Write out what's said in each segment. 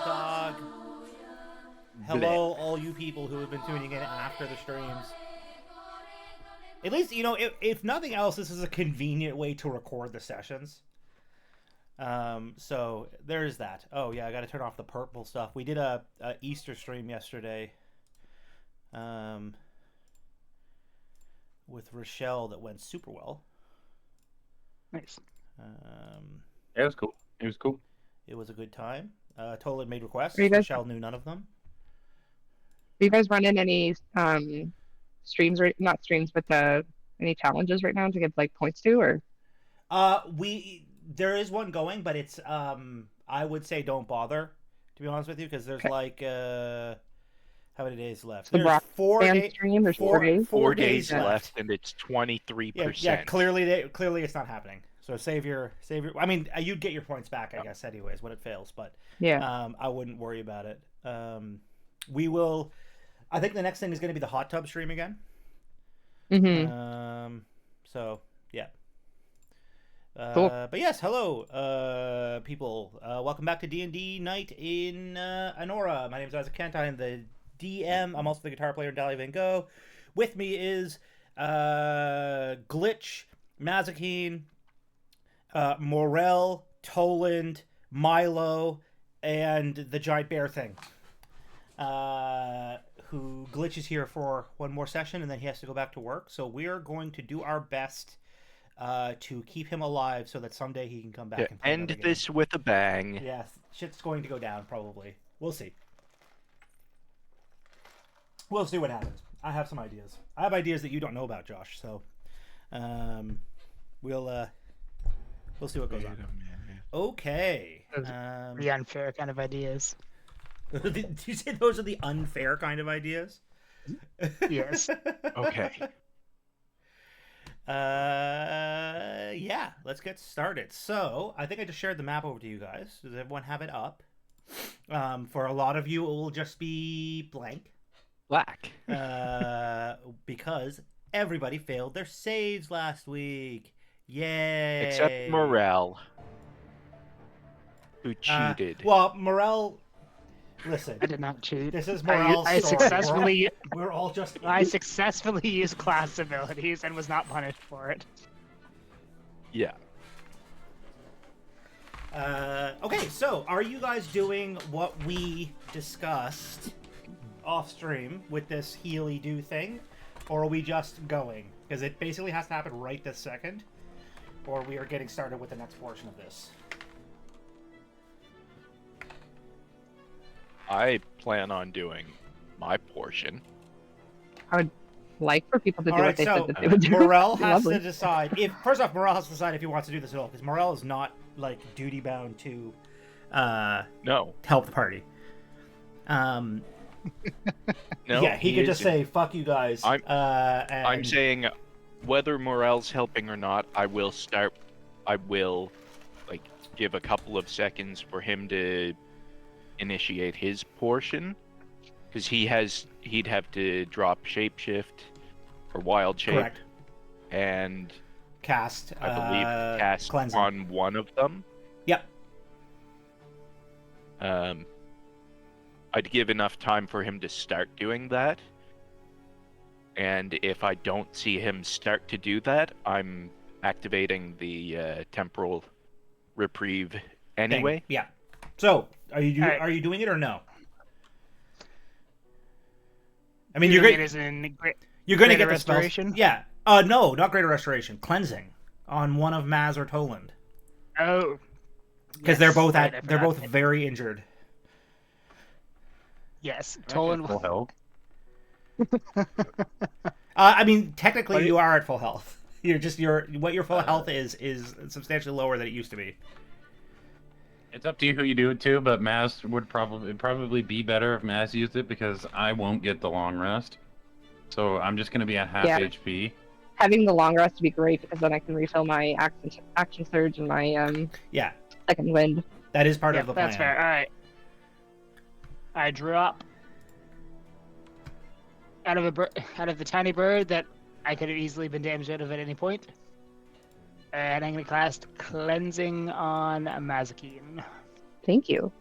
Dog. Hello, all you people who have been tuning in after the streams. At least, if nothing else, this is a convenient way to record the sessions. So there's that. Oh yeah, I got to turn off the purple stuff. We did a Easter stream yesterday, with Rochelle that went super well. Nice. It was cool. It was a good time. Tolan made requests. Guys... Rochelle knew none of them. Do you guys run in any streams, or not streams, but any challenges right now to get like points to, or? There is one going, but it's I would say don't bother, to be honest with you, because there's like how many days left? There's 4 days. There's 4 days. 4 days left, and it's 23%. Yeah, clearly it's not happening. So save your. I mean, you'd get your points back, I guess, anyways, when it fails. But yeah, I wouldn't worry about it. We will. I think the next thing is going to be the hot tub stream again. Mm-hmm. So yeah. Cool. But yes, hello, people. Welcome back to D&D Night in Anora. My name is Isaac Kent. I am the DM. I'm also the guitar player in Dahlia Van Gogh. With me is Glitch, Mazikeen, Morel, Toland, Milo, and the giant bear thing. Who Glitch is here for one more session, and then he has to go back to work. So we're going to do our best to keep him alive so that someday he can come back and play end this with a bang. Yes, shit's going to go down probably. We'll see. We'll see what happens. I have some ideas. I have ideas that you don't know about, Josh. So, we'll see what goes on. Okay. The unfair kind of ideas. Did you say those are the unfair kind of ideas? Yes. Okay. Yeah, let's get started. So, I think I just shared the map over to you guys. Does everyone have it up? For a lot of you, it will just be blank. Black. Because everybody failed their saves last week. Yay! Except Morel, who cheated. Well, Morel, listen. I did not cheat. This is Morel's I story. successfully. We're all just. I successfully used class abilities and was not punished for it. Yeah. Okay, so are you guys doing what we discussed off stream with this Healy do thing, or are we just going? Because it basically has to happen right this second, or we are getting started with the next portion of this. I plan on doing my portion. I would like for people to do what they said that they would do. Morel has to decide if Morel has to decide if he wants to do this at all, because Morel is not like duty bound to No. help the party. No. Yeah, he could just say "fuck you guys." I'm saying whether Morel's helping or not, I will give a couple of seconds for him to initiate his portion, because he'd have to drop shapeshift or wild shape. Correct. And cast, I believe cast cleansing on one of them. Yep. I'd give enough time for him to start doing that. And if I don't see him start to do that, I'm activating the temporal reprieve Thing. anyway. Yeah. So, are you Alright. are you doing it or no? I mean, Doing you're it great. as in You're going to Greater get the spells. Restoration? Yeah. No, not greater restoration. Cleansing on one of Maz or Toland Oh. because they're Yes, both right, I they're forgot. both very injured. Yes, Full Tolan. health. I mean, technically, What do you you- are at full health. You're just what your full health is substantially lower than it used to be. It's up to you who you do it to, but Maz would probably be better if Maz used it because I won't get the long rest. So I'm just gonna be at half Yeah. HP. Having the long rest would be great because then I can refill my action surge and my Yeah, second wind. that is part of Yep, the plan. that's fair. All right. I drop out of the tiny bird that I could have easily been damaged out of at any point. And I'm going to cast Cleansing on Mazakine. Thank you.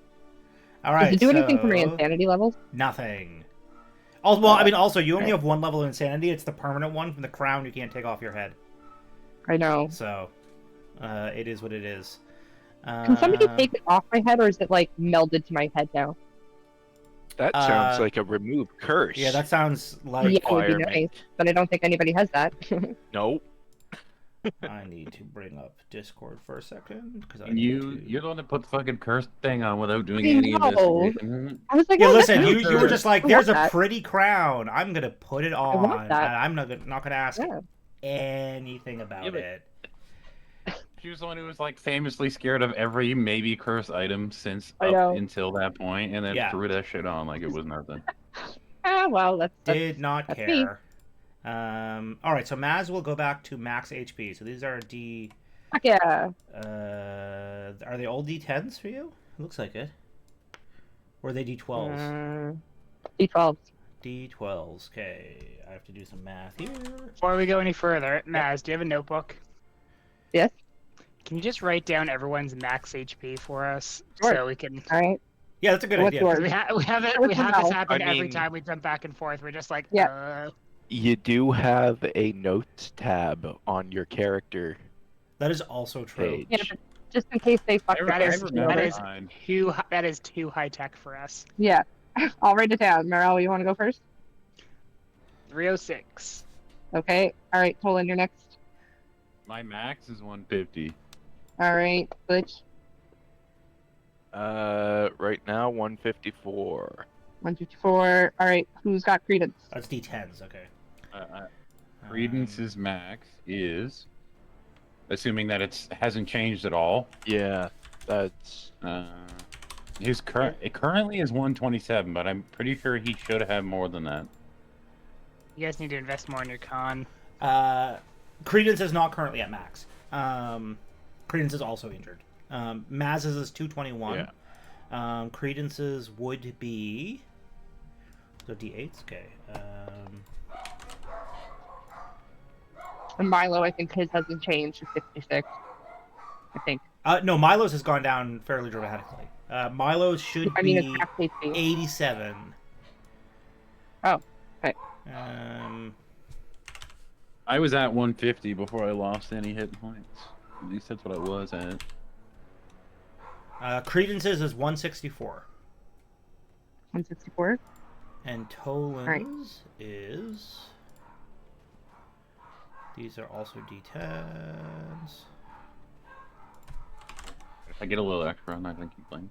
All right. Does it do anything for my so- insanity levels? Nothing. Also, well, I mean, also, you only have one level of insanity. It's the permanent one from the crown you can't take off your head. I know. So, it is what it is. Can somebody take it off my head, or is it like melded to my head now? That sounds Uh, like a remove curse. Yeah, that sounds Yeah, like. it would be requirement. nice, but I don't think anybody has that. Nope. I need to bring up Discord for a second because I And need you're the one that put the fucking cursed thing on without doing I any know. investigation. I was like, Yeah, oh, that's listen, nice. you were just like, I there's want a that. pretty crown. I'm gonna put it on, want and that. I'm not gonna ask Yeah. anything about Yeah, but- it. She was the one who was like famously scared of every maybe cursed item since I up know. until that point, and then Yeah. threw that shit on like it was nothing. Ah, well, that's Did not that's me. care. All right, so Maz will go back to max HP. So these are D. fuck yeah. Are they all D10s for you? Looks like it. Or are they D12s? D12. D12s. Okay, I have to do some math here. Before we go any further, Maz, do you have a notebook? Yes. Can you just write down everyone's max HP for us Sure. so we can? All right. Yeah, that's a good What's idea. yours? We have it. What's We have the this hell? happen I every mean- time we jump back and forth. We're just like, Yeah. You do have a notes tab on your character That is also true. page. Yeah, but just in case they fuck That their is- character that over. is- mine. that is too high tech for us. Yeah. I'll write it down. Meryl, you want to go first? 306. Okay. All right, Tolan, you're next. My max is 150. All right, Glitch, Right now 154. 154. All right, who's got Credence? That's D10s. Okay. Credence's max is, assuming that it hasn't changed at all. Yeah, that's His it currently is 127, but I'm pretty sure he should have more than that. You guys need to invest more in your con. Credence is not currently at max. Credence is also injured. Maz's is 221. Credence's would be. So D8s? Okay. And Milo, I think his hasn't changed to 66. I think. No, Milo's has gone down fairly dramatically. Milo's should I mean, be it's half HP. 87. Oh, okay. I was at 150 before I lost any hit points. At least that's what I was at. Credence's is 164. 164. And Tolan's Right. is. These are also D10s. If I get a little extra, I'm not gonna keep playing.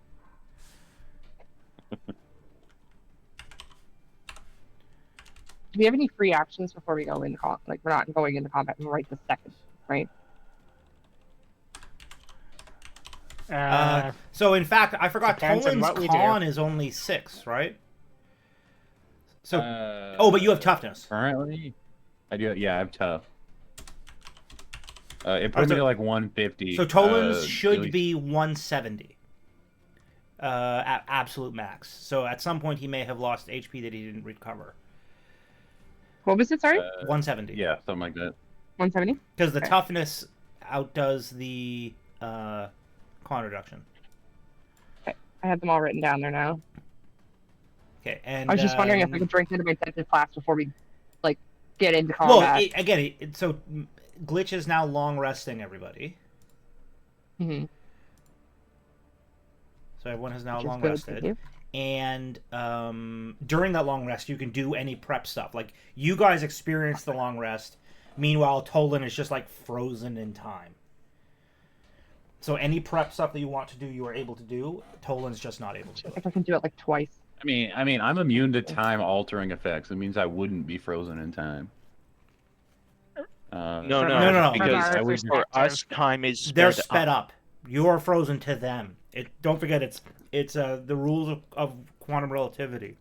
Do we have any free actions before we go into combat? Like, we're not going into combat right this second, right? So in fact, I forgot Depends on Tolan's what we con is only 6, right? So but you have toughness. Currently, I do. Yeah, I have tough. It put me so- to like 150. So Tolan's at should least. be 170. At absolute max. So at some point he may have lost HP that he didn't recover. What was it, sorry? 170. Yeah, something like that. 170? Because the Okay. toughness outdoes the con reduction. I have them all written down there now. Okay, and I was just wondering if I could drink into my intensive class before we like get into well, combat. so Glitch is now long resting everybody. Mm-hmm. So everyone has now Which is long good, rested. thank you. And during that long rest, you can do any prep stuff. Like, you guys experience the long rest. Meanwhile, Tolan is just, like, frozen in time. So any prep stuff that you want to do, you are able to do. Tolan's just not able to do If it. I can do it like twice. I mean, I'm immune to time-altering effects. It means I wouldn't be frozen in time. No, From our- no, from because our for perspective. us, time is They're sped sped up. up. You are frozen to them. Don't forget, it's the rules of quantum relativity.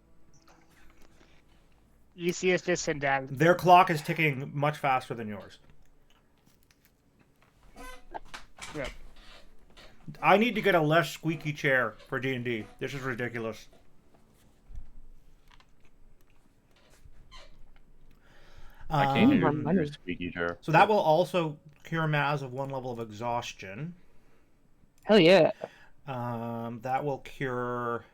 You see us just send down. Their clock is ticking much faster than yours. Yep. I need to get a less squeaky chair for D&D. This is ridiculous. I can't more do money. your squeaky chair. So that will also cure Maz of 1 level of exhaustion. Hell yeah. That will cure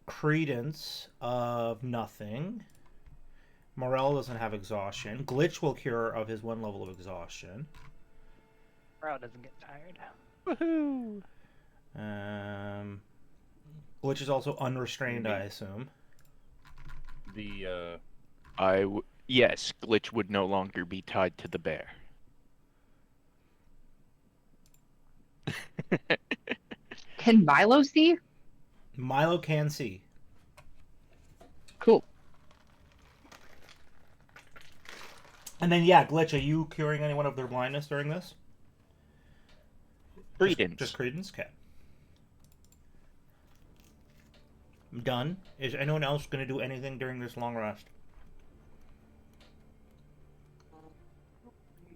Credence of nothing. Morel doesn't have exhaustion. Glitch will cure of his 1 level of exhaustion. Bro doesn't get tired. Woohoo! Glitch is also unrestrained, I assume. The Yes, Glitch would no longer be tied to the bear. Can Milo see? Milo can see. Cool. And then, yeah, Glitch, are you curing anyone of their blindness during this? Credence. Just Credence? Okay. I'm done. Is anyone else going to do anything during this long rest?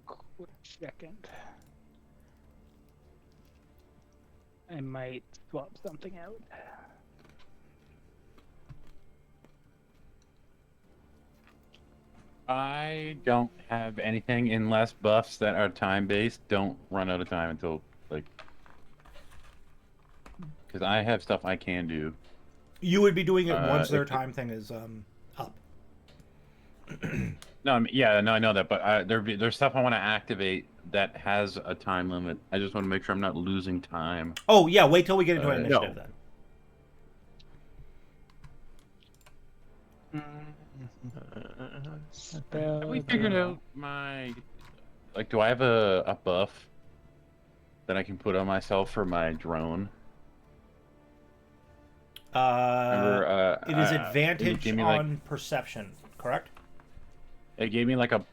Quick second. I might swap something out. I don't have anything unless buffs that are time-based don't run out of time until, like... Because I have stuff I can do. You would be doing it once their if- time thing is up. No, I know that, but there's stuff I want to activate that has a time limit. I just want to make sure I'm not losing time. Oh, yeah, wait till we get into Uh, initiative no. then. Spell Have we figured out my... Like, do I have a buff that I can put on myself for my drone? Remember, It is it advantage gave me, on perception, correct? It gave me like a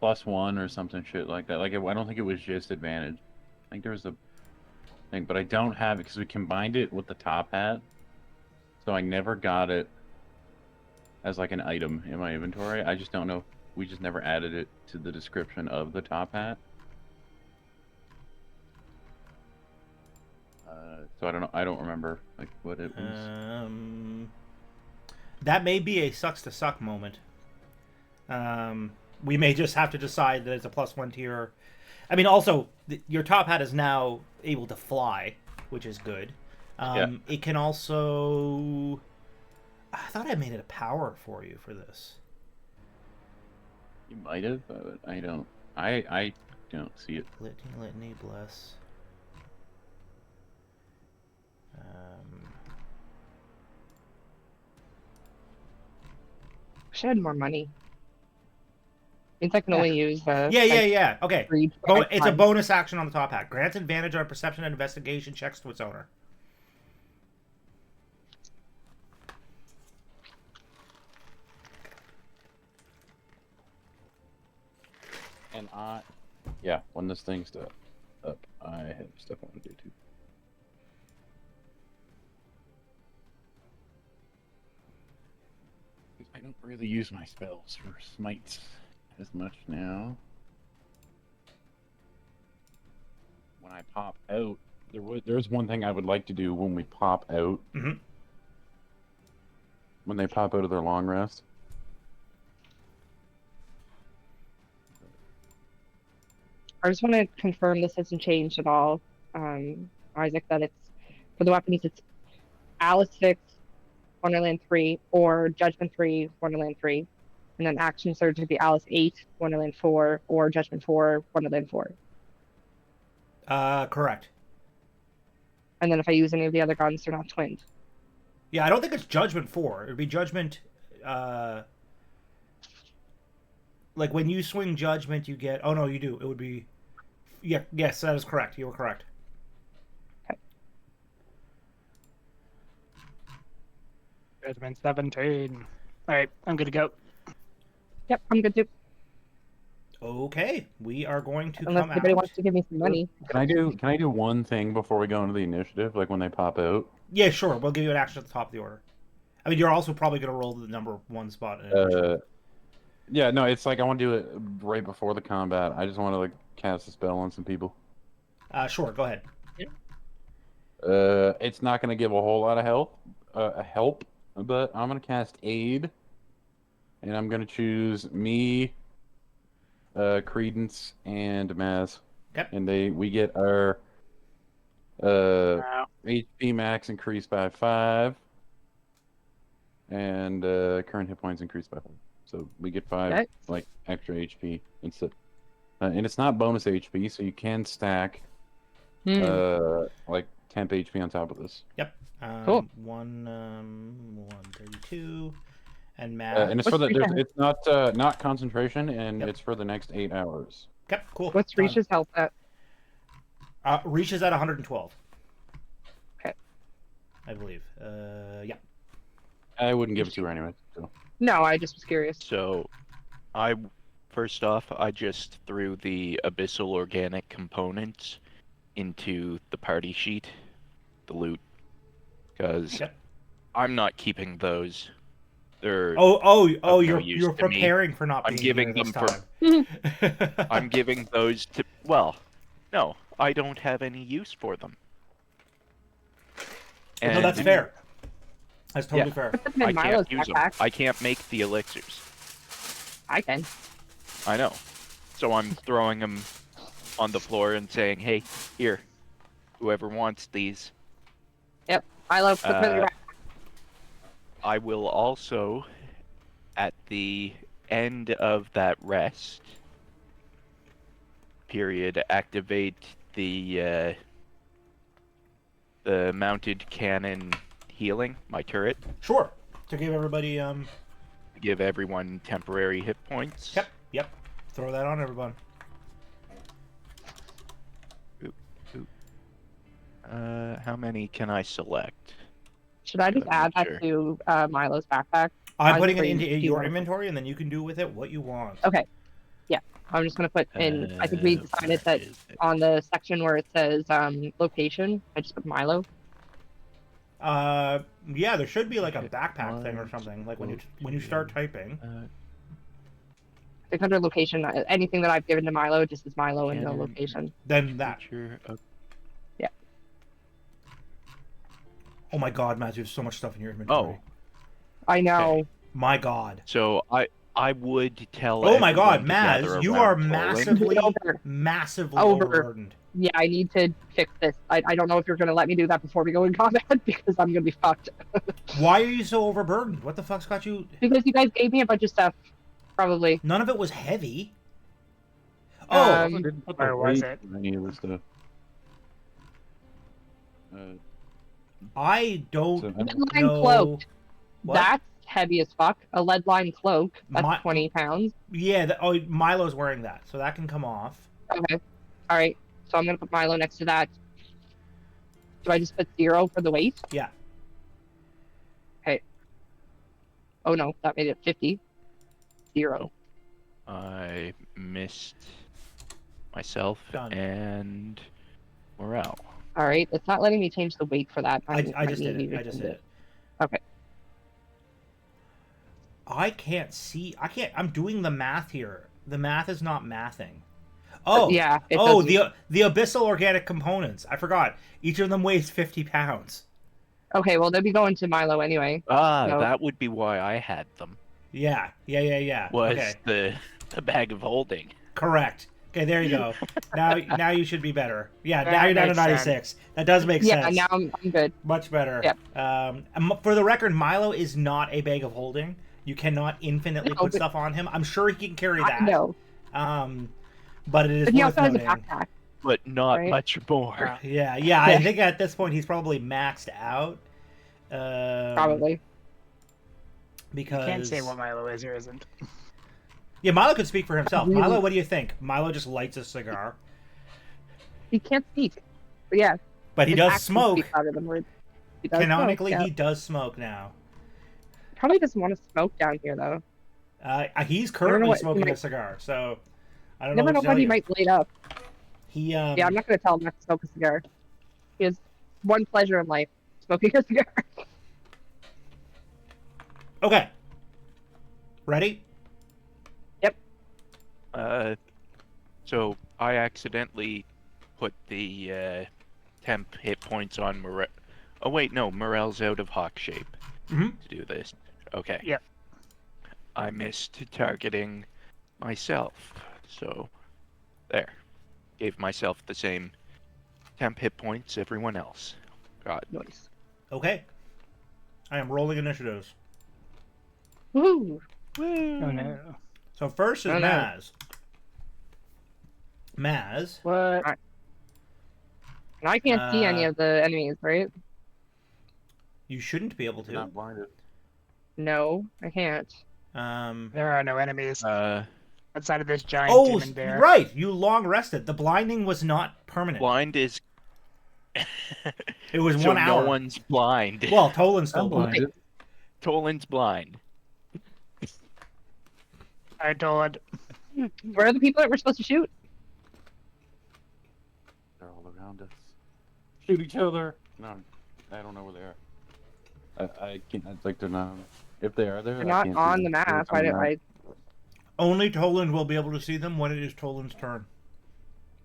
+1 or something shit like that. Like, I don't think it was just advantage. I think there was a thing, but I don't have it because we combined it with the top hat. So I never got it as like an item in my inventory. I just don't know. We just never added it to the description of the top hat. So I don't know. I don't remember like what it was. That may be a sucks to suck moment. We may just have to decide that it's a +1 tier. I mean, also, your top hat is now able to fly, which is good. Yeah. It can also... I thought I made it a power for you for this. You might have, but I don't. I don't see it. Litany, bless. Wish I had more money. Means I can only use Yeah. Okay. greed. It's a bonus action on the top hat. Grants advantage on perception and investigation checks to its owner. And yeah, when this thing's up, I have stuff I want to do too. I don't really use my spells for smites as much now. When I pop out, there's one thing I would like to do when we pop out. Mhm. When they pop out of their long rest. I just want to confirm this hasn't changed at all. Isaac, that it's for the weapons. It's Alice 6, Wonderland 3, or Judgment 3, Wonderland 3. And then Action Surge would be Alice 8, Wonderland 4, or Judgment 4, Wonderland 4. Correct. And then if I use any of the other guns, they're not twinned. Yeah, I don't think it's Judgment 4. It would be Judgment. Like when you swing Judgment, you get. Oh no, you do. It would be. Yeah. Yes, that is correct. You were correct. Okay. Judgment 17. All right, I'm good to go. Yep, I'm good too. Okay, we are going to Unless come anybody out. wants to give me some money. Can I do one thing before we go into the initiative, like when they pop out? Yeah, sure. We'll give you an action at the top of the order. I mean, you're also probably going to roll the number 1 spot. Yeah, no, it's like I want to do it right before the combat. I just want to like cast a spell on some people. Sure, go ahead. It's not going to give a whole lot of help, but I'm going to cast Aid, and I'm going to choose me, Credence, and Maz. Yep. And we get our Wow. HP max increased by 5, and current hit points increased by 5. So we get 5 Okay. like extra HP instead. And it's not bonus HP, so you can stack like temp HP on top of this. Yep. Cool. 132, and Matt. And it's for What's Rita? it's not concentration, and Yep. it's for the next 8 hours. Yep, cool. What's Done. Reach's health at? Reach is at 112. Okay. I believe. Yeah. I wouldn't give it to her anyway. So. No, I just was curious. So, first off, I just threw the abyssal organic components into the party sheet, the loot, because Yep. I'm not keeping those. They're Oh! no You're use you're to me. preparing for not I'm being giving here them this time. I'm giving those to. Well, no, I don't have any use for them. No, that's fair. That's totally Yeah. fair. Put them I in Milo's can't use them. backpack. I can't make the elixirs. I can. I know. So I'm throwing them on the floor and saying, "Hey, here, whoever wants these." Milo, put them in your backpack. I will also, at the end of that rest period, activate the mounted cannon healing, my turret, Sure. To give everybody give everyone temporary hit points. Yep. Throw that on everyone. How many can I select? Should I just I'm add not that to Milo's backpack? I'm I putting it agree. into Do you your want- inventory, and then you can do with it what you want. Okay. Yeah. I'm just going to put in, I think we decided that Where is it? on the section where it says location, I just put Milo. Yeah, there should be like a Okay, backpack thing or one, something. Like when you start typing. I think under location, anything that I've given to Milo just is Milo in the Cannon. location. Then that. Feature of- Oh my God, Matt, you have so much stuff in your inventory. Oh, I know. Okay. My God. so I would tell. Oh my God, everyone to gather Maz, you are around Poland. massively, Over. massively Over. overburdened. Yeah, I need to fix this. I don't know if you're going to let me do that before we go in combat because I'm going to be fucked. Why are you so overburdened? What the fuck's got you? Because you guys gave me a bunch of stuff, probably. None of it was heavy. Oh, I Um, didn't put the Where was weight it? in any of this stuff. I don't So- Lead line know. cloak. What? That's heavy as fuck. A lead line cloak. That's My- 20 pounds. Yeah, Milo's wearing that, so that can come off. Okay. All right. So I'm going to put Milo next to that. Do I just put 0 for the weight? Yeah. Okay. Oh no, that made it 50. 0. I missed myself Done. and morale. All right. It's not letting me change the weight for that. I just did need it. you I to just do did it. Okay. I can't see. I can't. I'm doing the math here. The math is not mathing. Oh, Yeah. It oh, doesn't- the abyssal organic components. I forgot. Each of them weighs 50 pounds. Okay. Well, they'll be going to Milo anyway. Ah, No. that would be why I had them. Yeah. Was Okay. the bag of holding. Correct. Okay, there you go. Now you should be better. Yeah, now That you're down to makes 96. That does make Yeah, sense. now I'm good. Much better. Yep. For the record, Milo is not a bag of holding. You cannot infinitely No, put but- stuff on him. I'm sure he can carry I that. know. But it is But he worth also has a noting. backpack. But not Right. much more. Yeah. I think at this point he's probably maxed out. Probably. Because You can't say what Milo is or isn't. Yeah, Milo could speak for himself. Really? Milo, what do you think? Milo just lights a cigar, He can't speak. But yeah. but he his does actions smoke. speak louder than words. He does Canonically, smoke, yeah. he does smoke now. Probably doesn't want to smoke down here though. He's currently what he smoking a might- cigar, so I don't Never know know what to when tell he you. might light up. He Yeah, I'm not going to tell him not to smoke a cigar. He has one pleasure in life: smoking a cigar. Okay. Ready? So I accidentally put the temp hit points on Morel. Oh wait, no, Morel's out of hawk shape Mhm. to do this. Okay. Yep. I missed targeting myself, so there. Gave myself the same temp hit points everyone else. God. Nice. Okay. I am rolling initiatives. Woo! Oh no. So first is Oh, no. Maz. Maz, What? And I can't see any of the enemies, right? you shouldn't be able You're to. not blinded. No, I can't. There are no enemies outside of this giant Oh, demon bear. right. You long rested. The blinding was not permanent. Blind is. It was So 1 hour. no one's blind. Well, Tolan's still I'm blind. blinded. Tolan's blind. I told. Where are the people that we're supposed to shoot? They're all around us. Shoot each other. No, I don't know where they are. I can't. It's like they're not. If they are there, They're I not can't see on them. the map. They're I don't. coming Only Toland will be able to see them when it is Toland's turn.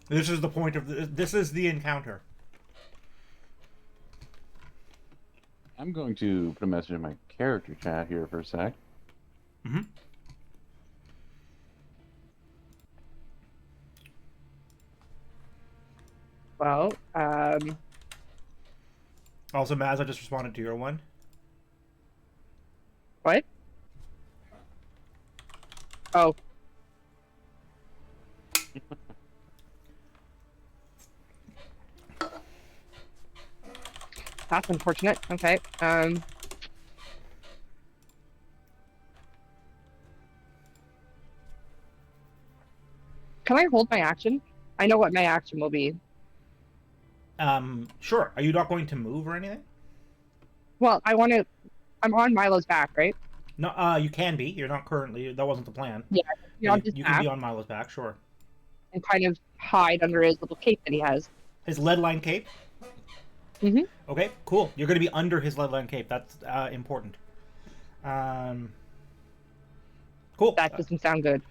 This is the point of this is the encounter. I'm going to put a message in my character chat here for a sec. Mm-hmm. Well, Also, Maz, I just responded to your one. what? Oh. That's unfortunate. Okay. Can I hold my action? I know what my action will be. Sure. Are you not going to move or anything? Well, I want to. I'm on Milo's back, right? No. You can be. You're not currently. That wasn't the plan. Yeah. But On his you can back be on Milo's back. Sure. and kind of hide under his little cape that he has. His lead line cape. Mhm. Okay. Cool. You're going to be under his lead line cape. That's important. Cool. That doesn't sound good.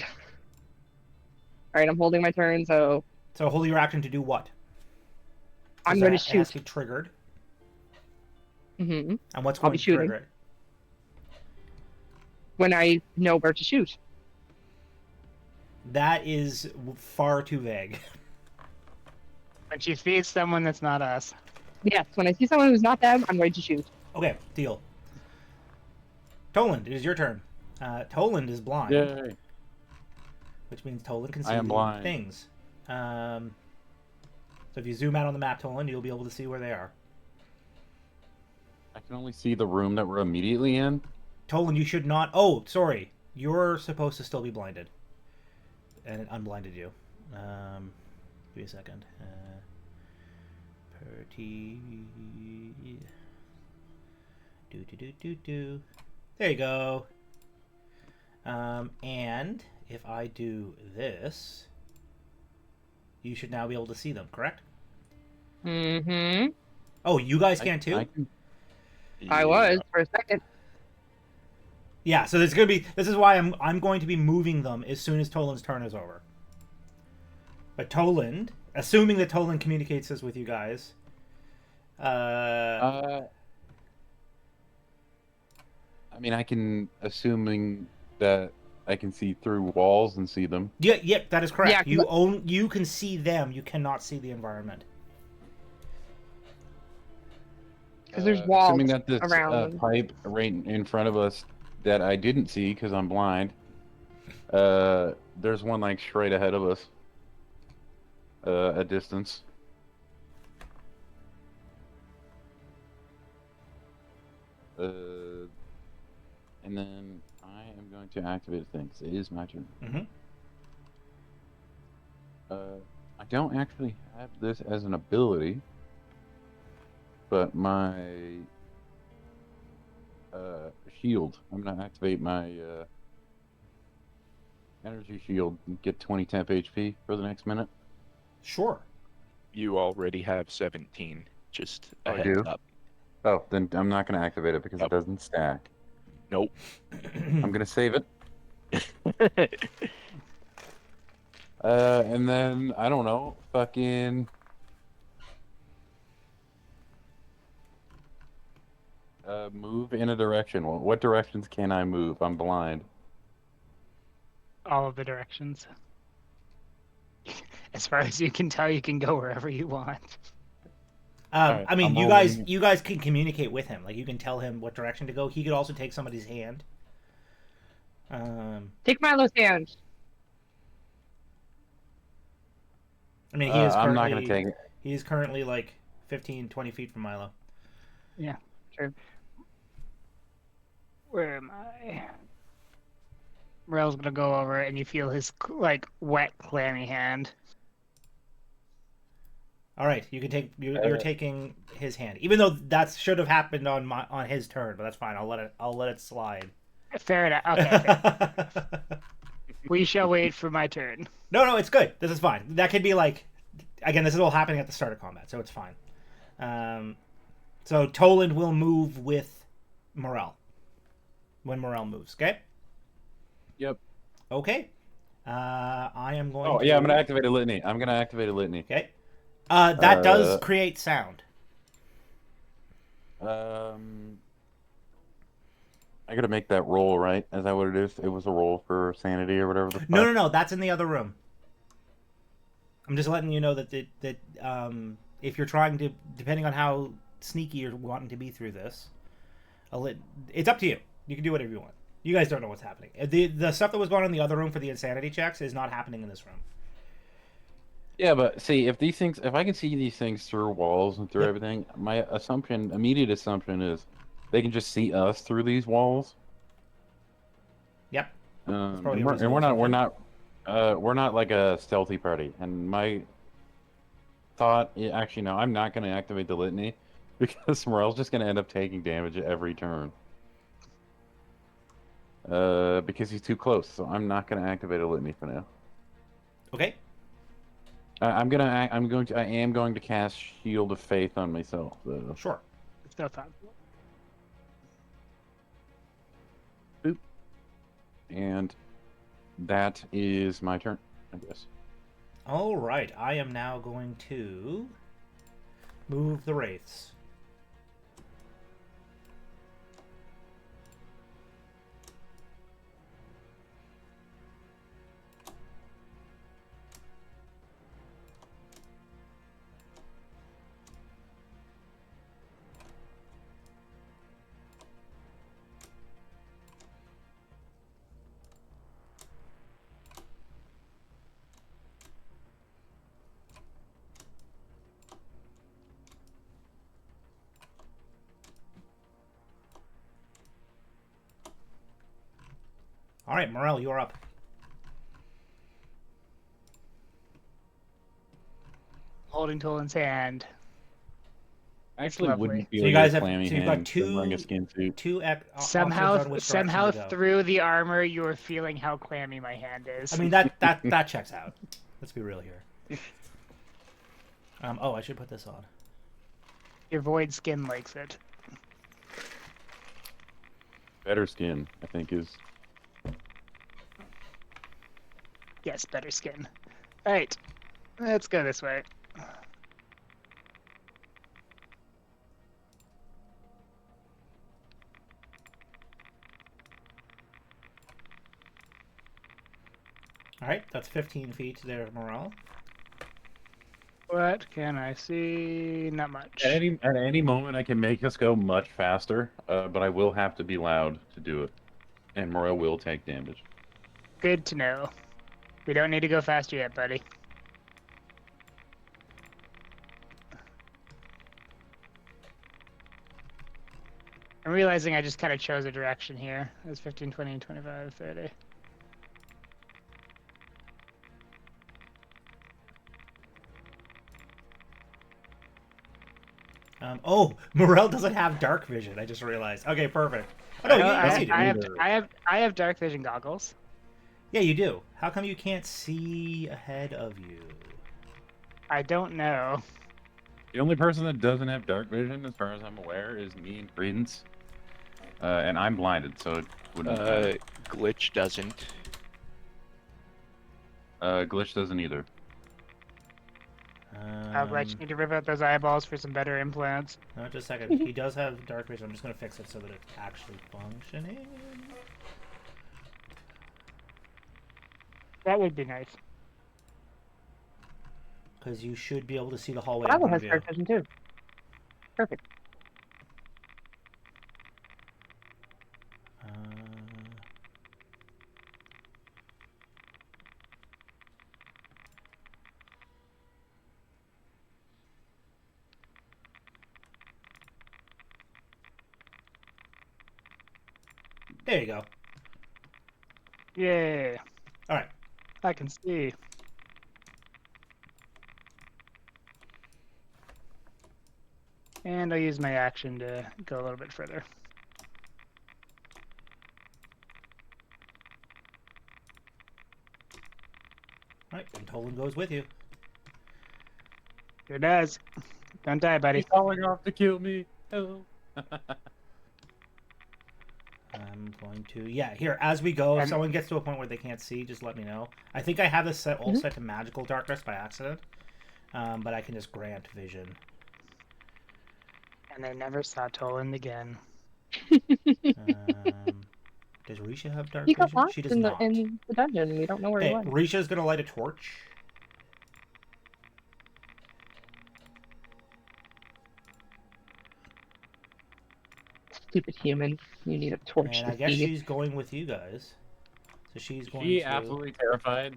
All right, I'm holding my turn, so So hold your action to do what? I'm Is going to that shoot. actually triggered. hmm And what's I'll going be to shooting. trigger it? When I know where to shoot. That is far too vague. When she feeds someone that's not us. Yes, when I see someone who's not them, I'm going to shoot. Okay, deal. Toland, it is your turn. Toland is blind, Yay! which means Toland can see I am blind. things. So if you zoom out on the map, Toland, you'll be able to see where they are. I can only see the room that we're immediately in. Toland, you should not. Oh, sorry. You're supposed to still be blinded, and it unblinded you. Give me a second. Do. There you go. And if I do this, you should now be able to see them, correct? Mm-hmm. Oh, you guys can too? I was for a second. Yeah, so this is why I'm going to be moving them as soon as Toland's turn is over. But Toland, assuming that Toland communicates this with you guys, I mean, I can, assuming that I can see through walls and see them. Yeah, that is correct. Yeah, You can see them. You cannot see the environment. because there's walls Assuming that this around. pipe right in front of us that I didn't see because I'm blind. There's one like straight ahead of us. A distance. And then I am going to activate things. It is my turn. Mm-hmm. I don't actually have this as an ability, but my shield. I'm gonna activate my energy shield and get 20 temp HP for the next minute. Sure. You already have 17. Just a I heads do? up. Oh, then I'm not gonna activate it because Yep. it doesn't stack. Nope. I'm gonna save it. And then I don't know, fucking move in a direction. What directions can I move? I'm blind. All of the directions. As far as you can tell, you can go wherever you want. Alright, I mean, I'm you guys can communicate with him. Like, you can tell him what direction to go. He could also take somebody's hand. Take Milo's hand. I mean, he is currently, I'm not gonna take it. He is currently like 15, 20 feet from Milo. Yeah, true. Where am I? Morel's gonna go over, and you feel his like wet, clammy hand. All right, you can take. You're taking his hand, even though that should have happened on his turn, but that's fine. I'll let it slide. Fair enough. Okay. Fair. We shall wait for my turn. No, it's good. This is fine. That could be like, again, this is all happening at the start of combat, so it's fine. So Toland will move with Morel when Morel moves. Okay. Yep. Okay. I am going. Oh yeah, I'm gonna activate a litany. Okay. That does create sound. I gotta make that roll, right? Is that what it is? It was a roll for sanity or whatever the fuck. No. That's in the other room. I'm just letting you know that if you're trying to, depending on how sneaky you're wanting to be through this, it's up to you. You can do whatever you want. You guys don't know what's happening. The stuff that was going on in the other room for the insanity checks is not happening in this room. Yeah, but see, if I can see these things through walls and through Yep. everything, my immediate assumption is they can just see us through these walls. Yep. And probably a we're reasonable not like a stealthy party. And my thought, actually, no, I'm not going to activate the litany because Morel's just going to end up taking damage at every turn. Because he's too close, so I'm not going to activate a litany for now. Okay. I am going to cast Shield of Faith on myself. So. Sure. It's no time. Boop. And that is my turn, I guess. All right. I am now going to move the wraiths. All right, Morel, you're up. Holding Toland's hand. I actually Lovely. wouldn't feel So you guys have clammy you've got hand from wearing a skin suit. two Somehow, options on which somehow direction to go. through the armor, you are feeling how clammy my hand is. I mean that checks out. Let's be real here. Oh, I should put this on. Your void skin likes it. Better skin, I think, is. Yes, better skin. All right, let's go this way. All right, that's 15 feet there, Morale. What can I see? Not much. At any moment, I can make us go much faster, but I will have to be loud to do it, and Morel will take damage. Good to know. We don't need to go faster yet, buddy. I'm realizing I just kind of chose a direction here. It's 15, 20, 25, 30. Oh, Morel doesn't have dark vision. I just realized. Okay, perfect. Oh, no, No, yes, you do. I have dark vision goggles. Yeah, you do. How come you can't see ahead of you? I don't know. The only person that doesn't have dark vision, as far as I'm aware, is me and Credence. And I'm blinded, so it wouldn't matter. Glitch doesn't. Glitch doesn't either. I'll let you need to rip out those eyeballs for some better implants. No, just a second. He does have dark vision. I'm just going to fix it so that it's actually functioning. That would be nice. Because you should be able to see the hallway. in Bible front has of you. dark vision too. Perfect. There you go. Yeah, All right. I can see. And I'll use my action to go a little bit further. All right. And Tolan goes with you. Sure does. Don't die, buddy. He's falling off to kill me. Hello. I'm going to... Yeah, here, as we go, if And- someone gets to a point where they can't see, just let me know. I think I have this set all set to magical darkness by accident. But I can just grant vision. And I never saw Toland again. Does Risha have dark He got vision? lost She does in not. the dungeon. We don't know where Hey, he went. Risha's going to light a torch. Stupid human. You need a torch And to I guess see. she's going with you guys. So she's going She to... absolutely terrified.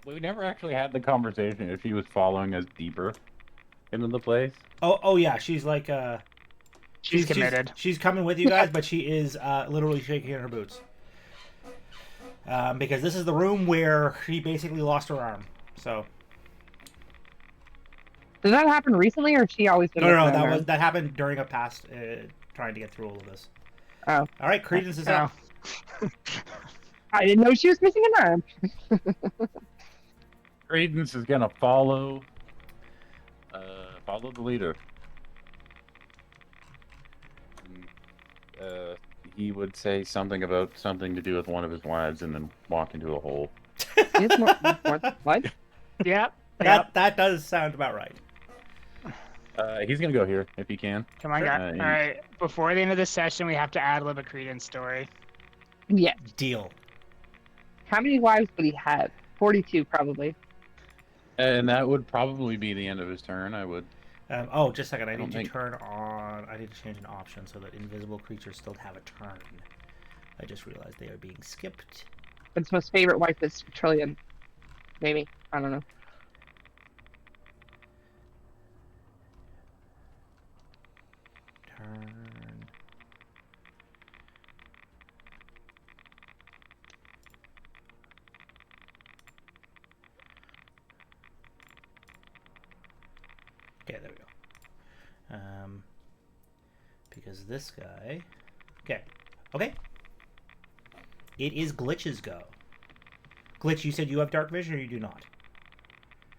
We never actually had the conversation if she was following us deeper into the place. Oh yeah, she's like She's committed. She's coming with you guys, but she is literally shaking in her boots. Because this is the room where she basically lost her arm. So Did that happen recently, or she always been? no, missing an arm? that happened during a past trying to get through all of this. Oh. All right, Credence is up. I didn't know she was missing an arm. Credence is gonna follow the leader. He would say something about something to do with one of his wives, and then walk into a hole. It's more, what? Yep. That does sound about right. He's gonna go here if he can. Come on, guys. All right. Before the end of the session, we have to add a little Credence story. Yeah. Deal. How many wives would he have? 42, probably. And that would probably be the end of his turn. I would. Oh, just a second. I don't need to think- turn on. I need to change an option so that invisible creatures still have a turn. I just realized they are being skipped. But his most favorite wife is Trillion. Maybe. I don't know. Turn. Okay, there we go. Because this guy... Okay. Okay. It is Glitch's go. Glitch, you said you have dark vision or you do not?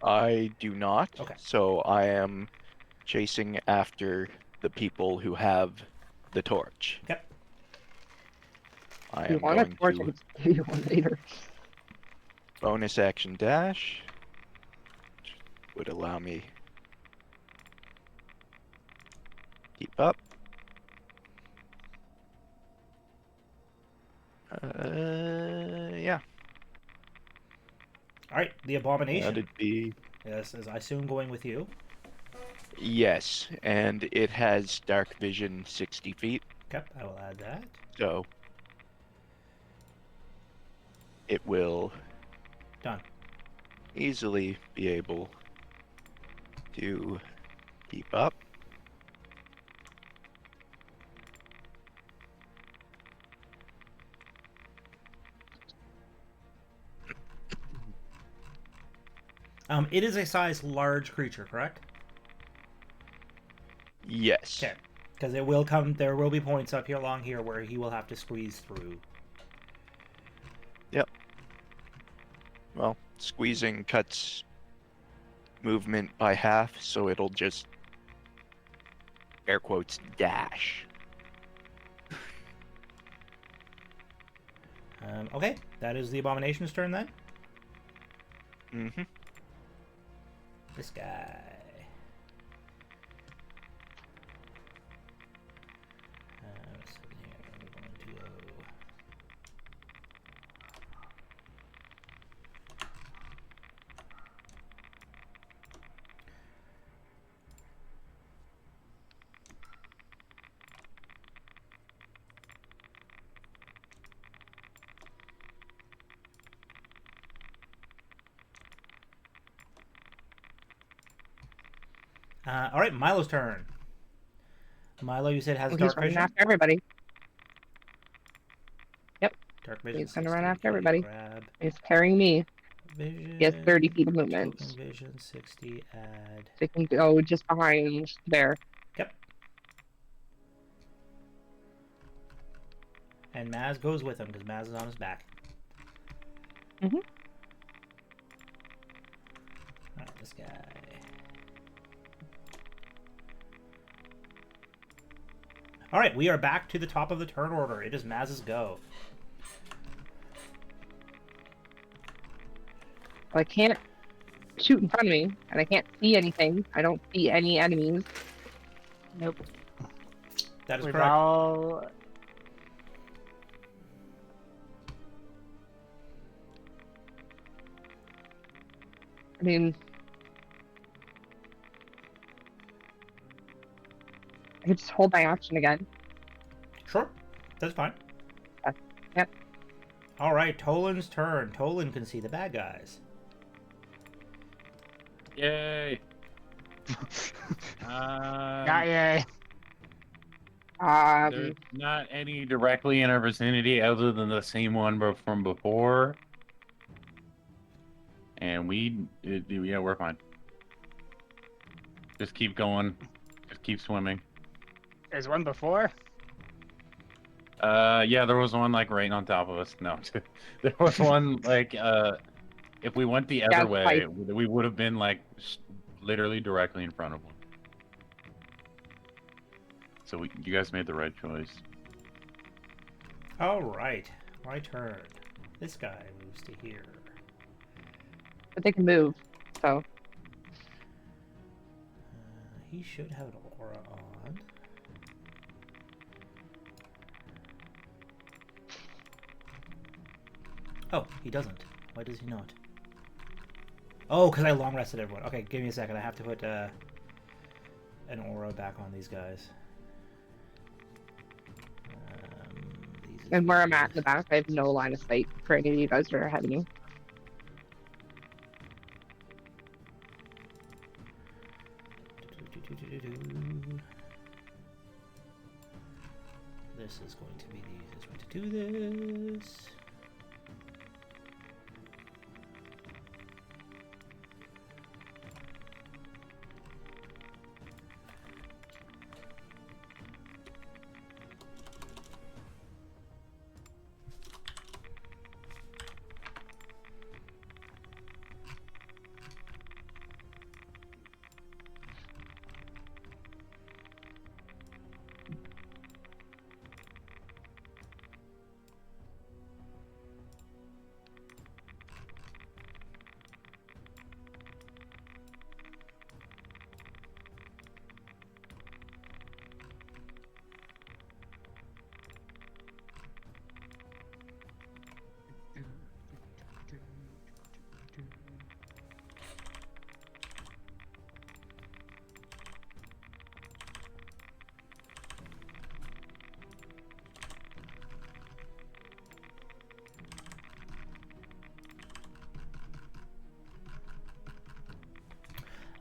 I do not. Okay. So I am chasing after the people who have the torch. Yep. I If you am want a going torch, I to can give you one later. bonus action dash, which would allow me keep up. Yeah. All right, the abomination. That'd be Yes, as I assume going with you. yes, and it has dark vision 60 feet, Okay, I will add that. so it will Done. easily be able to keep up. It is a size large creature, correct? Yes. Okay, because it will come. There will be points up here along here where he will have to squeeze through. Yep. Well, squeezing cuts movement by half, so it'll just air quotes dash. Okay, that is the abomination's turn then. Mm-hmm. This guy. Let's see here. We're going to go. All right, Milo's turn. Milo, you said has Well, dark he's running vision. after everybody. Dark vision. He's gonna 60, run after okay, everybody. Grab He's carrying me. vision. He has 30 feet of movement. Token vision 60. Add. So he can go just behind there. Yep. And Maz goes with him because Maz is on his back. Mhm. Alright, this guy. Alright, we are back to the top of the turn order. It is Maz's go. I can't shoot in front of me, and I can't see anything. I don't see any enemies. Nope. That is We've correct. all. I mean, I could just hold my action again. Sure. That's fine. Yep. Alright, Tolan's turn. Tolan can see the bad guys. Yay! Not yay. There's not any directly in our vicinity other than the same one from before. And yeah, we're fine. Just keep going. Just keep swimming. There's one before. Yeah, there was one like right on top of us. No, there was one like if we went the other Yeah, way, like- we would have been like literally directly in front of one. So you guys made the right choice. Alright, my turn. This guy moves to here. But they can move, so. He should have an aura on. Oh, he doesn't. Why does he not? Oh, because I long rested everyone. Okay, give me a second. I have to put an aura back on these guys. These And where I'm at in the back, I have no line of sight for any of you guys that are ahead of me. This is going to be the easiest way to do this.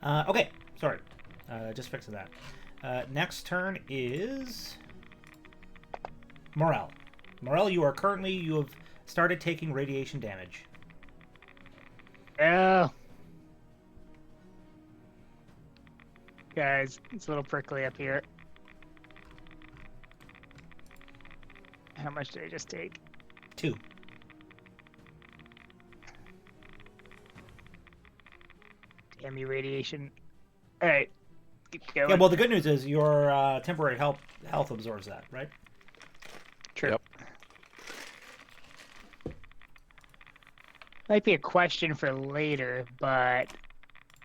Okay, sorry. Just fixing that. Next turn is Morel. Morel, you have started taking radiation damage. Oh. Guys, it's a little prickly up here. How much did I just take? 2. Damn you, radiation. Alright. Keep going. Yeah, well, the good news is your temporary health absorbs that, right? True. Yep. Might be a question for later, but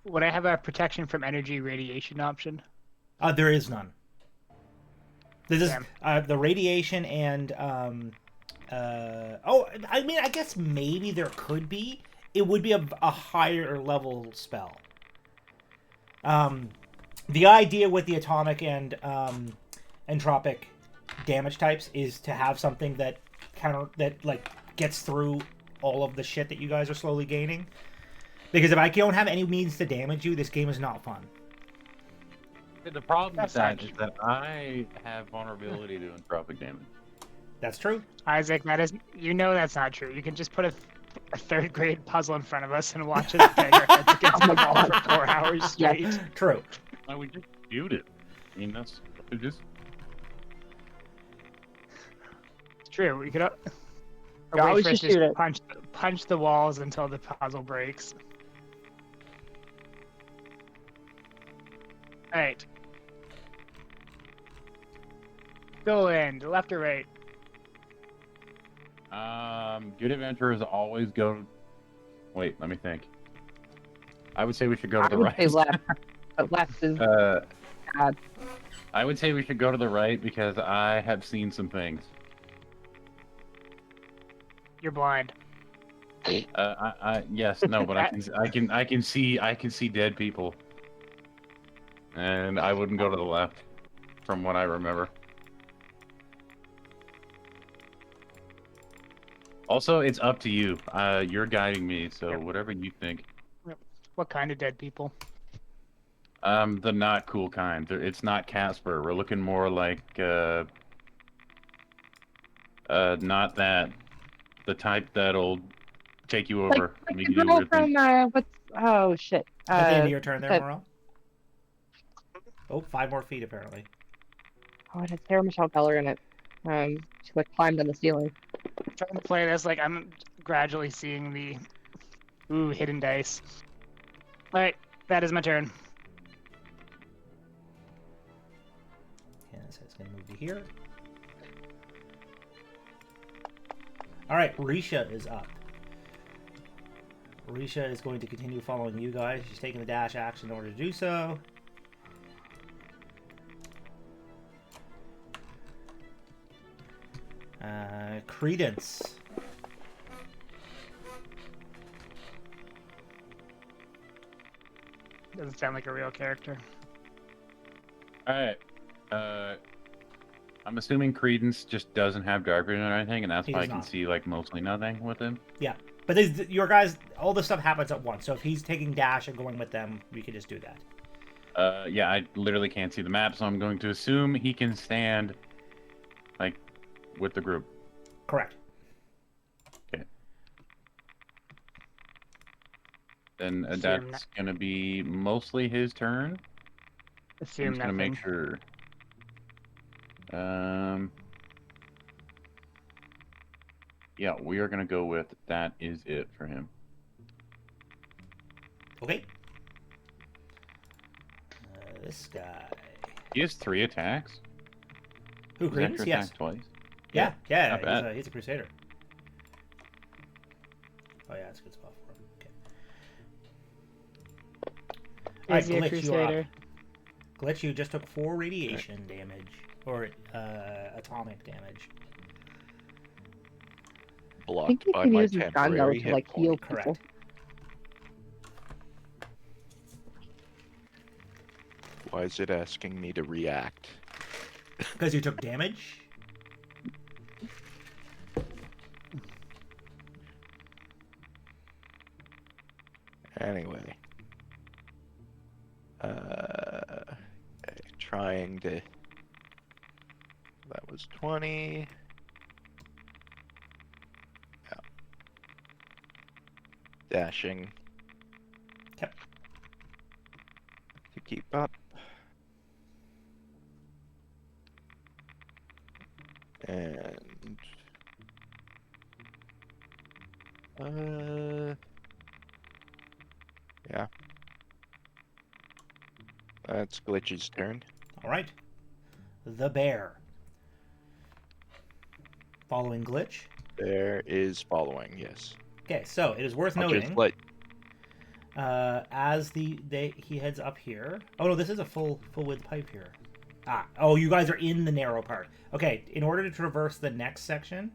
would I have a protection from energy radiation option? There is none. This is Damn. the radiation and I mean, I guess maybe there could be. It would be a higher level spell. The idea with the atomic and entropic damage types is to have something that gets through all of the shit that you guys are slowly gaining. Because if I don't have any means to damage you, this game is not fun. The problem with That's that not is that I have vulnerability to entropic damage. That's true. Isaac, that's not true. You can just put a third grade puzzle in front of us and watch us bang our heads against the wall for 4 hours straight. True. I would just shoot it. I mean, that's just. It's true. We could You always wait for us just shoot to it. punch the walls until the puzzle breaks. Alright. Go in, left or right? Good adventurers always go. Wait, let me think. I would say we should go to I the would right. say left, but left is bad. I would say we should go to the right because I have seen some things. You're blind. Yes, no, but I can see dead people, and I wouldn't go to the left, from what I remember. Also, it's up to you. You're guiding me, so Yep. whatever you think. What kind of dead people? The not cool kind. It's not Casper. We're looking more like not that. The type that'll take you over. Like Make the you do girl weird things. from oh shit. At the end of your turn there, that- Morel. Oh, 5 more feet apparently. Oh, it had Sarah Michelle Gellar in it. She like climbed on the ceiling. Trying to play this like I'm gradually seeing the hidden dice. Alright, that is my turn. Yeah, so it's gonna move to here. Alright, Risha is up. Risha is going to continue following you guys. She's taking the dash action in order to do so. Credence. Doesn't sound like a real character. Alright. I'm assuming Credence just doesn't have dark vision or anything, and that's He why I does can not. see like mostly nothing with him. Yeah, but your guys, all this stuff happens at once. So if he's taking dash and going with them, we could just do that. Yeah, I literally can't see the map, so I'm going to assume he can stand like with the group. Correct. Okay. Then Assume that's gonna be mostly his turn. I'm Assume just gonna nothing. make sure. Yeah, we are gonna go with that is it for him. Okay. This guy. He has 3 attacks. Who, His Credence? extra Yes. attack twice. Yeah, not bad. he's a crusader. Oh yeah, it's a good spot for him. Okay. Is he a Glitch, you are up. crusader? Glitch, you just took 4 radiation damage, or atomic damage. I think Blocked you by can my use his gun though temporary to hit like heal point. people. Correct. Why is it asking me to react? Because you took damage? Anyway. Okay, trying to. That was 20. Yeah. Dashing. Yep. To keep up. And yeah. That's Glitch's turn. All right. The bear. Following Glitch. There is following, yes. Okay, so it is worth I'll noting. just let As he heads up here. Oh no, this is a full width pipe here. Oh, you guys are in the narrow part. Okay, in order to traverse the next section,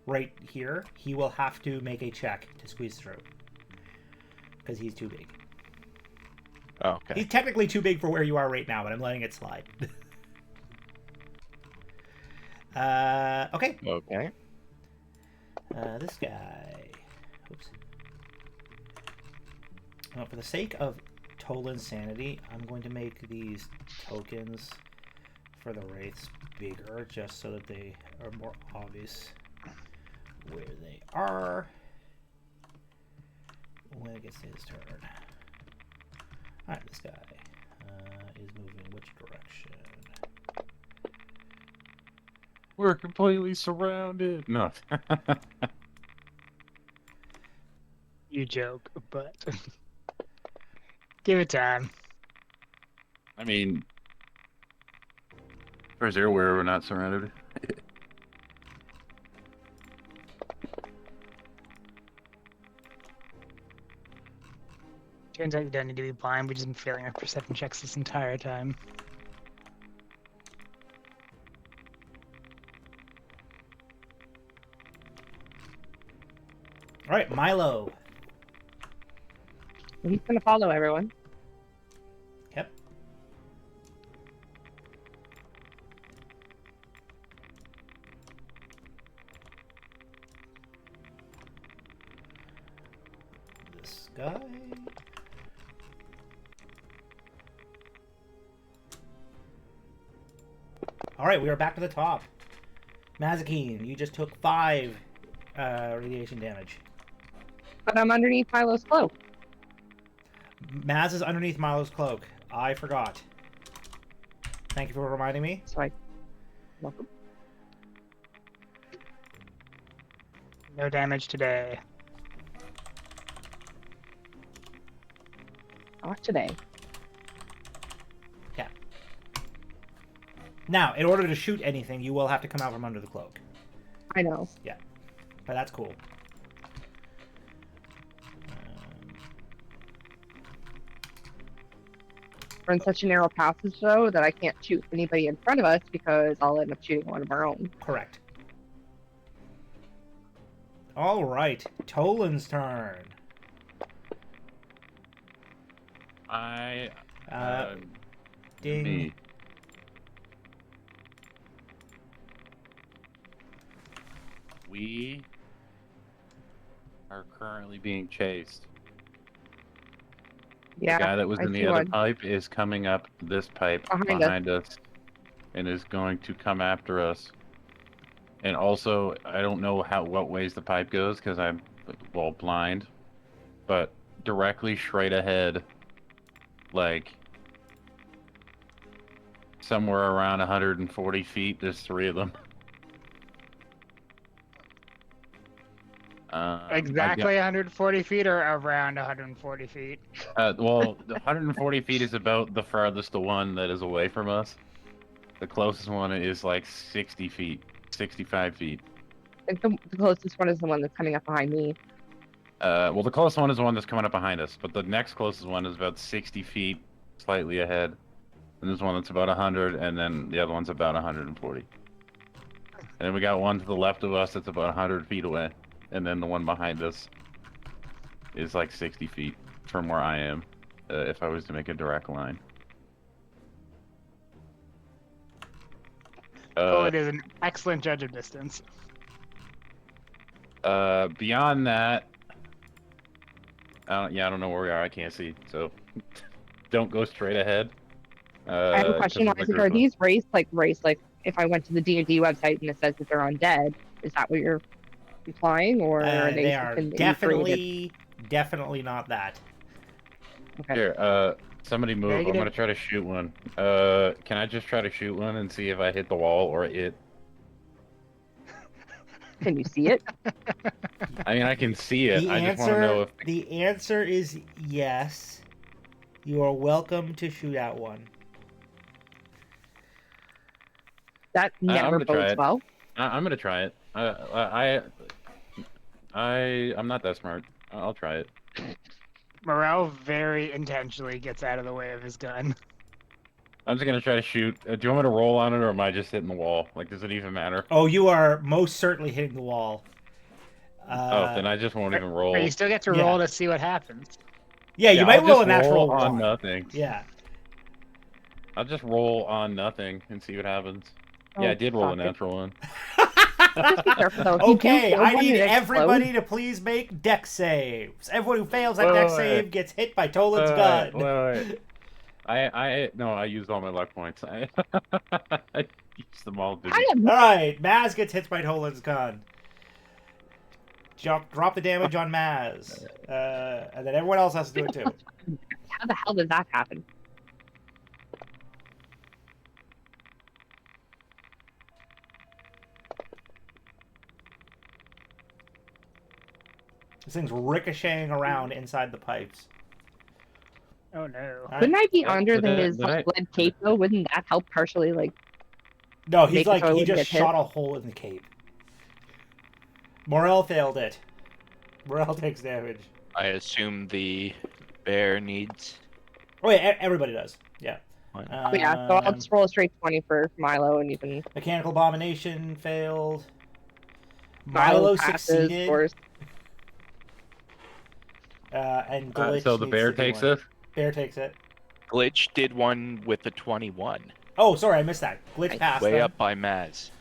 right here, he will have to make a check to squeeze through. Because he's too big. okay. He's technically too big for where you are right now, but I'm letting it slide. Okay. Okay. This guy. Oops. Well, for the sake of Tolan's sanity, I'm going to make these tokens for the wraiths bigger, just so that they are more obvious where they are when it gets to his turn. Alright, this guy is moving which direction? We're completely surrounded. No. You joke, but give it time. I mean, where's there where we're not surrounded? Turns out you don't need to be blind. We've just been failing our perception checks this entire time. Alright, Milo. He's gonna follow everyone. Yep. This guy. Alright, we are back to the top. Mazakine, you just took 5 radiation damage. But I'm underneath Milo's cloak. Maz is underneath Milo's cloak. I forgot. Thank you for reminding me. So I. Welcome. No damage today. Not today. Yeah. Now, in order to shoot anything, you will have to come out from under the cloak. I know. But that's cool. We're in such a narrow passage, though, that I can't shoot anybody in front of us because I'll end up shooting one of our own. Correct. All right, Tolan's turn. Ding. Me. We are currently being chased. Yeah. The guy that was I in the see other one. pipe is coming up this pipe Behind us and is going to come after us. And also, I don't know what ways the pipe goes because I'm blind, but directly straight ahead, like somewhere around 140 feet, there's 3 of them. Exactly 140 feet or around 140 feet? Well, the 140 feet is about the farthest one that is away from us. The closest one is like 60 feet, 65 feet. I think the closest one is the one that's coming up behind me. Well, the closest one is the one that's coming up behind us, but the next closest one is about 60 feet, slightly ahead. And there's one that's about 100, and then the other one's about 140. And then we got one to the left of us that's about 100 feet away. And then the one behind us is like 60 feet from where I am, if I was to make a direct line. It is an excellent judge of distance. Beyond that, I don't know where we are. I can't see. So don't go straight ahead. I have a 'cause question, of the Isaac. group Are of- these race like if I went to the D&D website and it says that they're undead, is that what you're implying, or are They are something that you created? definitely not that. Okay. Here, somebody move. I'm Negative. gonna try to shoot one. Can I just try to shoot one and see if I hit the wall or it? Can you see it? I mean, I can see it. The I just want to know answer if. the answer is yes. You are welcome to shoot at one. That I'm never gonna try bodes it. well. I'm gonna try it. I'm not that smart. I'll try it. Morel very intentionally gets out of the way of his gun. I'm just gonna try to shoot. Do you want me to roll on it, or am I just hitting the wall? Like, does it even matter? Oh, you are most certainly hitting the wall. Then I just won't even roll. But you still get to Yeah. roll to see what happens. yeah, you might I'll roll a just natural roll on one. nothing. Yeah. I'll just roll on nothing and see what happens. Yeah, Oh, I did roll a fuck it. natural one. Just be careful, though. If you do Okay, kill I one need and it everybody explodes- to please make dex saves. Everyone who fails that Wait, dex wait, save wait. gets hit by Tolan's gun. Wait. I used all my luck points. I used them all. Didn't I am All right, Maz gets hit by Tolan's gun. Drop the damage on Maz, and then everyone else has to do it too. How the hell did that happen? This thing's ricocheting around inside the pipes. Oh no. All right. Wouldn't I be Yeah, under did I- his did I- lead cape though? Wouldn't that help partially? Like, No, he's Make it like so I he wouldn't just get hit? shot a hole in the cape. Morel failed it. Morel takes damage. I assume the bear needs. Oh yeah, everybody does. Yeah. What? yeah. So I'll just roll a straight 20 for Milo, and even Mechanical abomination failed. Milo Milo passes, succeeded. Of course. And Glitch so the needs bear to do takes one. it. Bear takes it. Glitch did one with a 21. Oh, sorry, I missed that. Glitch Nice. passed. Way then. up by Maz.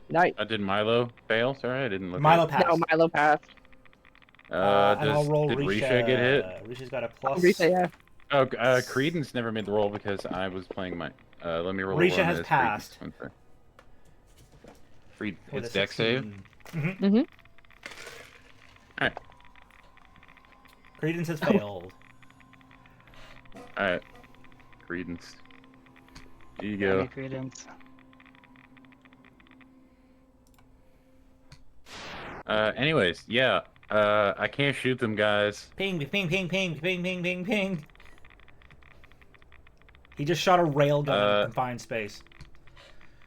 Nice. Did Milo fail? Sorry, I didn't look. Milo at passed. No, Milo passed. it. And I'll roll Did Risha. Risha get hit? Risha's got a plus. Risa, yeah. Oh, Credence never made the roll because I was playing my. Let me roll. Risha one has as passed. Credence. Free. With It's a deck save. 16. Mm-hmm. Alright. Credence has failed. Alright. Credence. Here you Any go. credence. Anyways, yeah. I can't shoot them, guys. Ping, ping, ping, ping, ping, ping, ping, ping. He just shot a railgun in confined space.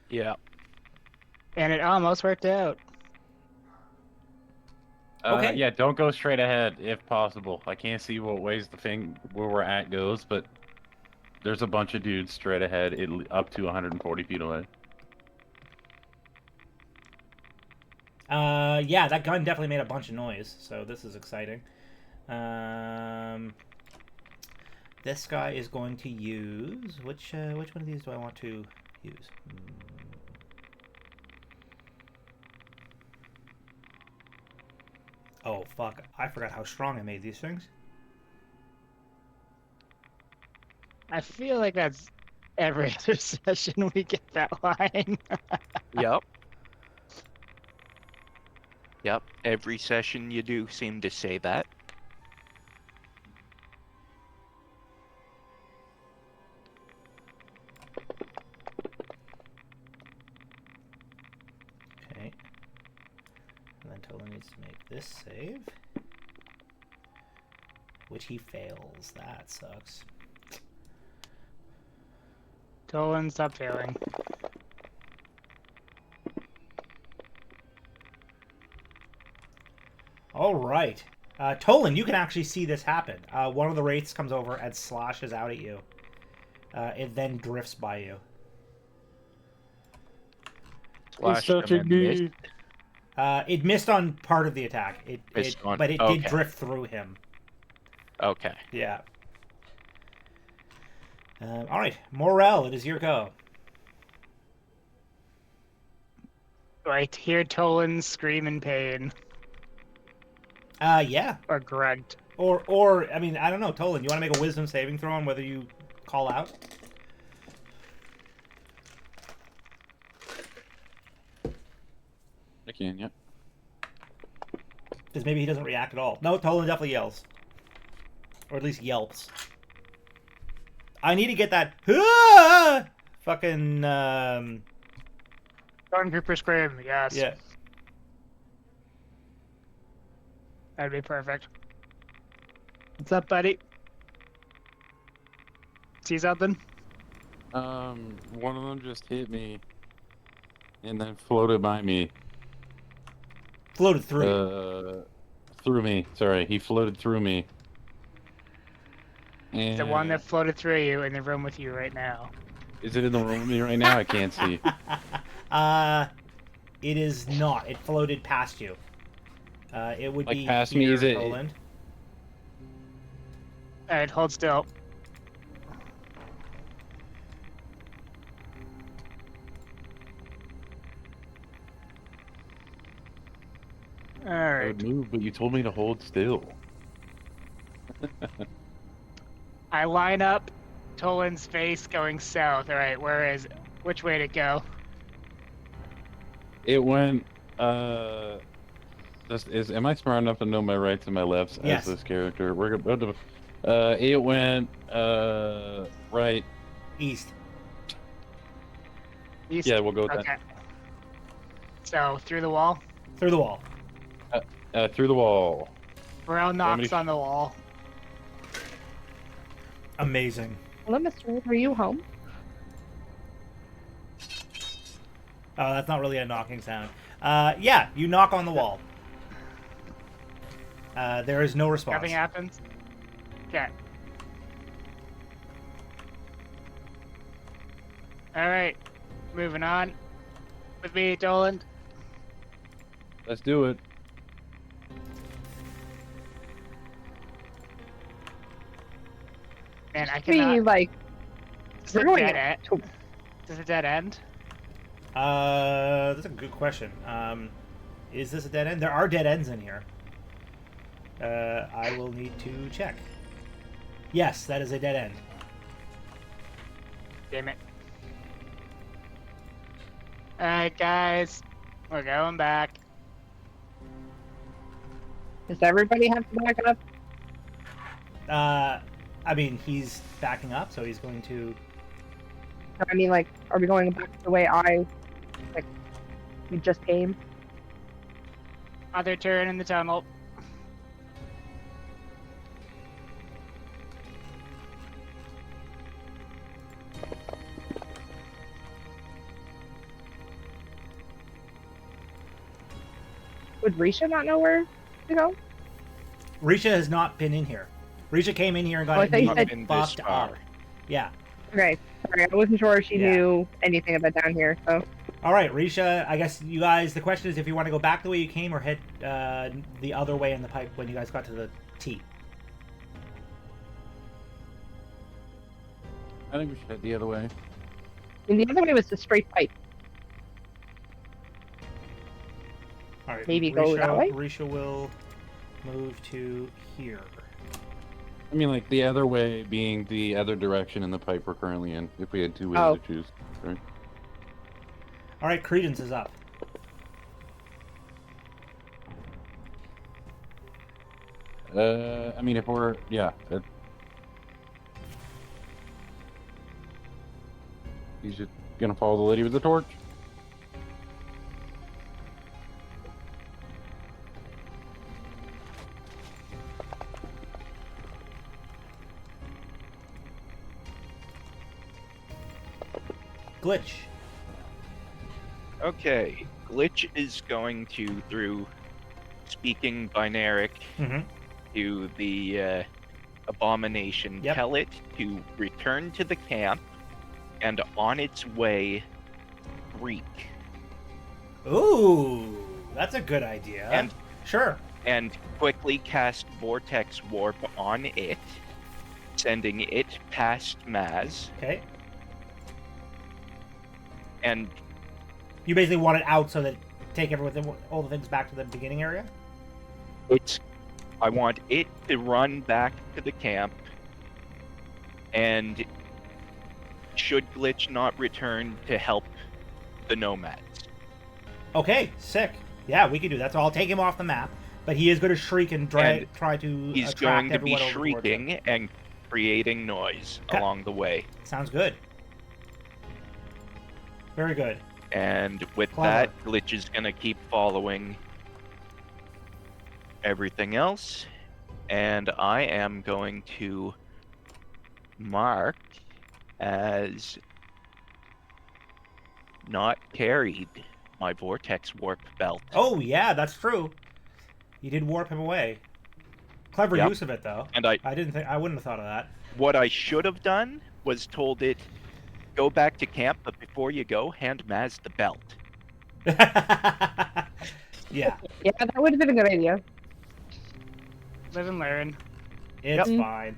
Yeah. And it almost worked out. Okay. Yeah, don't go straight ahead if possible. I can't see what ways the thing where we're at goes, but there's a bunch of dudes straight ahead, up to 140 feet away. Yeah, that gun definitely made a bunch of noise, so this is exciting. This guy is going to use which one of these do I want to use? Oh fuck! I forgot how strong I made these things. I feel like that's every other session we get that line. Yep. Yep. Every session you do seem to say that. Okay. And then Tola needs to make this save, which he fails. That sucks. Dolan, stop failing. All right. Tolan, you can actually see this happen. One of the wraiths comes over and slashes out at you. It then drifts by you. Slashed him and missed. It missed on part of the attack. But it did okay. drift through him. Okay. Yeah. All right, Morel, it is your go. Right, hear Tolan scream in pain. Yeah. Or grunt. Or I mean, I don't know, Tolan, you want to make a wisdom saving throw on whether you call out? I can, yep. Because maybe he doesn't react at all. No, Tolan definitely yells. Or at least yelps. I need to get that fucking Stormtrooper scream, yes. yeah. That'd be perfect. What's up, buddy? See something? One of them just hit me, and then floated by me. Floated through. Through me. Sorry, he floated through me. And The one that floated through you in the room with you right now. is it in the room with me right now? I can't see. It is not. It floated past you. It would Like be past here, me, is it- Toland. Alright, hold still. I Alright. would move, but you told me to hold still. I line up Tolan's face going south. Alright, which way to go? It went. Am I smart enough to know my rights and my lefts Yes. as this character? We're gonna. It went. Right. East. East? Yeah, we'll go with Okay. So, through the wall? Through the wall. that. Through the wall. Morel knocks many- on the wall. Amazing. Hello, Mr. Are you home? Oh, that's not really a knocking sound. Yeah, you knock on the wall. There is no response. Nothing happens? Okay. Alright. Moving on. With me, Dolan. Let's do it. Man, I We cannot. like Does we're it going dead end? Does it dead end? That's a good question. Is this a dead end? There are dead ends in here. I will need to check. Yes, that is a dead end. Damn it. Alright, guys. We're going back. Does everybody have to back up? I mean, he's backing up, so he's going to. I mean, like, are we going back the way we just came? Other turn in the tunnel. Would Risha not know where to go? Risha has not been in here. Risha came in here and got Oh, I thought you immediately said- buffed This far. up. Yeah. Okay, sorry, I wasn't sure if she Yeah. knew anything about down here, so. All right, Risha. I guess you guys. The question is if you want to go back the way you came or head the other way in the pipe when you guys got to the T. I think we should head the other way. And the other way was the straight pipe. All right. Maybe go that way? Risha will move to here. I mean, like the other way being the other direction in the pipe we're currently in. If we had two ways Oh. to choose. Right? All right, Credence is up. I mean, if we're he's just gonna follow the lady with the torch. Glitch. Okay, Glitch is going to, through speaking binaric Mm-hmm. to the abomination, Yep. tell it to return to the camp and on its way Greek. Ooh, that's a good idea. And sure. and quickly cast Vortex Warp on it, sending it past Maz, Okay. and You basically want it out so that take all the things back to the beginning area. it's I want it to run back to the camp, and should Glitch not return, to help the nomads. Okay, sick. Yeah, we can do that. So I'll take him off the map, but he is going to shriek and try to He's attract going to be everyone over towards him. shrieking and creating noise Okay. along the way. Sounds good. Very good. And with Clever. that, Glitch is going to keep following everything else. And I am going to mark as not carried my Vortex Warp belt. Oh yeah, that's true. You did warp him away. Clever Yep. use of it though. And I wouldn't have thought of what I should have done was told it, go back to camp, but before you go, hand Maz the belt. that. Yeah, Yeah, that would have been a good idea. Live and learn. it's Yep. fine.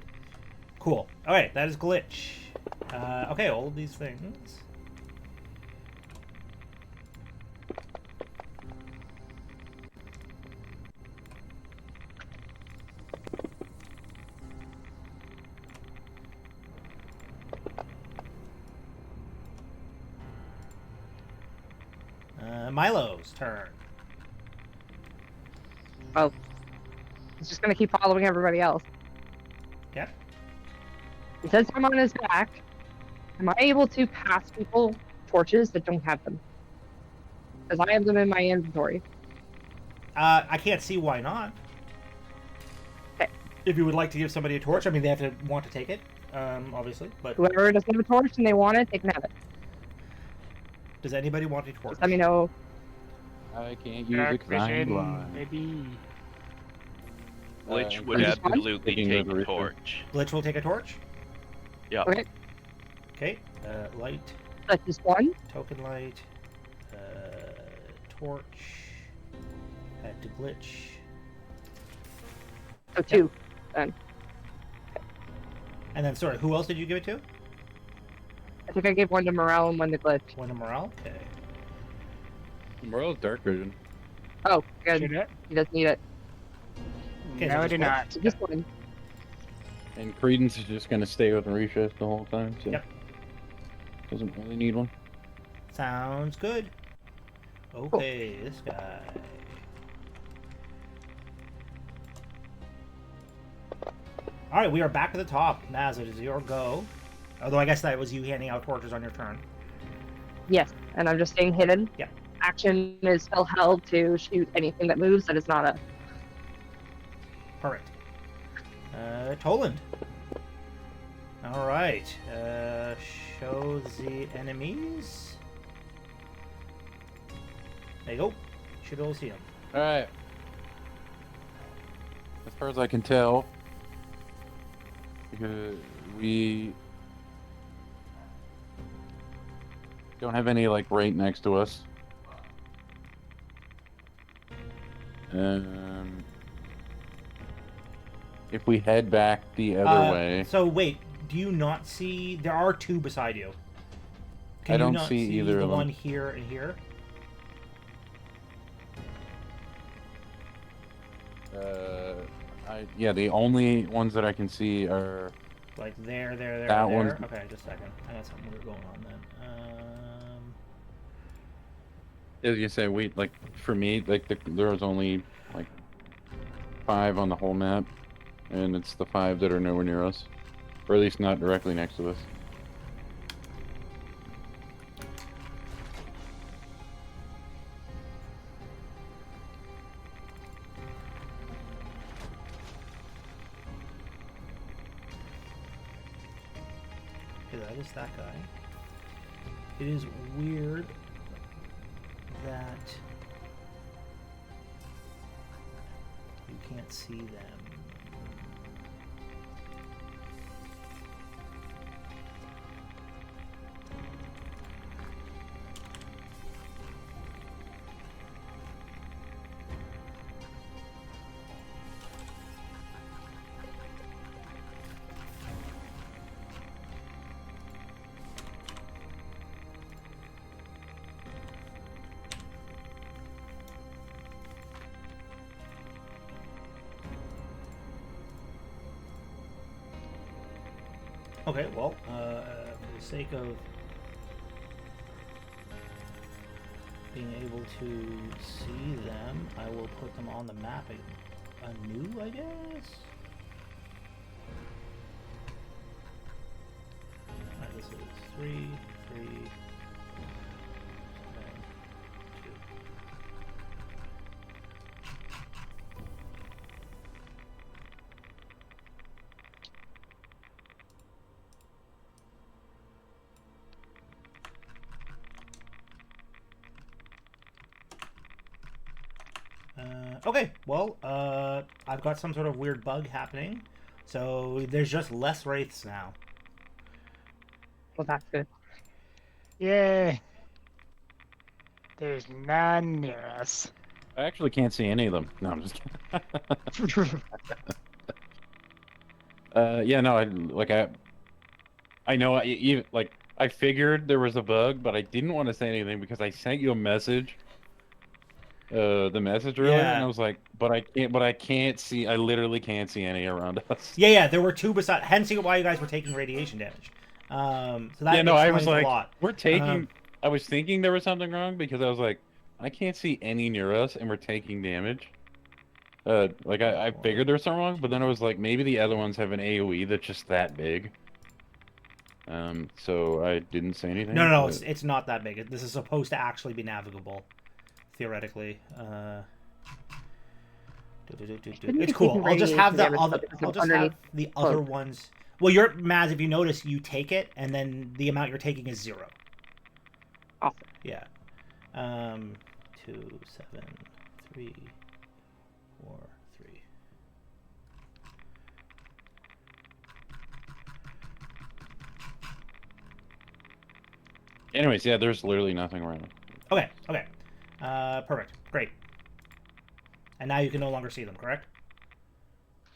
Cool. Okay, that is Glitch. Okay, all of these things. Milo's turn. Oh, he's just gonna keep following everybody else. Yeah. Since I'm on his back, am I able to pass people torches that don't have them? Because I have them in my inventory. I can't see why not. Okay. If you would like to give somebody a torch, I mean, they have to want to take it, obviously. But Whoever doesn't have a torch and they want it, they can have it. does anybody want a torch? Just let me know. I can't use Dark it 'cause I'm vision, blind. maybe. Glitch Uh, would just one? absolutely Taking take the a Reaper. torch. Glitch will take a torch. Yeah. Okay, Okay. Light, that's just one. token light, torch. Add to Glitch. So two. Then And then, sorry, who else did you give it to? I think I gave one to Morel and one to Glitch. One to Morale? Okay. Morel's dark vision. Oh, good. Should it? He doesn't need it. Okay, so No, I just do one. not. So just one. And Credence is just gonna stay with Mauritius the whole time, so Yep. doesn't really need one. Sounds good. Okay, this guy. Alright, we are back to the top. Naz, it is your go. Although I guess that was you handing out torches on your turn. Yes, and I'm just staying hidden. Yeah. Action is still held to shoot anything that moves that is not a. Perfect. Toland. Alright. Show the enemies. There you go. Should be able to see them. Alright. As far as I can tell, because we don't have any like right next to us. If we head back the other way, So wait, do you not see? There are two beside you. Can I don't you not see either the of them. one here and here? yeah, the only ones that I can see are Like there, there, That there. one's- Okay, just a second. I got something weird going on then. as you say, we like for me, like there was only like 5 on the whole map, and it's the 5 that are nowhere near us, or at least not directly next to us. Okay, that is that guy. It is weird that you can't see them. Okay, well, for the sake of being able to see them, I will put them on the map anew, I guess? Alright, this is 3, 3, 7, 2. Okay, well, I've got some sort of weird bug happening, so there's just less wraiths now. Well, that's good. Yay. There's none near us. I actually can't see any of them. No, I'm just kidding. Yeah, no, I know, I figured there was a bug, but I didn't want to say anything because I sent you a message. The message earlier, Yeah. and I was like, but I can't see. I literally can't see any around us. Yeah, there were two beside. Hence why you guys were taking radiation damage. So that Yeah, no, I was explains like, a lot. we're taking. I was thinking there was something wrong because I was like, I can't see any near us, and we're taking damage. I figured there was something wrong, but then I was like, maybe the other ones have an AOE that's just that big. So I didn't say anything. No, but... it's not that big. This is supposed to actually be navigable, theoretically. It's cool. I'll just have the other. I'll just have the other ones. Well, you're Maz. If you notice, you take it, and then the amount you're taking is 0. Awesome. Yeah. 2, 7, 3, 4, 3. Anyways, yeah, there's literally nothing around. Okay. Perfect. Great. And now you can no longer see them, correct?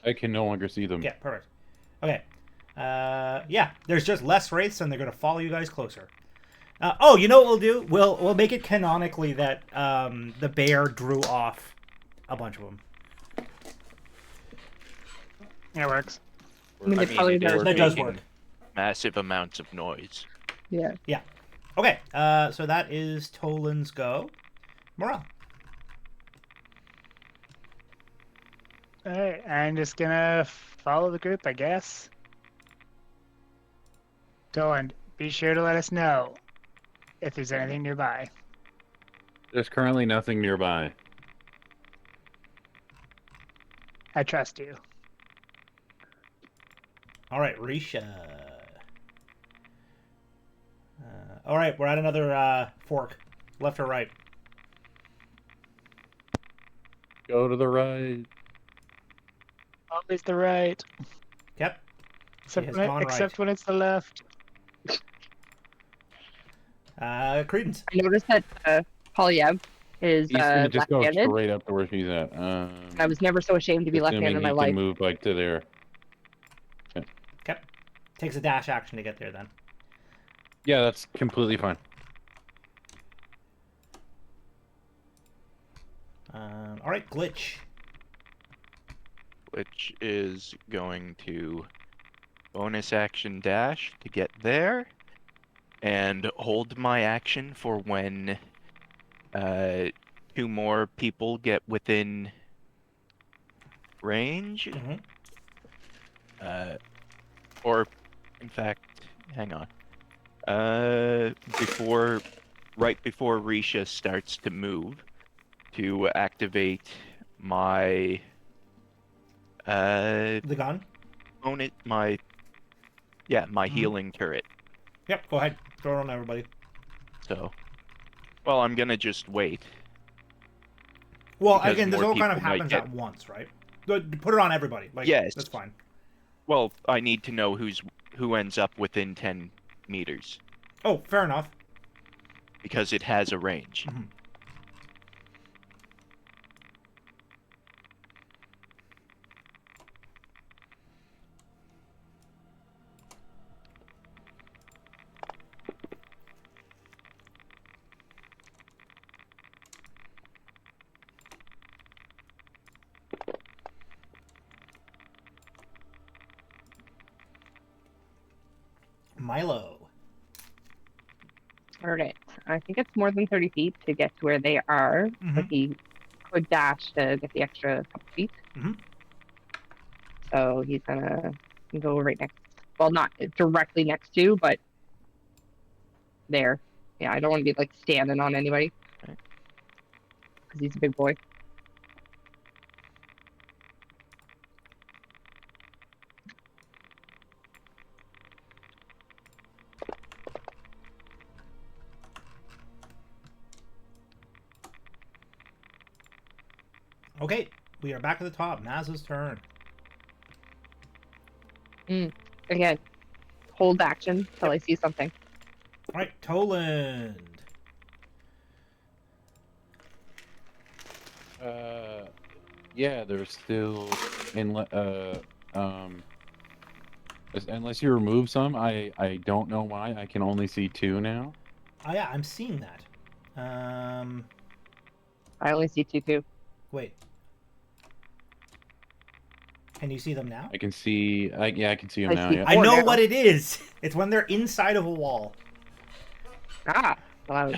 I can no longer see them. Yeah, perfect. Okay. Yeah, there's just less wraiths, and they're gonna follow you guys closer. Oh, you know what we'll do? We'll make it canonically that the bear drew off a bunch of them. It works. I mean, that does work. Massive amounts of noise. Yeah. Yeah. Okay. So that is Tolan's go. Morale. Alright, I'm just gonna follow the group, I guess. Dolan, be sure to let us know if there's anything nearby. There's currently nothing nearby. I trust you. All right, Risha. All right, we're at another fork. Left or right? Go to the right. Always the right. Yep. Except, has when, gone except right. when it's the left. Credence. I noticed that Polyev is He's gonna just go left-handed. straight up to where she's at. I was never so ashamed to be left-handed in my he life. can move like to there. Okay. Takes a dash action to get there then. Yeah, that's completely fine. All right, Glitch. Which is going to bonus action dash to get there, and hold my action for when 2 more people get within range. Mm-hmm. Or, in fact, hang on. Right before Risha starts to move, to activate my The gun. my healing turret. Yep. Go ahead. Throw it on everybody. So, well, I'm gonna just wait. Well, Because again, this more all kind of people might happens get- at once, right? Put it on everybody. Like, Yes. That's fine. Well, I need to know who ends up within 10 meters Oh, fair enough. because it has a range. Mhm. Milo. All right. I think it's more than 30 feet to get to where they are, but Mhm. he could dash to get the extra couple feet. Mhm. So he's gonna go right next. Well, not directly next to, but there. Yeah, I don't want to be like standing on anybody Okay. because he's a big boy. Okay, we are back at the top. Maz's turn. Again, hold action till I see something. All right, Toland. Yeah, there's still unless you remove some, I don't know why I can only see 2 now. Oh yeah, I'm seeing that. I only see two too. Wait. Can you see them now? I can see. I can see them I now. see Yeah. I Or know now. what it is. It's when they're inside of a wall. Ah, well,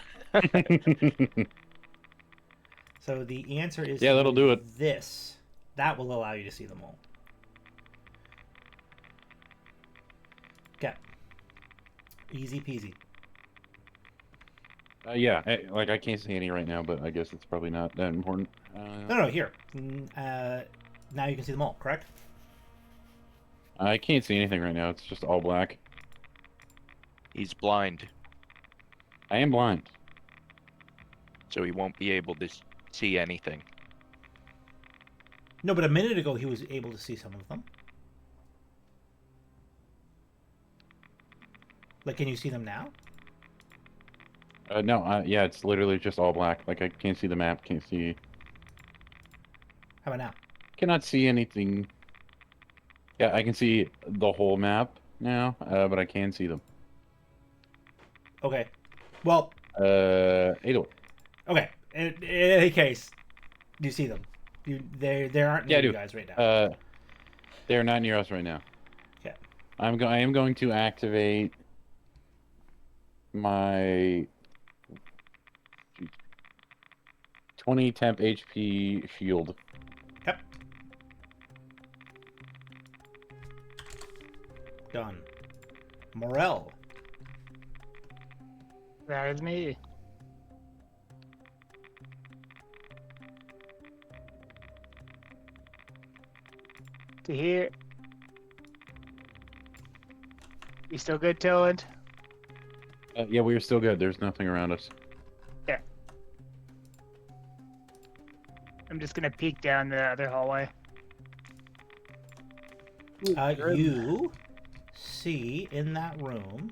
So the answer is Yeah, to that'll do it. This. That will allow you to see them all. Okay. Easy peasy. Yeah. I can't see any right now, but I guess it's probably not that important. No, here. Now you can see them all, correct? I can't see anything right now. It's just all black. He's blind, I am blind. so he won't be able to see anything. No, but a minute ago he was able to see some of them. Like, can you see them now? No. Yeah, it's literally just all black. Like I can't see the map. Can't see. How about now? Cannot see anything. Yeah, I can see the whole map now, but I can see them. Okay. Well, 808. okay. In any case, you see them. They aren't Yeah, near I do. you guys right now. They're not near us right now. Okay. I am going to activate my 20 temp HP shield. Yep. Done. Morel. That is me. To here. You still good, Toland? Yeah, we are still good. There's nothing around us. I'm just gonna peek down the other hallway. You see in that room.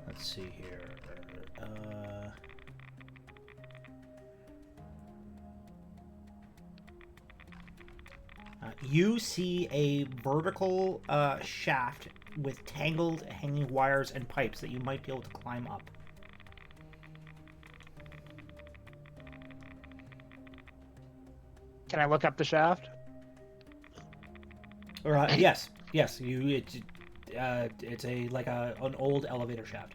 Let's see here. You see a vertical shaft with tangled hanging wires and pipes that you might be able to climb up. Can I look up the shaft? Or yes. It's a like an old elevator shaft.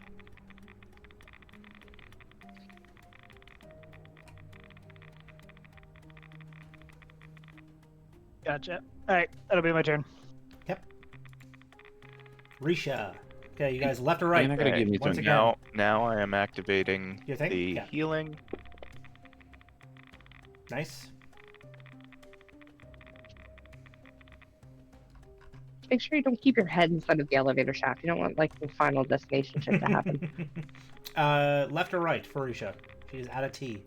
Gotcha. Alright, that'll be my turn. Yep. Risha. Okay, you guys left or right? You're not gonna give me Once turn. again. Now I am activating Your thing? the Yeah. healing. Nice. make sure you don't keep your head inside of the elevator shaft. You don't want like the final destination shit to happen. Left or right for Risha? She's at a T.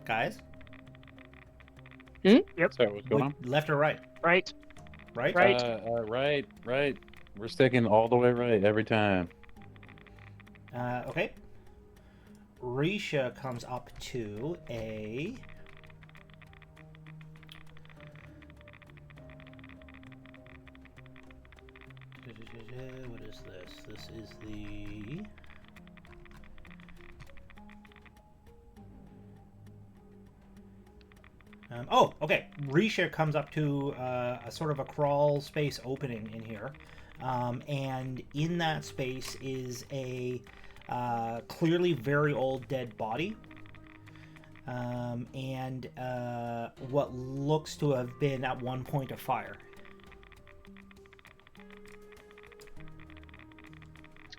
Guys? Sorry, what's going on? Left or right? Right. Right? Right. Right. We're sticking all the way right every time. Okay. Risha comes up to a... What is this? This is the... Oh, okay. Risha comes up to a sort of a crawl space opening in here. And in that space is a clearly very old dead body. And what looks to have been at one point a fire.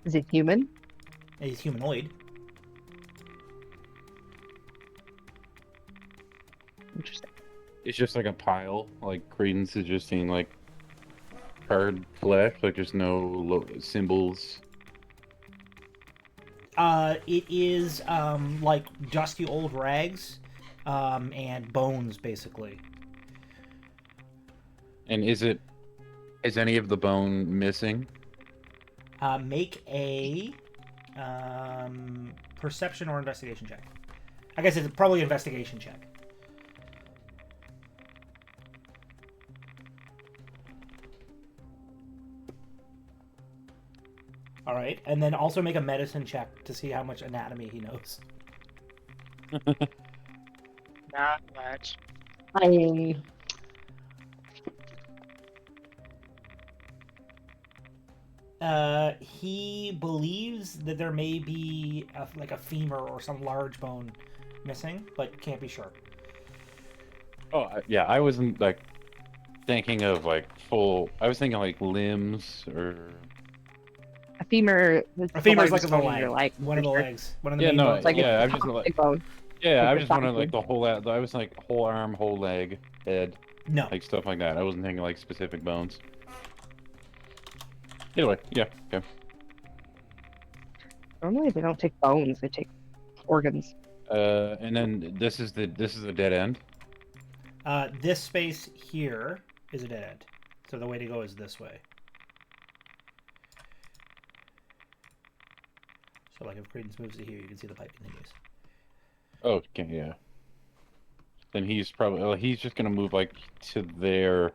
Is it human? He's humanoid. Interesting. It's just like a pile. Like Credence is just seeing like hard flesh, like there's no symbols. It is like dusty old rags and bones, basically. And is any of the bone missing? Make a perception or investigation check. I guess it's probably an investigation check. All right, and then also make a medicine check to see how much anatomy he knows. Not much. I mean, He believes that there may be like a femur or some large bone missing, but can't be sure. Oh yeah, I wasn't like thinking of like full. I was thinking like limbs or. a femur. A femur is like largest the bone in your leg, leg, one of the for sure. legs, one of the Yeah, main no, bones. It's like yeah, a I'm just top like- big bone. Yeah, I Like was the just wondering side like the whole. I was like whole arm, whole leg, head, No. like stuff like that. I wasn't thinking like specific bones. Anyway, yeah, okay. Normally they don't take bones; they take organs. And then this is the dead end. This space here is a dead end, so the way to go is this way. So, like, if Credence moves to here, you can see the pipe continues. Oh, okay, yeah. Then he's probably he's just gonna move like to there,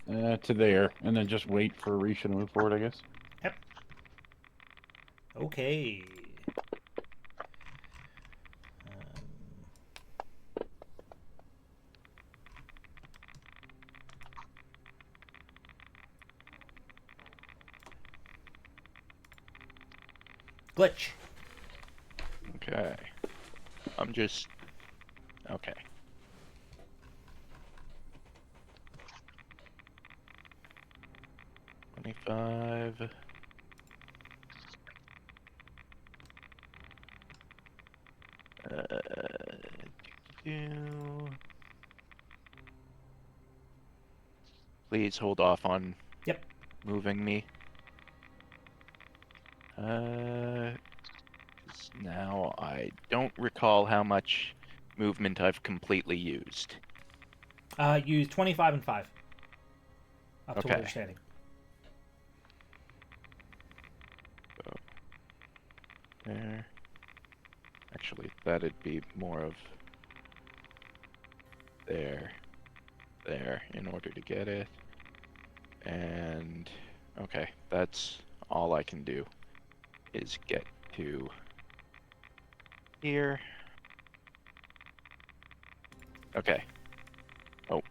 to there, and then just wait for Risha to move forward, I guess. Yep. Okay. Glitch. Okay. I'm just... Okay. $25. Please hold off on Yep. moving me. Now I don't recall how much movement I've completely used. Use 25 and 5. Up to where Okay. you're standing. There. Actually, that'd be more of there, in order to get it. And okay, that's all I can do is get to here. Okay. Oh.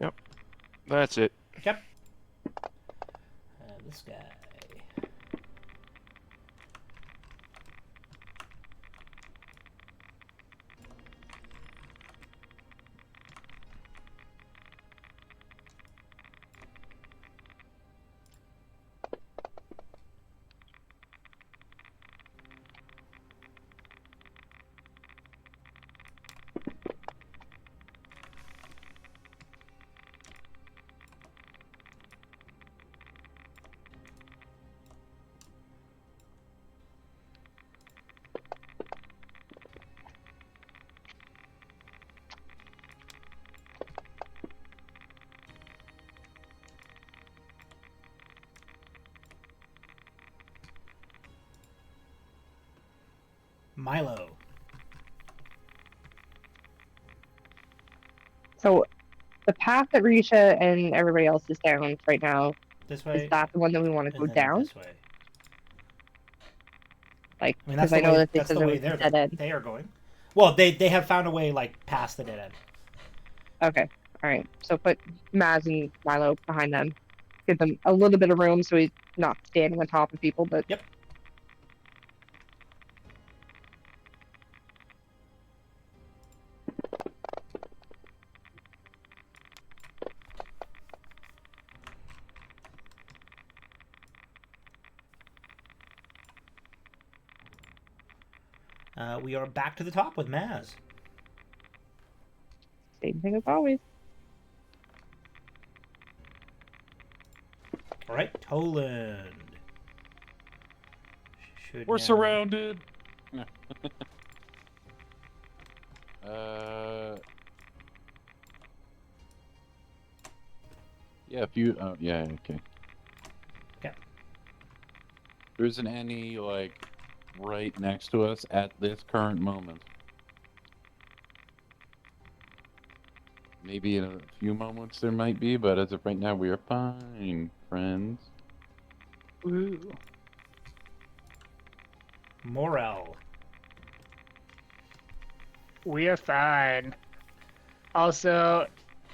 Yep. That's it. Yep. This guy. Milo. So, the path that Risha and everybody else is down right now, This way. is that the one that we want to and go then down? This way. Like, I mean, that's because I the know way. that they That's said the there way was a they're dead end. they are going. Well, they have found a way like past the dead end. Okay, all right. So put Maz and Milo behind them. Give them a little bit of room so he's not standing on top of people, but Yep. We are back to the top with Maz. same thing as always. All right, Toland. Should We're now- surrounded. Yeah, if you. Yeah, okay. Okay. There isn't any like right next to us at this current moment. Maybe in a few moments there might be, but as of right now, we are fine, friends. Ooh. Morel. We are fine. Also,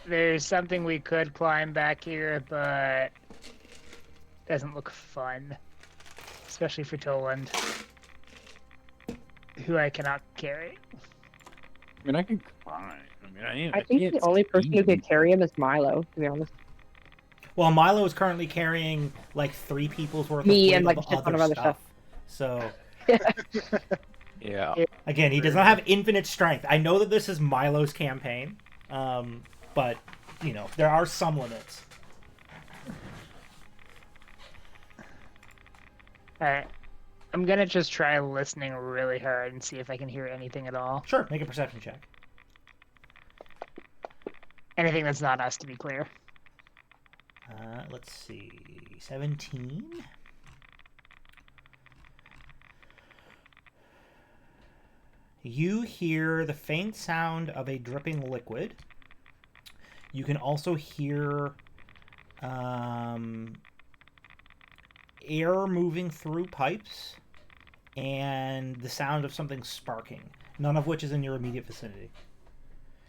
there's something we could climb back here, but doesn't look fun. Especially for Toland, who I cannot carry. I mean, I can climb. I mean, I think the only person who could carry him is Milo, to be honest. Well, Milo is currently carrying like 3 people's worth Me of weight and, like, of a shit ton other of other stuff. stuff. So Yeah. again, he does not have infinite strength. I know that this is Milo's campaign, but you know there are some limits. Alright. I'm gonna just try listening really hard and see if I can hear anything at all. Sure, make a perception check. Anything that's not us, to be clear. Let's see, 17. You hear the faint sound of a dripping liquid. You can also hear air moving through pipes and the sound of something sparking, none of which is in your immediate vicinity.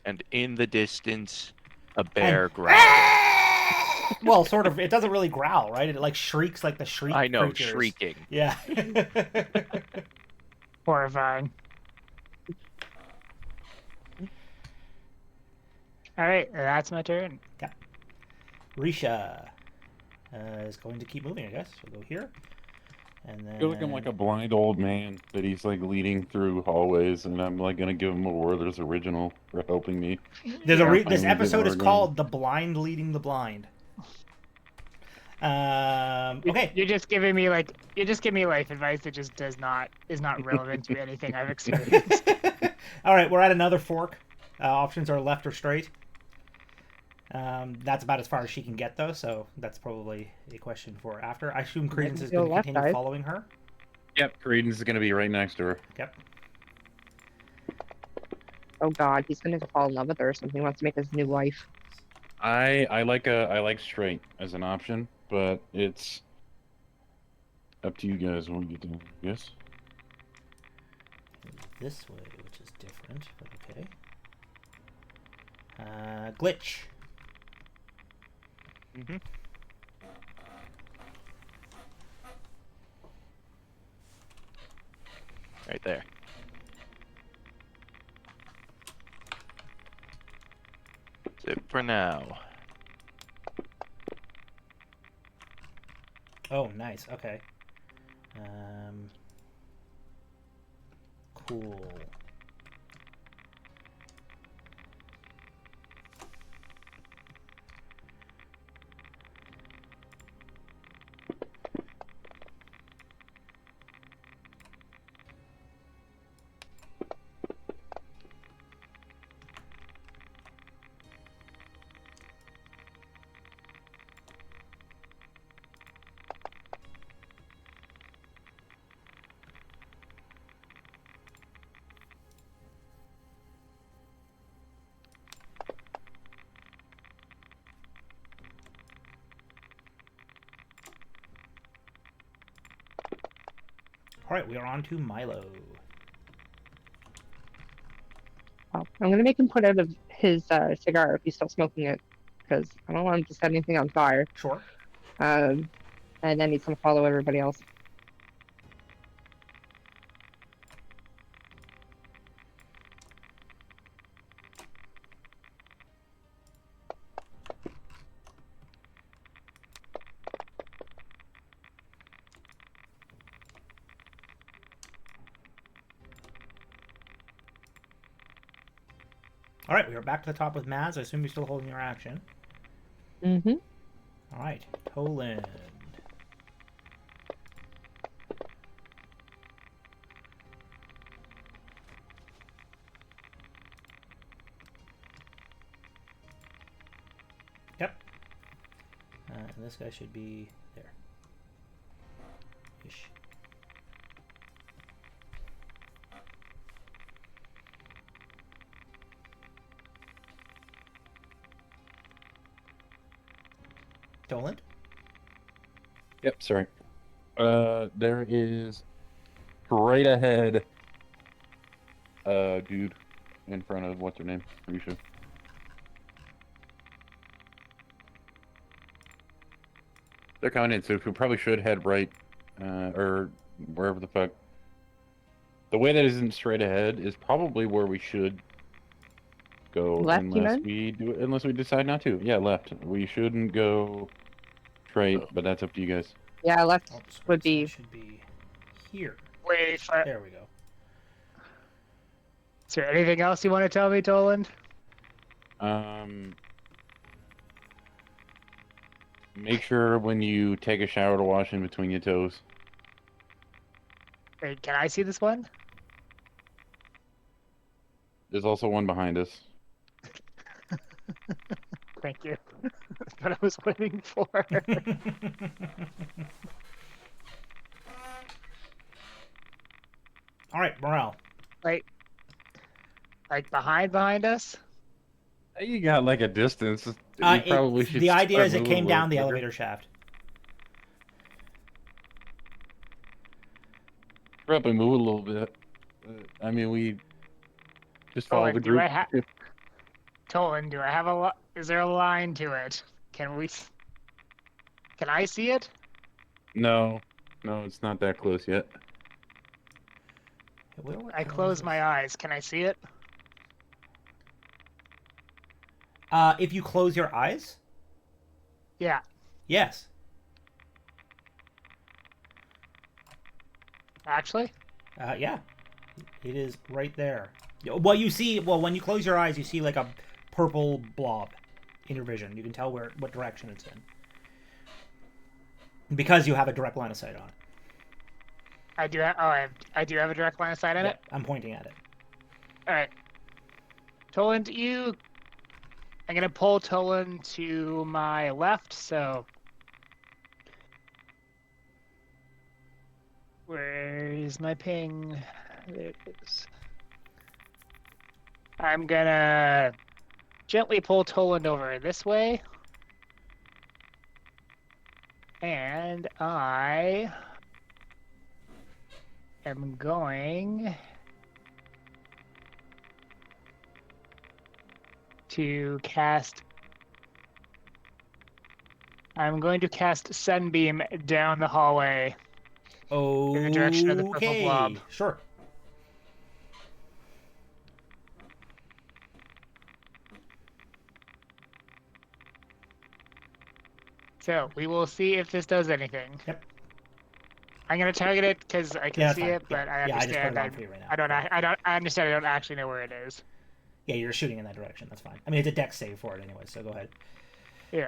And in the distance, a bear And- growls. Well, sort of. It doesn't really growl, right? It like shrieks like the shriek I know, creatures. shrieking. Yeah. Horrifying. Alright, that's my turn. Risha is going to keep moving, I guess. We'll go here. And then... I feel like I'm like a blind old man that he's like leading through hallways, and I'm like gonna give him a Werther's original for helping me. This Finally episode get is more called "The Blind Leading the Blind." Okay. You're just giving me life advice that just is not relevant to anything I've experienced. All right, we're at another fork. Options are left or straight. That's about as far as she can get, though, so that's probably a question for after. I assume Credence is go going to left, continue guys. following her. Yep, Credence is gonna be right next to her. Yep. Oh god, he's gonna fall in love with her or something. He wants to make his new wife. I like straight as an option, but it's up to you guys when we get to yes. This way, which is different, but okay. Glitch. Mm-hmm. Right there. That's it for now. Oh, nice. Okay. Cool. All right, we are on to Milo. Well, I'm gonna make him put out of his cigar if he's still smoking it, because I don't want him to set anything on fire. Sure. And then he's gonna follow everybody else. All right, we are back to the top with Maz. I assume you're still holding your action. Mm-hmm. All right, Toland. Yep. And this guy should be there. Ish. Toland? Yep, sorry. There is right ahead, dude, in front of what's her name? Risha. They're coming in, so we probably should head right, or wherever the fuck. The way that isn't straight ahead is probably where we should go, Left, you unless meant? we do, unless we decide not to. Yeah, left. We shouldn't go straight, but that's up to you guys. Yeah, left Oh, sorry, would so it be. should be here. Wait, for... There we go. is there anything else you want to tell me, Toland? Make sure when you take a shower to wash in between your toes. Wait, can I see this one? There's also one behind us. Thank you. That's what I was waiting for. All right, morale. like behind us? You got like a distance. You probably should the idea start is it moving came a down the little quicker. elevator shaft. Probably move a little bit. I mean, we just follow Toland, the do group. Toland, do I have a is there a line to it? Can I see it? No, it's not that close yet. I close my eyes. Can I see it? If you close your eyes, Yeah. yes. Actually? Yeah. It is right there. Well, you see, when you close your eyes, you see like a purple blob in your vision. You can tell what direction it's in. Because you have a direct line of sight on it. I do have. I do have a direct line of sight on Yeah, it. I'm pointing at it. All right. Toland, I'm gonna pull Toland to my left. So, where is my ping? There it is. I'm gonna gently pull Toland over this way, and I am going to cast. I'm going to cast Sunbeam down the hallway in the direction of the purple blob. Sure. So we will see if this does anything. Yep. I'm gonna target it because I can Yeah, that's see fine. it, but Yeah. I Yeah, I just put understand it on for you right now. I understand I don't actually know where it is. Yeah, you're shooting in that direction. That's fine. I mean, it's a dex save for it anyway, so go ahead. Yeah.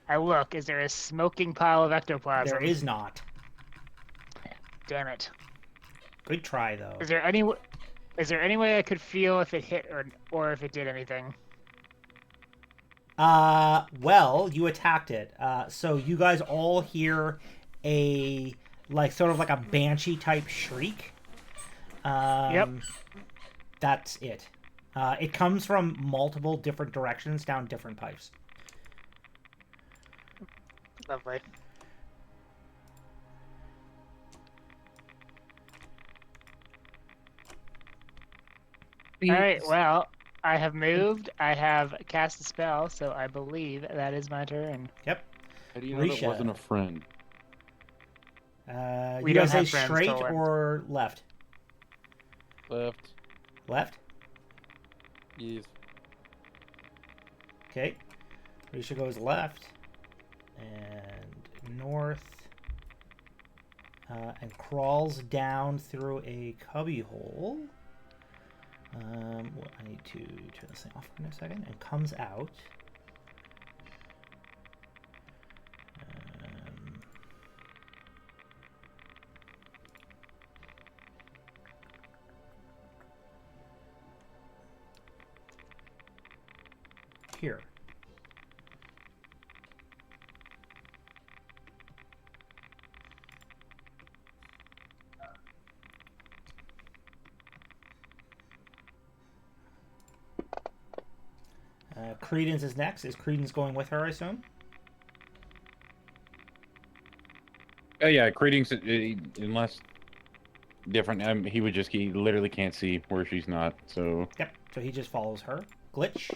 I look. Is there a smoking pile of ectoplasm? There is not. Damn it. Good try, though. Is there any way I could feel if it hit or if it did anything? Well, you attacked it. So you guys all hear sort of like a banshee type shriek. Yep. That's it. It comes from multiple different directions down different pipes. Lovely. All right. Well, I have moved. I have cast a spell, so I believe that is my turn. Yep. How do you know that Risha. wasn't a friend? We You don't guys say have friends, straight Toland. or left? Left. Left? Yes. Okay. Risha goes left. And north. And crawls down through a cubby hole. I need to turn this thing off for a second. And comes out. Here. Credence is next. Is Credence going with her, I assume? Oh yeah, Credence, unless different, he literally can't see where she's not, so. Yep. So he just follows her. Glitch.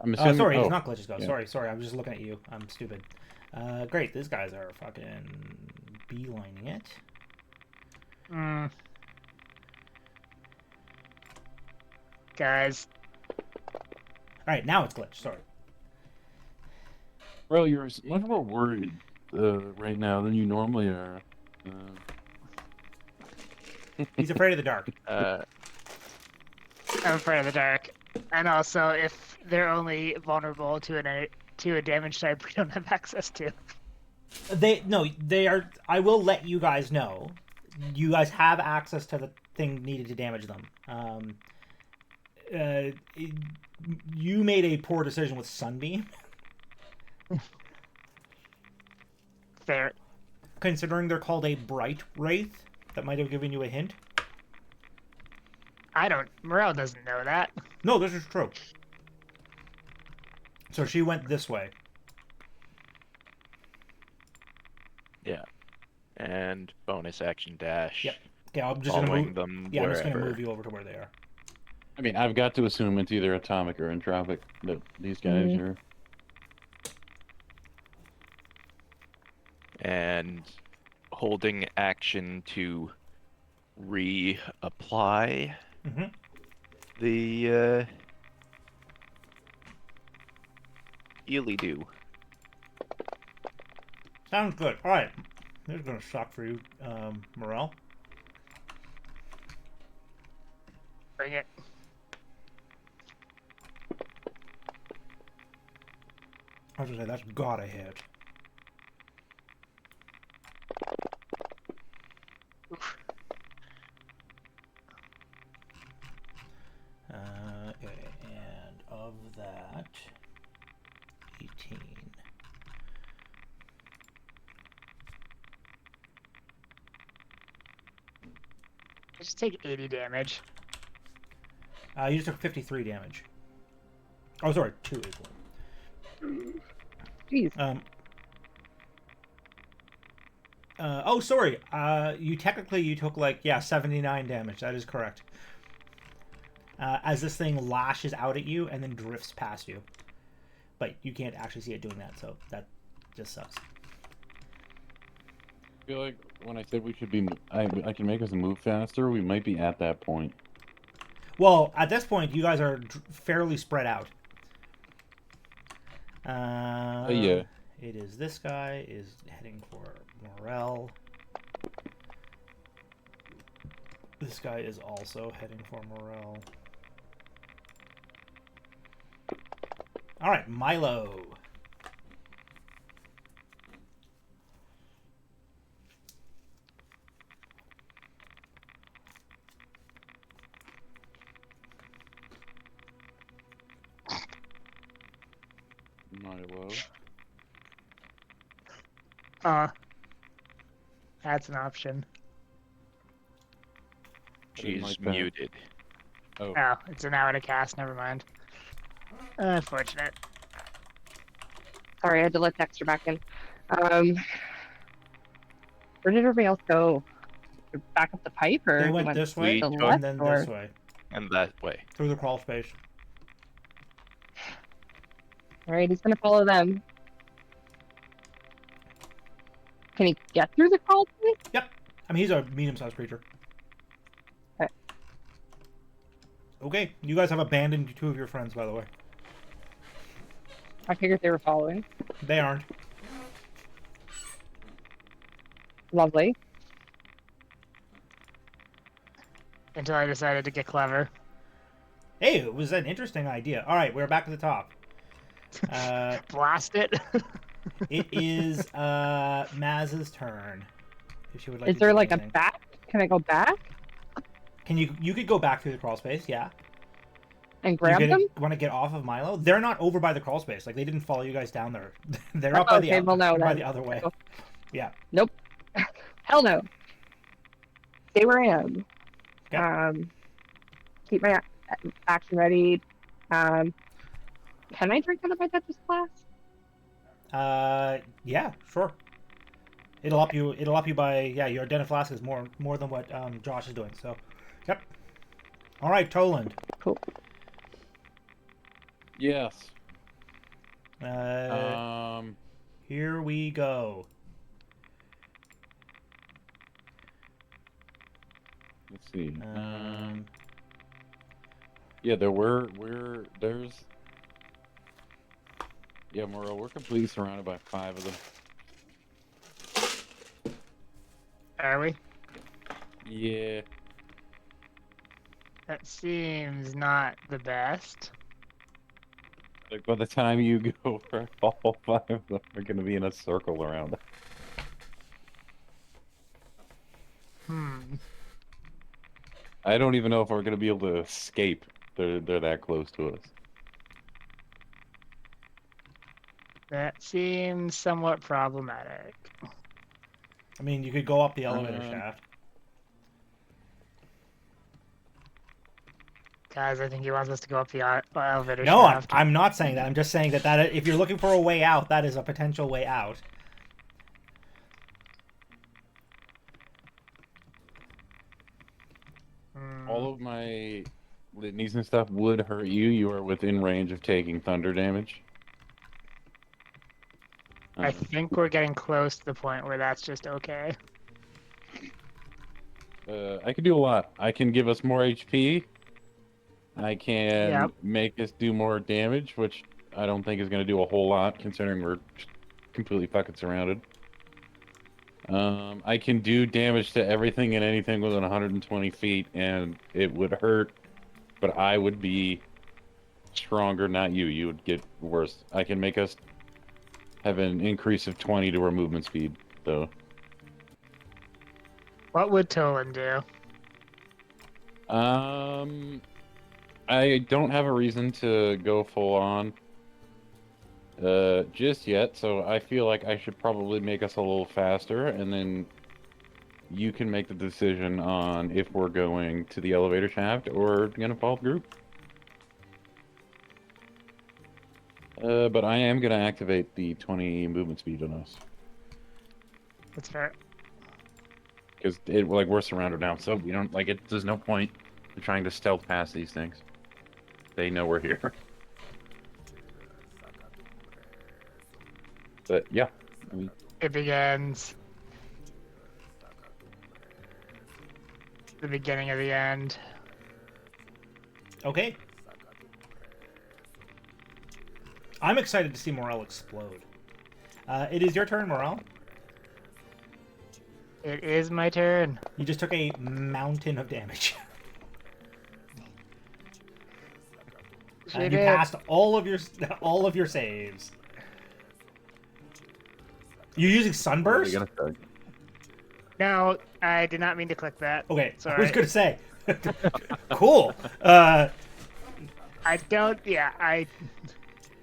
I'm Oh, assuming. sorry, it's not Glitch's go. yeah. Sorry, I was just looking at you. I'm stupid. Great, these guys are fucking beelining it. Guys, Alright, now it's Glitch, sorry. Bro, you're much more worried right now than you normally are. He's afraid of the dark. I'm afraid of the dark. And also, if they're only vulnerable to a damage type we don't have access to. They are. I will let you guys know. You guys have access to the thing needed to damage them. You made a poor decision with Sunbeam. Fair. Considering they're called a Bright Wraith, that might have given you a hint. Morel doesn't know that. No, this is true. So she went this way. Yeah. And bonus action dash. Yep. Okay, I'm just gonna Following move them Yeah, I'm just wherever. gonna move you over to where they are. I mean, I've got to assume it's either atomic or entropic that these guys are. And holding action to reapply Mm-hmm. the Ely-do. Sounds good. Alright. This is gonna suck for you, Morel. Bring it. I was gonna say, that's gotta hit. Okay, and of that, 18. I just take 80 damage. You just took 53 damage. Oh, sorry, 2 equal. Jeez. Oh, sorry. You took like 79 damage. That is correct. As this thing lashes out at you and then drifts past you, but you can't actually see it doing that, so that just sucks. I feel like when I said we should be, I can make us move faster. We might be at that point. Well, at this point, you guys are fairly spread out. Yeah. It is this guy is heading for Morel. This guy is also heading for Morel. All right, Milo. Milo. That's an option. I didn't She's like that. muted. Oh, Oh, it's an hour to cast. Never mind. Unfortunate. Sorry, I had to let Dexter back in. Where did everybody else go? Back up the pipe, or They went this way to the We left, and then or this way And that way. through the crawl space. all right? He's gonna follow them. Can he get through the crawl space? Yep. I mean, he's a medium-sized creature. Okay. Okay, you guys have abandoned 2 of your friends, by the way. I figured they were following. They aren't. Lovely. Until I decided to get clever. Hey, it was an interesting idea. All right, we're back at the top. Blast it. It is Maz's turn. If she would like Is to there do like a anything. back? Can I go back Can you could go back through the crawl space, yeah. and grab you them? want to get off of Milo? They're not over by the crawl space. Like they didn't follow you guys down there. They're up by the Okay, well, no, they're by then. the other way. Oh. Yeah. Nope. Hell no. Stay where I am. Okay. Keep my action ready. Can I drink out of my Duchess glass? Yeah, sure. It'll up you by your den of flask is more than what Josh is doing. So, yep. All right, Toland. Cool. yes. Here we go. Let's see. Um, Yeah, there's. Yeah, Morel, we're completely surrounded by 5 of them. Are we? Yeah. That seems not the best. Like by the time you go, all 5 of them are going to be in a circle around us. I don't even know if we're going to be able to escape. They're that close to us. That seems somewhat problematic. I mean, you could go up the elevator shaft. Guys, I think he wants us to go up the elevator No, shaft. I'm not saying that. I'm just saying that if you're looking for a way out, that is a potential way out. All of my litanies and stuff would hurt you. You are within range of taking thunder damage. I think we're getting close to the point where that's just okay. I can do a lot. I can give us more HP. I can Yep. make us do more damage, which I don't think is going to do a whole lot, considering we're completely fucking surrounded. I can do damage to everything and anything within 120 feet, and it would hurt, but I would be stronger, not you. You would get worse. I can make us have an increase of 20 to our movement speed, though. What would Tolan do? I don't have a reason to go full on just yet, so I feel like I should probably make us a little faster, and then you can make the decision on if we're going to the elevator shaft or gonna follow the group. But I am gonna activate the 20 movement speed on us. That's fair. Because we're surrounded now, so we don't there's no point in trying to stealth past these things. They know we're here. But yeah, It begins. The beginning of the end. Okay. I'm excited to see Morel explode. It is your turn, Morel. It is my turn. You just took a mountain of damage. Sure And you did. passed all of your saves. You're using Sunburst? What are we gonna start? No, I did not mean to click that. Okay, It's I all was right. gonna say. Cool. I don't. Yeah,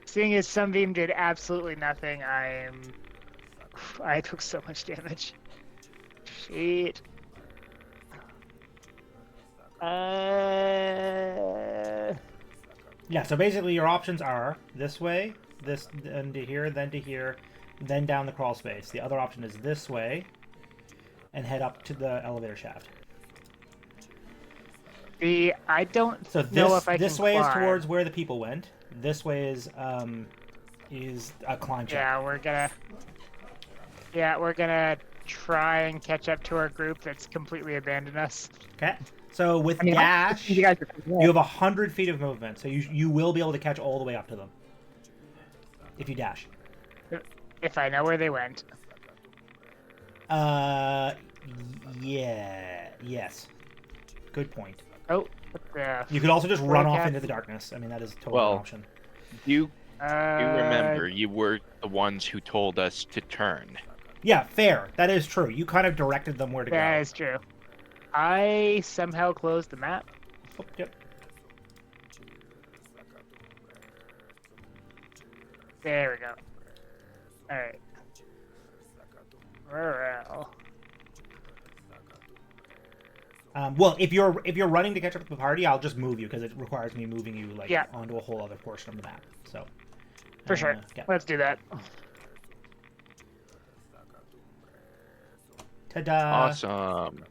Seeing as Sunbeam did absolutely nothing, I took so much damage. Shit. Yeah, so basically your options are this way, this, then to here, then down the crawl space. The other option is this way, and head up to the elevator shaft. I don't So know if I this can way is climb. towards where the people went. This way is a climb check. Yeah, we're gonna try and catch up to our group that's completely abandoned us. Okay. So with I mean, dash, you guys are coming you in. have 100 feet of movement, so you will be able to catch all the way up to them if you dash. If I know where they went. Yeah, yes. Good point. Oh, what the You could also just run off Cat. into the darkness. I mean, that is totally Well, an option. You uh, remember you were the ones who told us to turn. Yeah, fair. That is true. You kind of directed them where to That go. is true. I somehow closed the map. Oh, yep. There we go. Alright. Well. Well, if you're running to catch up with the party, I'll just move you because it requires me moving you Yeah. onto a whole other portion of the map. So For sure. Yeah. Let's do that. Ta-da! Awesome.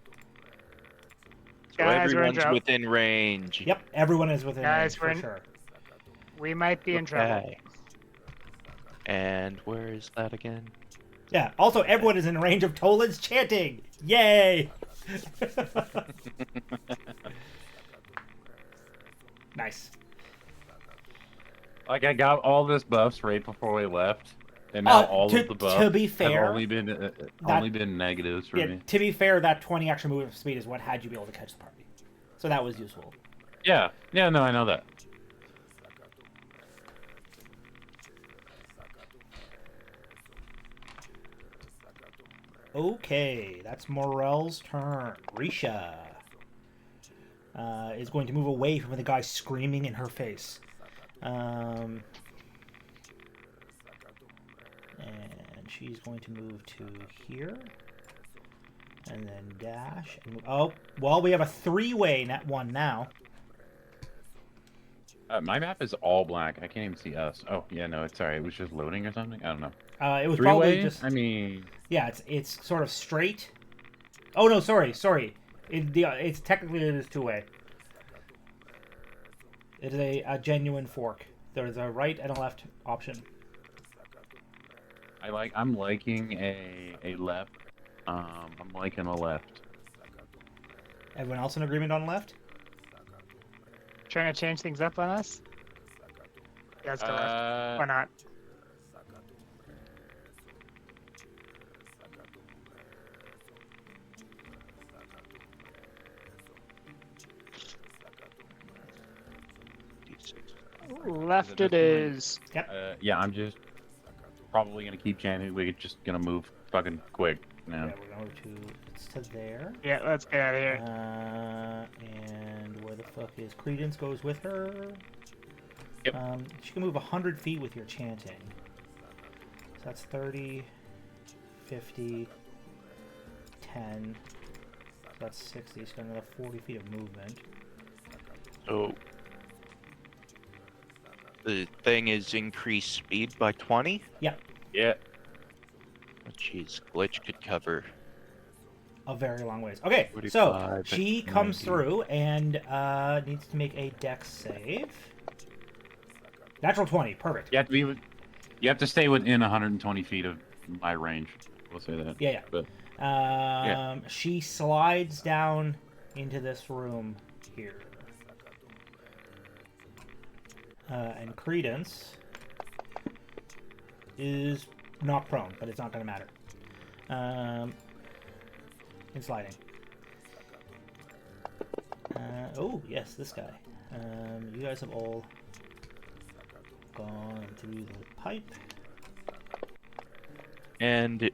So Guys, we're in everyone's trouble. within range. Yep, everyone is within Guys, range we're for in- sure. We might be in trouble. Okay. And where is that again? Yeah. Also, everyone is in range of Toland's chanting. Yay! Nice. Like I got all this buffs right before we left, and now all to- of the buffs to be fair, have only been negatives for Yeah, me. to be fair, that 20 extra movement speed is what had you be able to catch the party. So that was useful. Yeah, no, I know that. Okay, that's Morel's turn. Risha is going to move away from the guy screaming in her face. And she's going to move to here. And then dash. And move. Oh, well, we have a three-way net one now. My map is all black. I can't even see us. Oh, yeah, no, it's sorry. It was just loading or something. I don't know. It was probably Three-way? just... I mean, Yeah, it's sort of straight. Oh, no, sorry. It's technically it is two-way. It is a genuine fork. There's a right and a left option. I'm liking a left. I'm liking a left. Everyone else in agreement on left? Trying to change things up on us? Yeah, let's go left. Or not. Left it is. Yeah, I'm just probably gonna keep chanting. We're just gonna move fucking quick now. Yeah, we're going to there. Yeah, let's get out of here. And where the fuck is Credence goes with her? Yep. She can move 100 feet with your chanting. So that's 30, 50, 10. So that's 60. She's got another 40 feet of movement. So the thing is increased speed by 20? Yep. Yeah. Oh, jeez, glitch could cover. A very long ways. Okay, so 45, she comes 90. through and needs to make a dex save. Natural 20, perfect. You have to stay within 120 feet of my range. We'll say that. Yeah. But She slides down into this room here. And Credence is not prone, but it's not going to matter. In sliding. Oh, yes, this guy. You guys have all gone through the pipe. And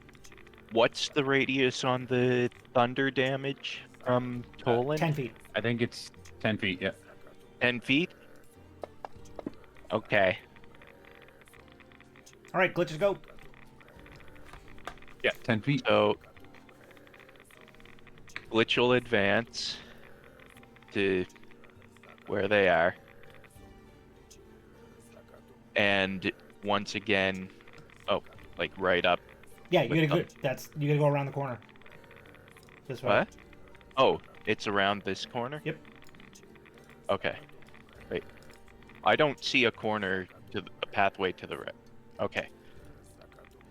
what's the radius on the thunder damage from Toland? 10 feet. I think it's 10 feet. Yeah. 10 feet? Okay. All right, glitches go. Yeah. 10 feet. So Glitch will advance. to where they are. And once again, like right up. Yeah, you With gotta them. go. You gotta go around the corner. This way. What? Oh, it's around this corner? Yep. Okay. Wait. I don't see a corner to a pathway to the right. Okay.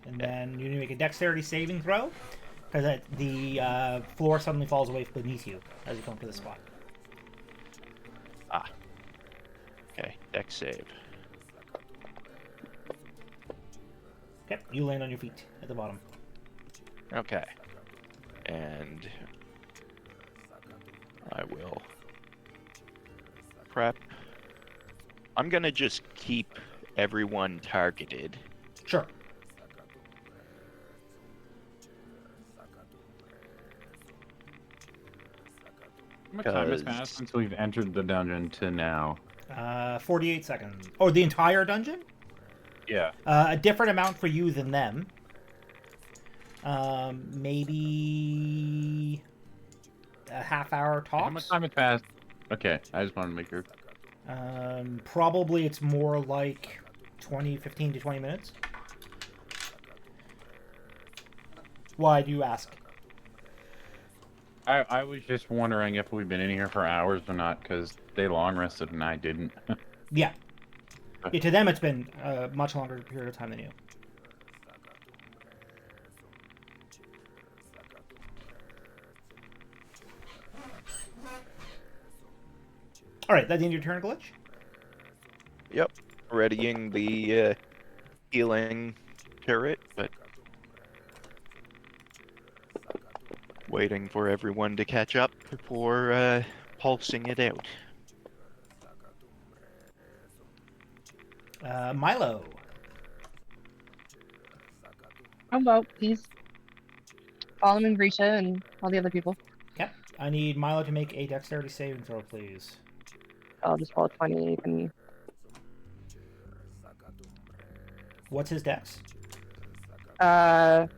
And then you need to make a dexterity saving throw, because the floor suddenly falls away beneath you as you come to the spot. Ah. Okay. Dex save. Okay, you land on your feet at the bottom. Okay. And I will prep. I'm gonna just keep everyone targeted. Sure. How much time has 'Cause- passed since we've entered the dungeon to now? 48 seconds. Oh, the entire dungeon? Yeah. A different amount for you than them. Maybe a half hour tops. How much time has passed? Okay, I just wanted to make sure. Probably it's more like 15 to 20 minutes. Why do you ask? I was just wondering if we've been in here for hours or not, because they long rested and I didn't. Yeah. Yeah, to them it's been a much longer period of time than you. Alright, that the end of your turn, Glitch? Yep. Readying the healing turret, but waiting for everyone to catch up before pulsing it out. Milo. How about please? Solomon, Grisha, and all the other people. Okay. I need Milo to make a dexterity saving throw, please. I'll just roll a 20 and What's his dex? 0,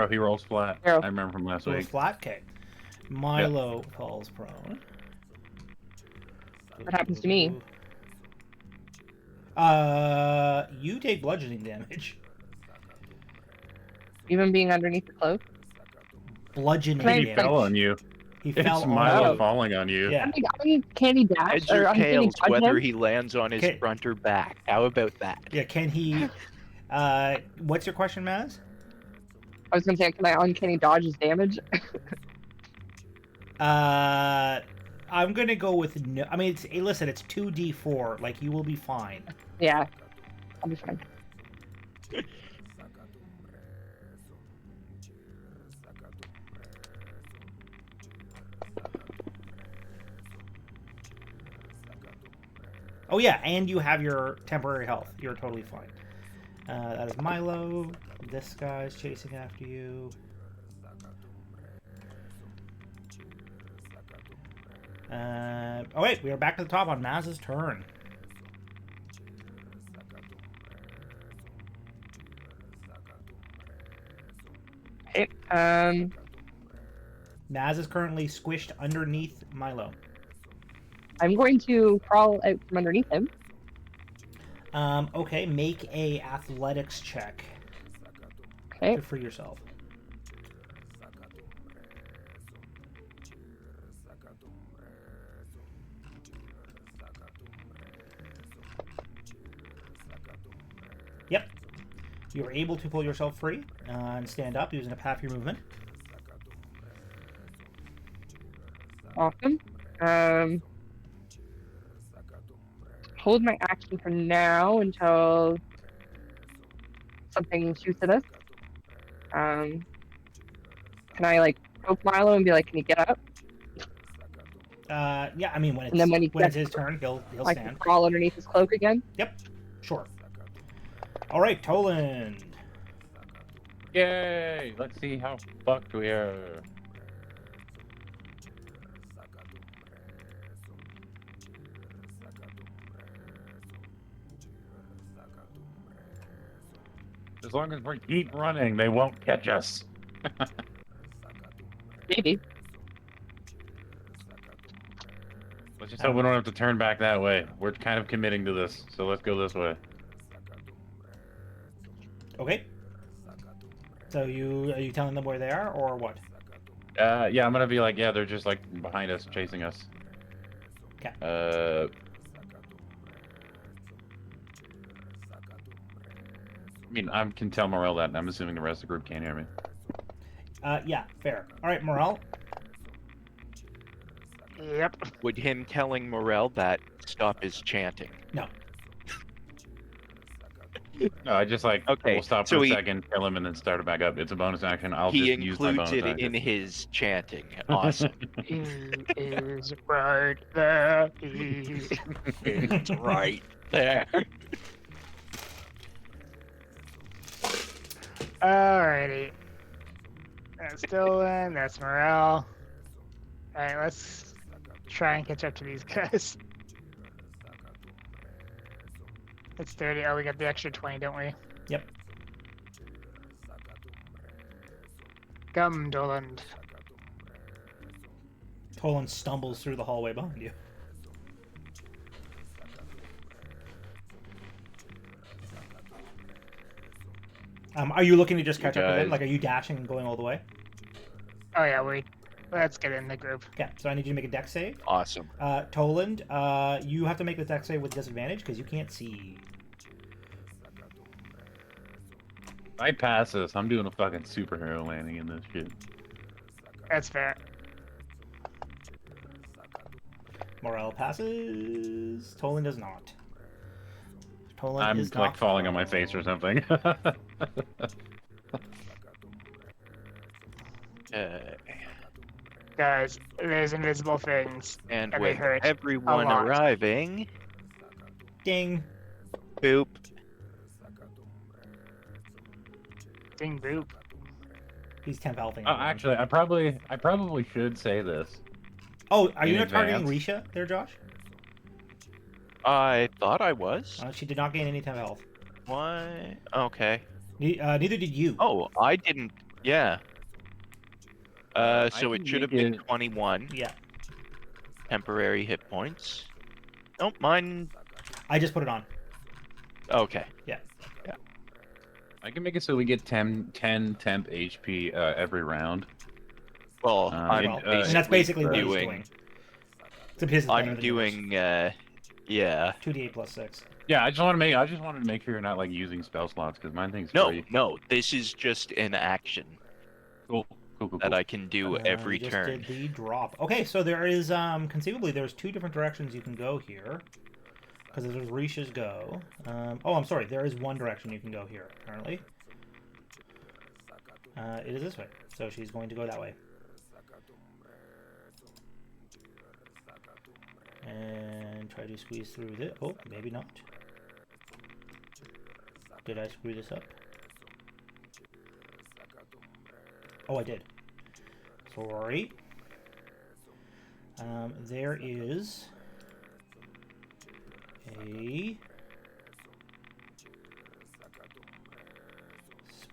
he rolls flat. 0. I remember from last So it's week. flat? Okay. Milo falls prone. What happens to me? You take bludgeoning damage. Even being underneath the cloak. Bludgeoning Can I- He damage. fell on you. He It's fell Milo on falling on you. Yeah. I mean, can he dash? Heads Or or can he tails, dodge whether him? he lands on his Okay. front or back. How about that? Yeah, can he... what's your question, Maz? I was gonna say, can I uncanny dodge his damage? I'm gonna go with no... I mean, listen, it's 2d4. Like, you will be fine. Yeah, I'll be fine. Oh, yeah, and you have your temporary health. You're totally fine. That is Milo. This guy's chasing after you. Oh, wait, we are back to the top on Maz's turn. Okay, Maz is currently squished underneath Milo. I'm going to crawl out from underneath him. Okay, make a athletics check Okay, to free yourself. Yep. You're able to pull yourself free and stand up using a half your movement. awesome. Hold my action for now until something shoots at us. Can I like poke Milo and be like, "Can you get up?" Yeah, I mean, when it's, And then when he it's gets- his turn, he'll I can stand. crawl underneath his cloak again. Yep, sure. All right, Toland. Yay! Let's see how fucked we are. As long as we keep running, they won't catch us. Maybe. Let's just hope we don't have to turn back that way. We're kind of committing to this, so let's go this way. Okay. So are you telling them where they are, or what? Yeah, I'm gonna be like, yeah, they're just like behind us, chasing us. Okay. I mean, I can tell Morel that, and I'm assuming the rest of the group can't hear me. Yeah, fair. All right, Morel. Yep. Would him telling Morel that stop his chanting? No. No, I just like, Okay, we'll stop so for a he- second, kill him, and then start it back up. It's a bonus action. I'll He just use my includes bonus it action. in his chanting. Awesome. He is right there. He It's right there. Alrighty. That's Dylan. That's Morel. Alright, let's try and catch up to these guys. It's 30. Oh, we got the extra 20, don't we? Yep. Come, Doland. Tolan stumbles through the hallway behind you. Are you looking to just catch up with them? guys- Like, are you dashing and going all the way? Oh yeah, let's get in the group. Okay, so I need you to make a dex save. Awesome. Toland, you have to make the dex save with disadvantage because you can't see. I pass this. I'm doing a fucking superhero landing in this shit. That's fair. Morel passes. Toland does not. Toland I'm is like not falling on my face or something. Guys, there's invisible things. And And they with hurt everyone a lot. arriving, Ding. boop. Ding boop. He's 10 healthing. Actually, I probably should say this. Oh, are you in not targeting advance. Risha there, Josh? I thought I was. She did not gain any 10 health. Why? Okay. Neither did you. Oh, I didn't. Yeah. I So can it should have make been it- 21 Yeah. temporary hit points. Nope, mine. I just put it on. Okay. I can make it so we get 10 temp HP every round. Well, I'm Well, and that's basically what he's doing. Except his is better I'm than yours. doing. Yeah. 2d8 plus 6. Yeah, I just wanted to make sure you're not like using spell slots because mine thing's No, free. no. This is just an action Cool. that I can do every You just turn. did the drop. Okay, so there is conceivably there's two different directions you can go here. Because there's Risha's go. Oh, I'm sorry. There is one direction you can go here, apparently. It is this way. So she's going to go that way. And try to squeeze through this. Oh, maybe not. Did I screw this up? Oh, I did. Sorry. There is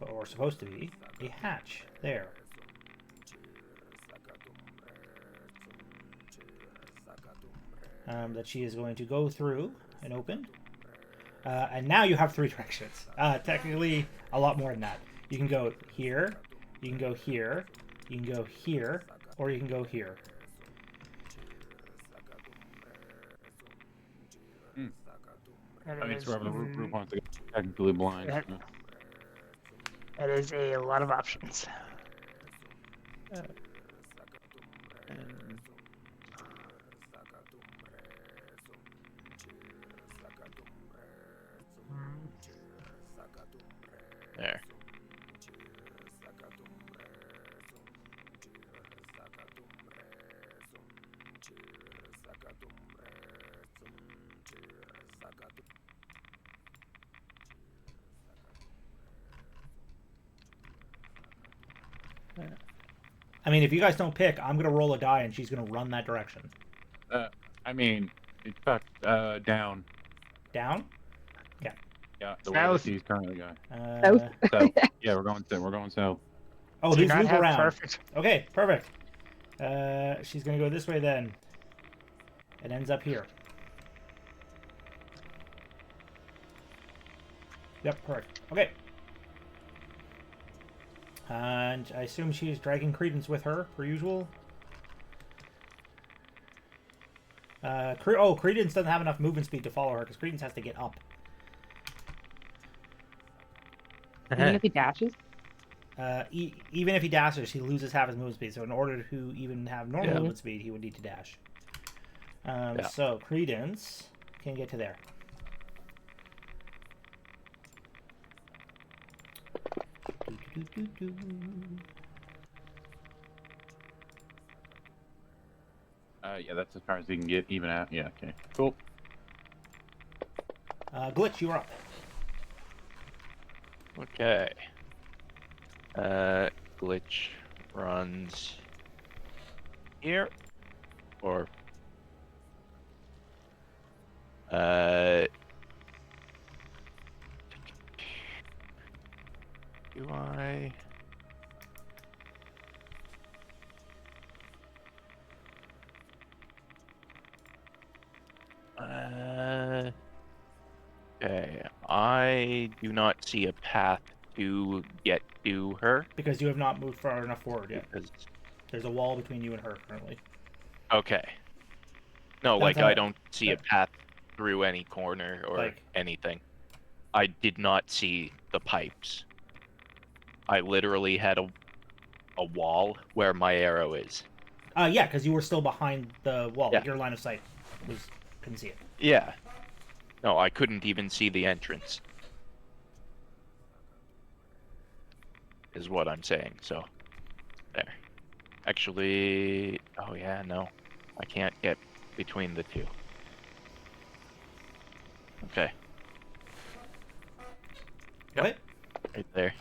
or supposed to be a hatch there. That she is going to go through and open. And now you have three directions. Technically, a lot more than that. You can go here, you can go here, you can go here, or you can go here. I mean, it's wherever the group wants to go. Technically blind. That- so. That is a lot of options. There. I mean, if you guys don't pick, I'm gonna roll a die and she's gonna run that direction. I mean, it's down. Down? Yeah, the way South. that he's currently going. Uh, So yeah, we're going south. oh, Do you these not loop have around. perfect? Okay, perfect. She's gonna go this way then. It ends up here. Yep, correct. Okay. And I assume she's dragging Credence with her, per usual. Credence doesn't have enough movement speed to follow her, because Credence has to get up. Even if he dashes? Even if he dashes, he loses half his movement speed. So in order to even have normal Yeah. movement speed, he would need to dash. Yeah. So Credence can get to there. Yeah, that's as far as he can get, even out. Yeah, okay. Cool. Glitch, you are up. Okay. Glitch runs here, or do I? Okay. I do not see a path to get to her Because you have not moved far enough forward yet. because. There's a wall between you and her currently. Okay. No, That's I how- don't see a path through any corner or Like- anything. I did not see the pipes. I literally had a wall where my arrow is. Yeah, because you were still behind the wall. Like Yeah. your line of sight was couldn't see it. Yeah. No, I couldn't even see the entrance. Is what I'm saying, so. There. Actually, oh yeah, no. I can't get between the two. Okay, Yep. What? right there.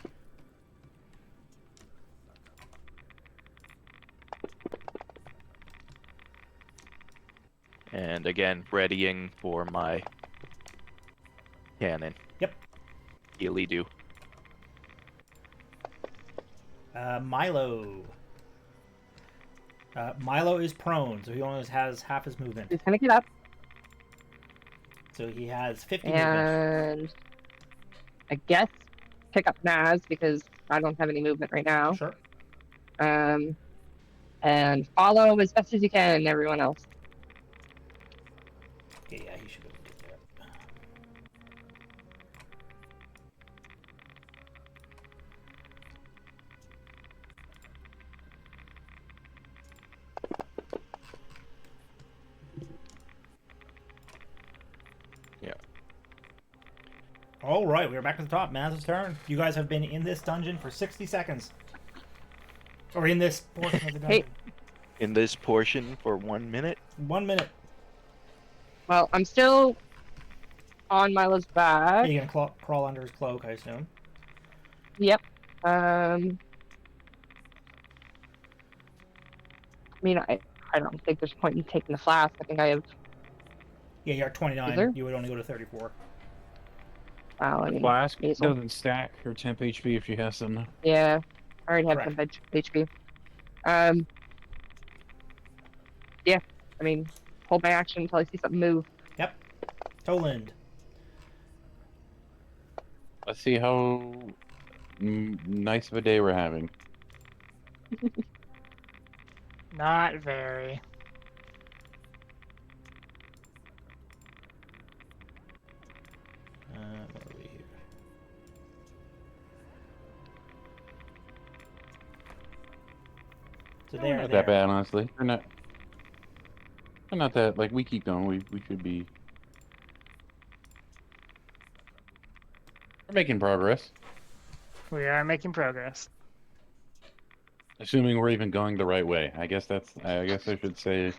And again, readying for my cannon. Yep. Healy do. Milo. Milo is prone, so he only has half his movement. He's gonna get up, So he has 50 movement. and I guess pick up Naz because I don't have any movement right now. Sure. And follow as best as you can everyone else. Okay, yeah, he should be able to get there. Yeah. All right, we are back to the top. Maz's turn. You guys have been in this dungeon for 60 seconds. Or in this portion of the dungeon. In this portion for 1 minute. 1 minute. Well, I'm still on Milo's back. You're going to crawl under his cloak, I assume. Yep. I mean, I don't think there's a point in taking the flask. I think I have. Yeah, you're at Is 29. there? You would only go to 34. Wow, I mean, Flask Hazel. doesn't stack her temp HP if she has some. yeah, I already have Correct. some HP. Yeah, I mean, hold my action until I see something move. Yep. Toland. Let's see how nice of a day we're having. Not very. What are we here? So They're there, not there. that bad, honestly. They're not. They're not that. Like, we keep going. We should be. We're making progress. We are making progress. Assuming we're even going the right way. I guess that's. I guess I should say.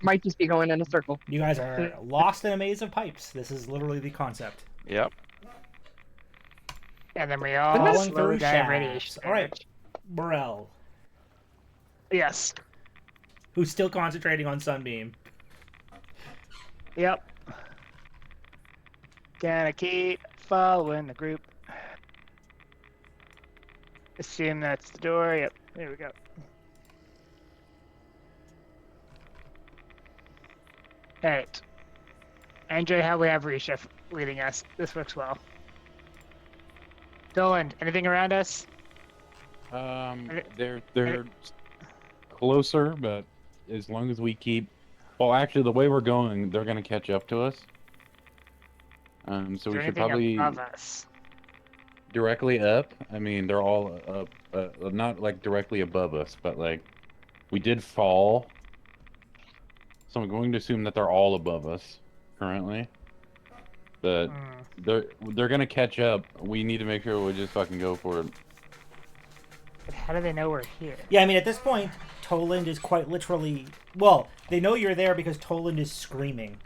Might just be going in a circle. You guys are lost in a maze of pipes. This is literally the concept. Yep. And then we all Crawling slowly through die of shafts. radiation. All right. damage. Burrell, Yes. who's still concentrating on Sunbeam. Yep. Gonna keep following the group. Assume that's the door. Yep. There we go. Alright. Andre, how we have Risha leading us. This works well. Dolan, anything around us? They're closer, but as long as we keep, well, actually, the way we're going, they're gonna catch up to us. So Is we there should anything probably above us? directly up. I mean, they're all up, not like directly above us, but like we did fall. So I'm going to assume that they're all above us currently. But they're gonna catch up. We need to make sure we just fucking go for it. But how do they know we're here? Yeah, I mean, at this point, Toland is quite literally... Well, they know you're there because Toland is screaming.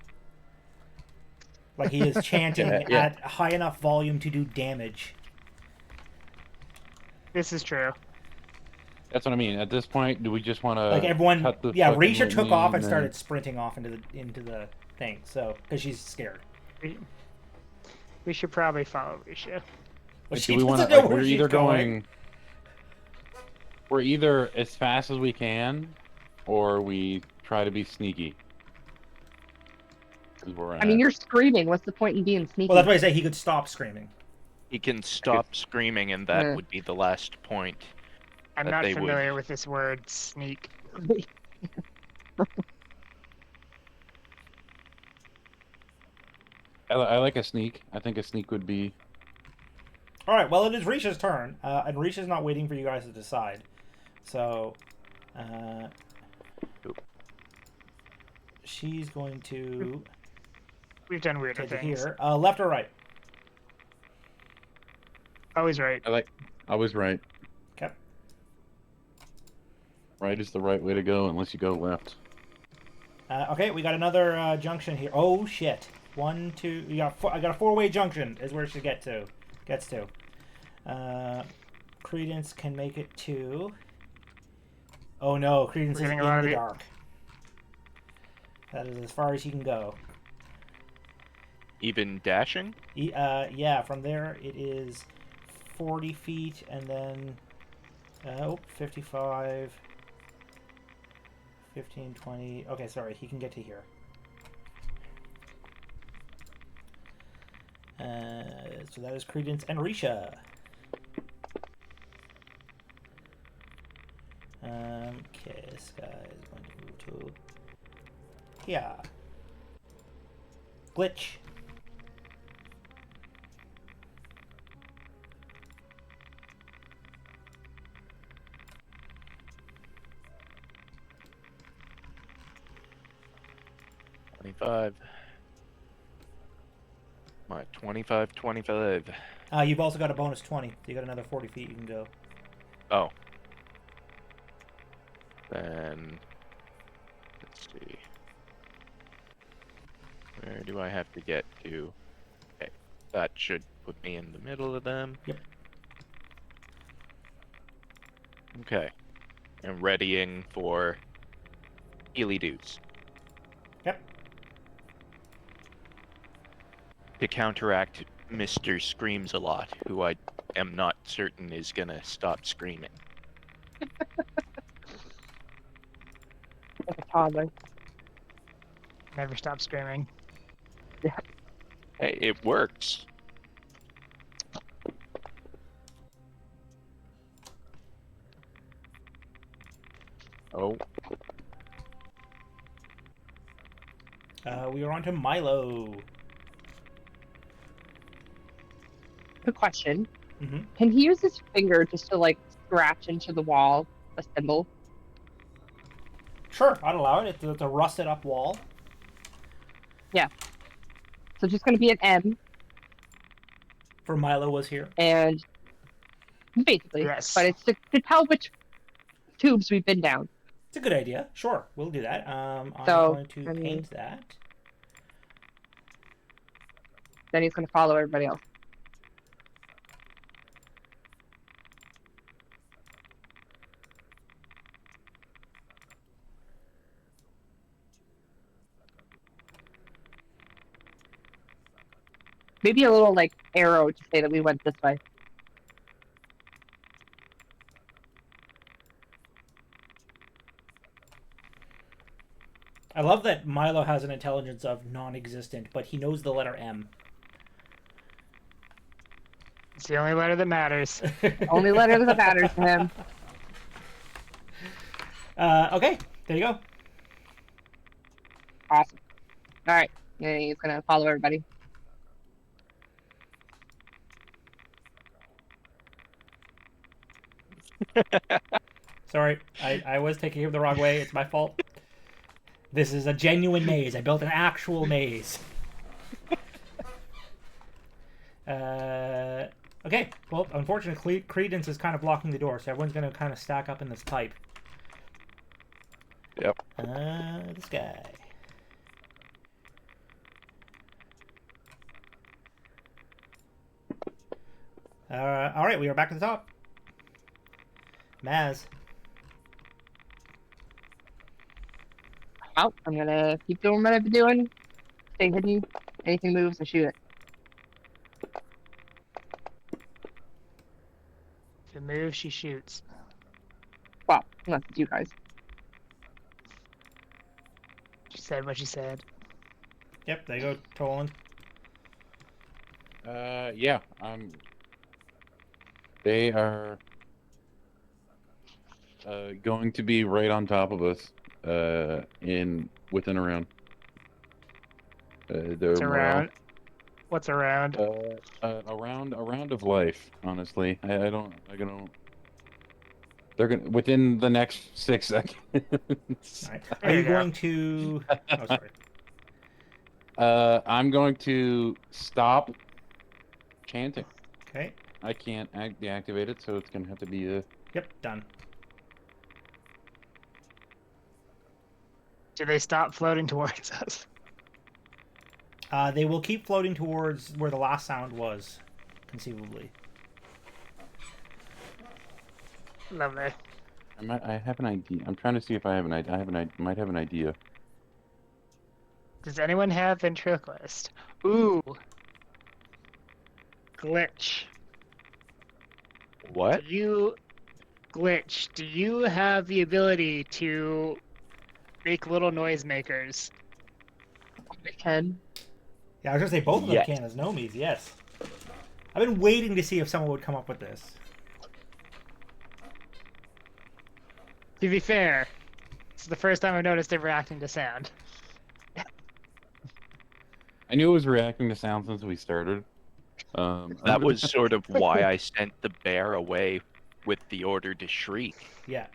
Like he is chanting Yeah. at a high enough volume to do damage. This is true. That's what I mean. At this point, do we just want to Like everyone... cut the Yeah, fucking Risha took litany off and then- started sprinting off into the thing, so... Because she's scared. We should probably follow Risha. Well, Like, she do we doesn't want know to? where We're she's either going. we're either as fast as we can, or we try to be sneaky. Is where we're I mean, at. you're screaming. What's the point in being sneaky? Well, that's why I say he could stop screaming. He can stop screaming, and that Yeah. would be the last point. I'm That not they would. familiar with this word, sneak. I like a sneak. I think a sneak would be. All right, well, it is Risha's turn, and Risha's not waiting for you guys to decide. So, she's going to We've done weirder take it things. here. Left or right? Always right. I was right. Okay. Right is the right way to go, unless you go left. Okay, we got another junction here. Oh shit! 1, 2. I got a 4-way junction. Is where she gets to. Credence can make it to. Oh no, Credence We're is getting in a lot of the the- dark. That is as far as he can go. Even dashing? Yeah, from there it is 40 feet and then 55, 15, 20. Okay, sorry, he can get to here. So that is Credence and Risha. Okay, this guy is going to move to here. Glitch. My 25. You've also got a bonus 20. You got another 40 feet you can go. Oh. Then let's see. Where do I have to get to? Okay, that should put me in the middle of them. Yep. Okay. And readying for Healy Doos. Yep. To counteract Mr. Screams a Lot, who I am not certain is gonna stop screaming. Like a toddler. Never stop screaming. Hey, it works. Oh, We are on to Milo. Good question. Mm-hmm. Can he use his finger just to like scratch into the wall a symbol? Sure, I'd allow it. It's a rusted up wall. So it's just going to be an M, For Milo was here. and basically, Yes. but it's to tell which tubes we've been down. It's a good idea. Sure, we'll do that. I'm So, going to I mean- paint that. Then he's going to follow everybody else. Maybe a little like arrow to say that we went this way. I love that Milo has an intelligence of non-existent, but he knows the letter M. It's the only letter that matters. Only letter that matters to him. Okay, there you go. Awesome. All right. Yeah, he's gonna follow everybody. Sorry, I was taking him the wrong way. It's my fault. This is a genuine maze. I built an actual maze. Okay, well, unfortunately, Credence is kind of blocking the door, so everyone's going to kind of stack up in this pipe. Yep. This guy. All right, we are back to the top. Maz. Oh, I'm gonna keep doing what I've been doing. Stay hidden. Anything moves, I shoot it. If it moves, she shoots. Well, unless it's you guys. She said what she said. Yep, there you go, Toland. Yeah. They are going to be right on top of us. Within a round. Their What's morale, around? What's around? a round of life. Honestly, I don't. They're gonna within the next 6 seconds. All right. Are There you you go. going to... Oh, sorry. I'm going to stop chanting. Okay. I can't deactivate it, so it's gonna have to be a. Yep, done. Do they stop floating towards us? They will keep floating towards where the last sound was, conceivably. Lovely. I have an idea. I'm trying to see if I have an idea. Might have an idea. Does anyone have ventriloquist? Ooh. Glitch. What? Do you have the ability to make little noisemakers? I can. Yeah, I was going to say both of them Yes. can as Nomies, yes. I've been waiting to see if someone would come up with this. To be fair, this is the first time I've noticed it reacting to sound. I knew it was reacting to sound since we started. That was sort of why I sent the bear away with the order to shriek. Yeah.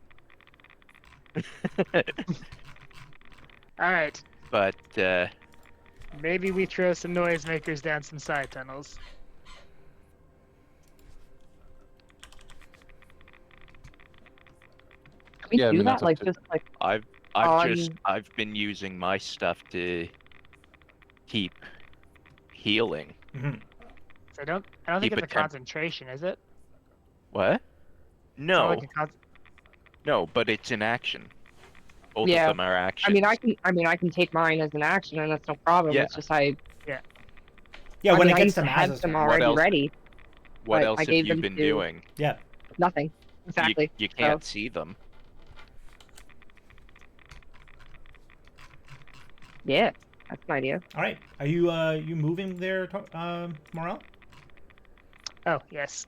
Alright, But maybe we throw some noisemakers down some side tunnels. Can we Yeah, I do mean, that's that? up Like, to- just like, I've On- I've been using my stuff to keep healing. hmm So I don't think Keep it's it a temp- concentration, is it? What? It's not No, like a no, but it's an action. Both Yeah. of them are actions. I mean, I can take mine as an action, and that's no problem. Yeah. It's just Yeah, I when mean, it I gets to used to have Maz's them turn. already else? ready. What but else I have gave you them been to- doing? Yeah. Nothing. Exactly. You can't see them. Yeah, that's an idea. All right. Are you moving there, Morel? Oh, yes.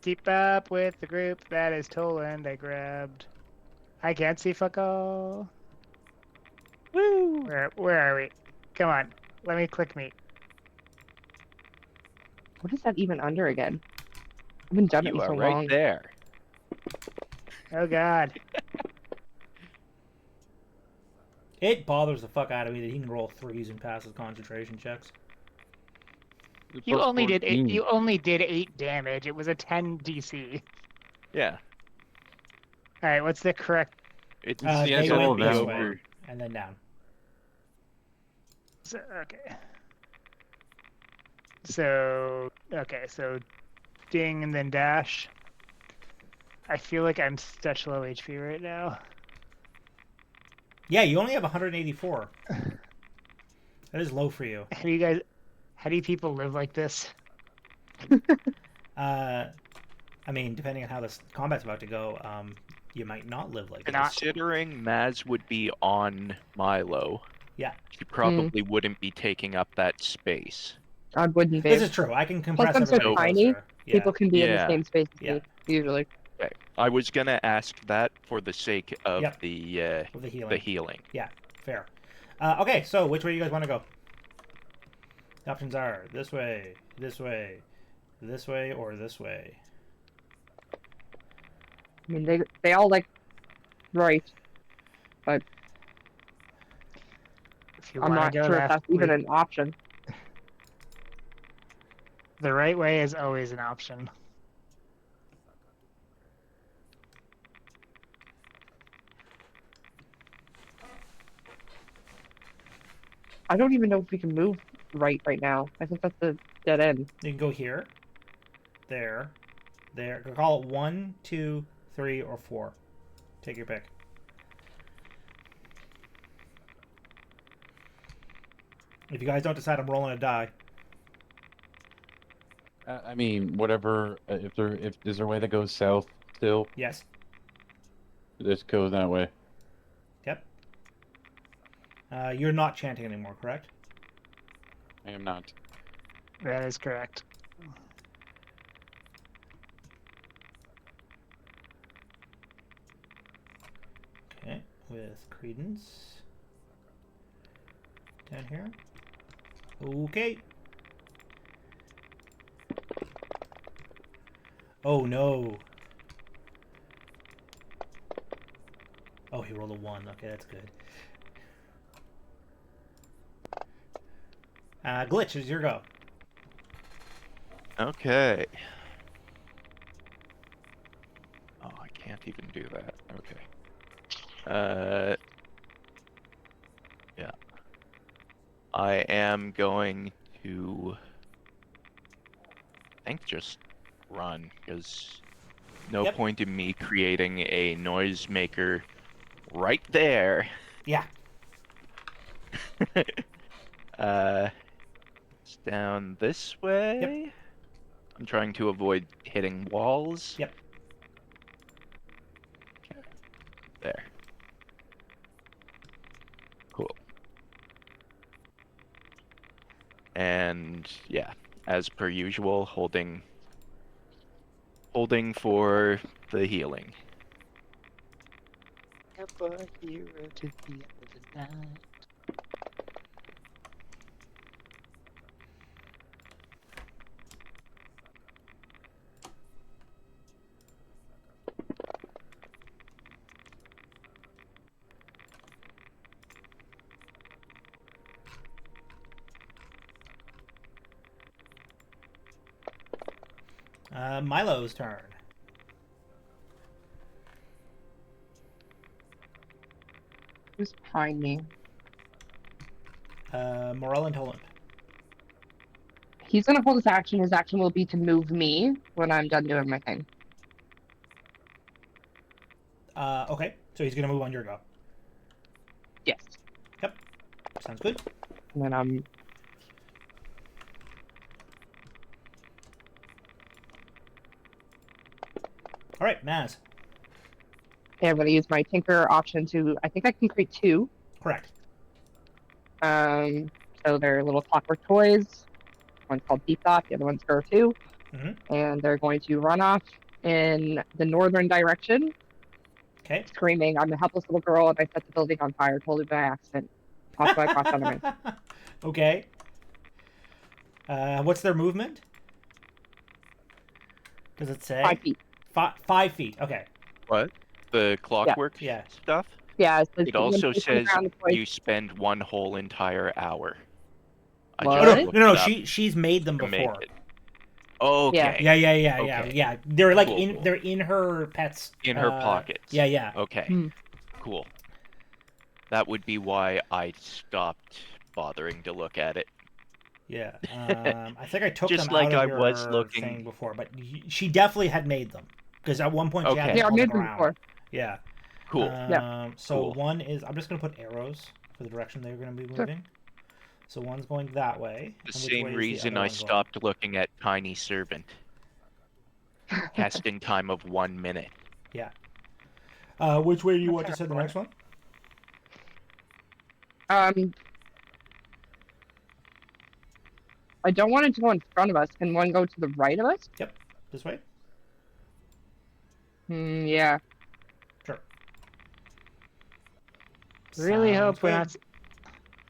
Keep up with the group that is Toland. I grabbed. I can't see fuck all. Woo! Where are we? Come on. Let me click meet. What is that even under again? I've been done it You for are so right long. there. Oh god. It bothers the fuck out of me that he can roll 3s and pass his concentration checks. You Plus only did 14. you only did 8 damage. It was a 10 DC. Yeah. Alright, what's the correct It's They Yeah, it's so went gonna be this that way over. and then down. okay. So ding and then dash. I feel like I'm such low HP right now. Yeah, you only have 184. That is low for you. How do you people live like this? I mean, depending on how this combat's about to go, You might not live like Not- this. Considering Maz would be on Milo, Yeah. she probably wouldn't be taking up that space. I wouldn't be. This is true. I can compress I'm so everybody tiny, closer. Yeah. People can be in the Yeah. same space as Yeah. me, usually. Okay. I was gonna ask that for the sake of Yep. the With the healing. healing. Yeah, fair. Okay, so which way do you guys want to go? The options are this way, this way, this way, or this way. I mean, they all like right, but If you I'm want not to go sure if left, that's even an option. the right way is always an option. I don't even know if we can move right now. I think that's a dead end. You can go here, there. Call it 1, 2, 3, or 4. Take your pick. If you guys don't decide, I'm rolling a die. I mean, whatever. If there's a way that goes south still, Yes. just go that way. Yep. You're not chanting anymore, correct? I am not. That is correct. Okay, with Credence. Down here. Okay. Oh no. Oh, he rolled a 1. Okay, that's good. Glitch, is your go. Okay. Oh, I can't even do that. Okay. Yeah. I am going to, I think, just run, because no Yep. point in me creating a noisemaker right there. Yeah. It's down this way. I'm trying to avoid hitting walls. Yep. Okay. There. Cool. And yeah, as per usual, holding for the healing. Ever hero to the end of the night. Milo's turn. Who's behind me? Morel and Toland. He's gonna hold his action. His action will be to move me when I'm done doing my thing. Okay, so he's gonna move on your go. Yes. Sounds good. And then I'm All right, Maz. I'm gonna use my Tinker option to. I think I can create 2. Correct. So they're little clockwork toys. One's called Deep Thought, the other one's Girl 2. And they're going to run off in the northern direction, Okay. screaming, I'm a helpless little girl and I set the building on fire totally by accident. Also, I crossed enemies. Okay. What's their movement? Does it say? 5 feet. 5 feet. Okay. What? The clockwork Yeah. stuff? Yeah. It also says you spend one whole entire hour. I What? Oh, just no, looked no, it up she's made them to make before. it. Okay. Yeah. They're like Cool. they're in her pet's In her pockets. Yeah. Okay. Hmm. Cool. That would be why I stopped bothering to look at it. Yeah. I think I took Just them like out I of your was looking- thing before, but she definitely had made them because at one point she had Okay. them Yeah, I on the made them ground. before. Yeah. Cool. So Cool. one is I'm just gonna put arrows for the direction they're gonna be Sure. moving. So one's going that way. The and which same way is the reason other I one going? stopped looking at Tiny Servant. Casting time of 1 minute. Which way do you want to send the next one? I don't want it to go in front of us. Can one go to the right of us? Yep. This way? Yeah. Sure. Really Sounds hope we're good. not.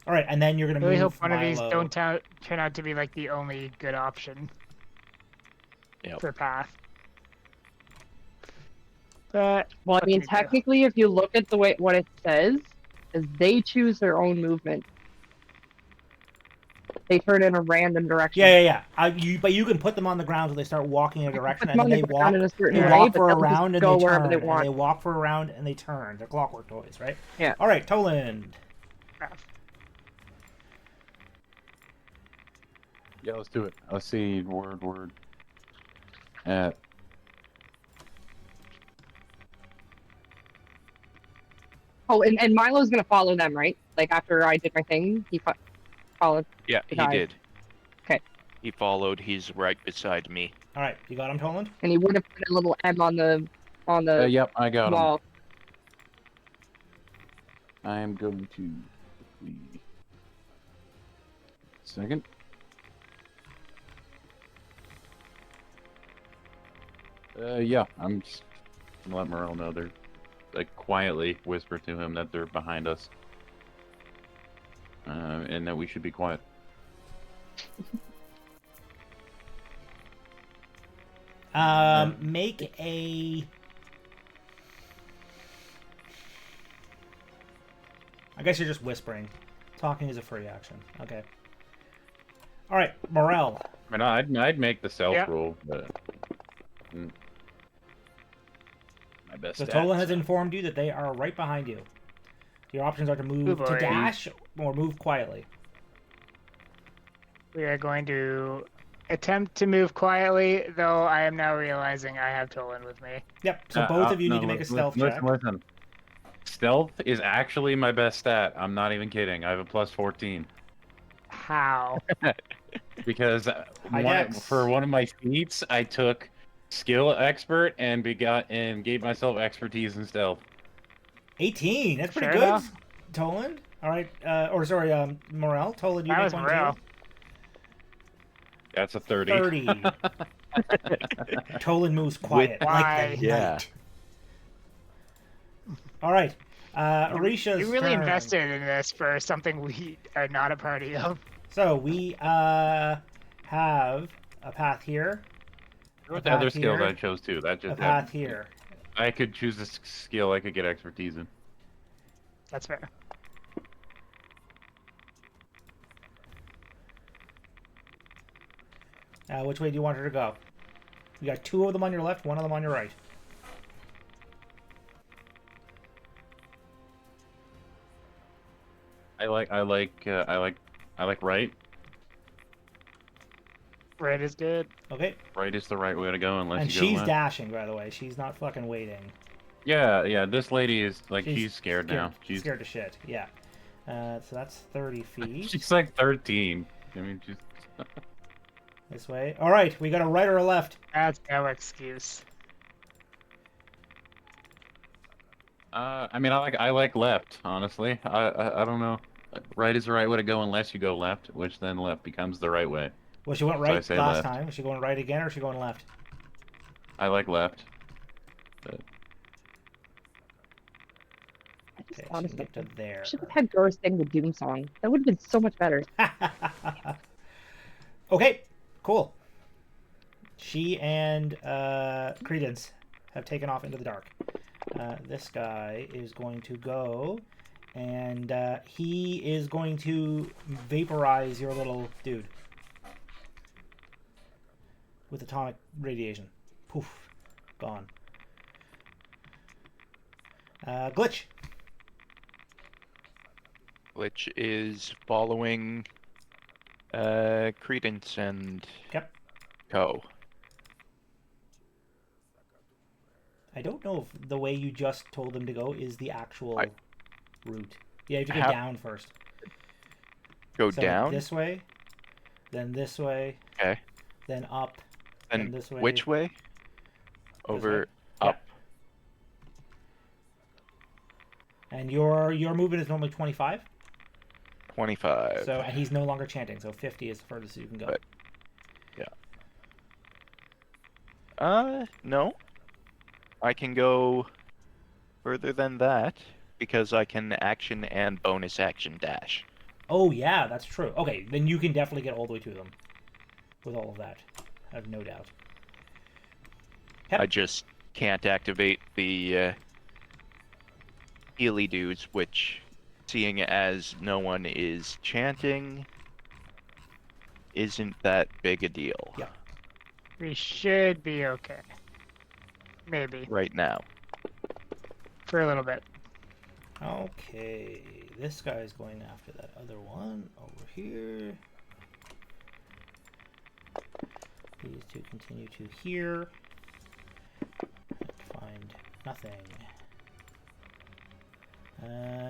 All right, and then you're gonna Really move hope one of these Milo. don't turn out to be like the only good option Yep. for path. But Well, I what mean, can you do? technically, if you look at the way what it says, is they choose their own movement. They turn in a random direction. Yeah. But you can put them on the ground so they start walking in a direction, Put and them then on they the ground walk. in a certain They way, walk but for a they'll just round and go they wherever turn, they and want. they walk for a round and they turn. They're clockwork toys, right? Yeah. All right, Toland. Yeah, let's do it. Let's see. Word. At. Oh, and Milo's gonna follow them, right? Like after I did my thing, he followed. Yeah, The he guy. did. Okay. He followed. He's right beside me. All right, you got him, Toland. And he would have put a little M on the Yep, I got him. wall. I am going to. Second. Yeah, I'm just gonna let Morel know they're like quietly whisper to him that they're behind us, and that we should be quiet. Make a. I guess you're just whispering. Talking is a free action. Okay. All right, Morel. I mean, I'd make the stealth Yeah. roll, but my best. So stat, Toland has so- informed you that they are right behind you. Your options are to move Good to boy. dash or move quietly. We are going to attempt to move quietly, though I am now realizing I have Toland with me. Yep. So both of you no, need to make a stealth listen, check. Listen. Stealth is actually my best stat. I'm not even kidding. I have a plus 14 How? because High dex. for one of my feats, I took skill expert and gave myself expertise in stealth. 18. That's pretty Fair good, enough. Toland. All right. Morel. Toland, you That make was one real. too. That's a 30. 30. Toland moves quiet like Why? the Yeah. night. All right. Orisha's You really turn. invested in this for something we are not a party of. So we have a path here, With a the other path skill here, that I chose too. That a just path here. I could choose a skill I could get expertise in. That's fair. Which way do you want her to go? You got two of them on your left, one of them on your right. I like right. Red is good. Okay. Right is the right way to go unless And you go she's left. dashing, by the way. She's not fucking waiting. Yeah. This lady is like she's scared now. She's scared to shit. Yeah. So that's 30 feet. she's like 13. I mean, she's. This way. All right. We got a right or a left. That's no excuse. I mean, I like left. Honestly, I don't know. Right is the right way to go unless you go left, which then left becomes the right way. Well, she went So I right say last left. time. Is she going right again, or is she going left? I like left. But I just Okay, thought she of can get to something. there. Should have had Ghost sing the Doom song. That would have been so much better. Okay, cool. She and Credence have taken off into the dark. This guy is going to go, and he is going to vaporize your little dude with atomic radiation. Poof, gone. Glitch. Which is following Credence and Yep. Co. I don't know if the way you just told them to go is the actual route. Yeah, you have to go How- down first. Go So down? this way, then this way, Okay. then up, And this way. which way? Over, Yeah. up. And your movement is normally 25. 25. So and he's no longer chanting. So 50 is the furthest you can go. But- No. I can go further than that because I can action and bonus action dash. Oh yeah, that's true. Okay, then you can definitely get all the way to them with all of that. I have no doubt. Yep. I just can't activate the Healy dudes, which, seeing as no one is chanting, isn't that big a deal Yeah. We should be okay. Maybe. right now. For a little bit. Okay, this guy's going after that other one over here. These two continue to here. Find nothing.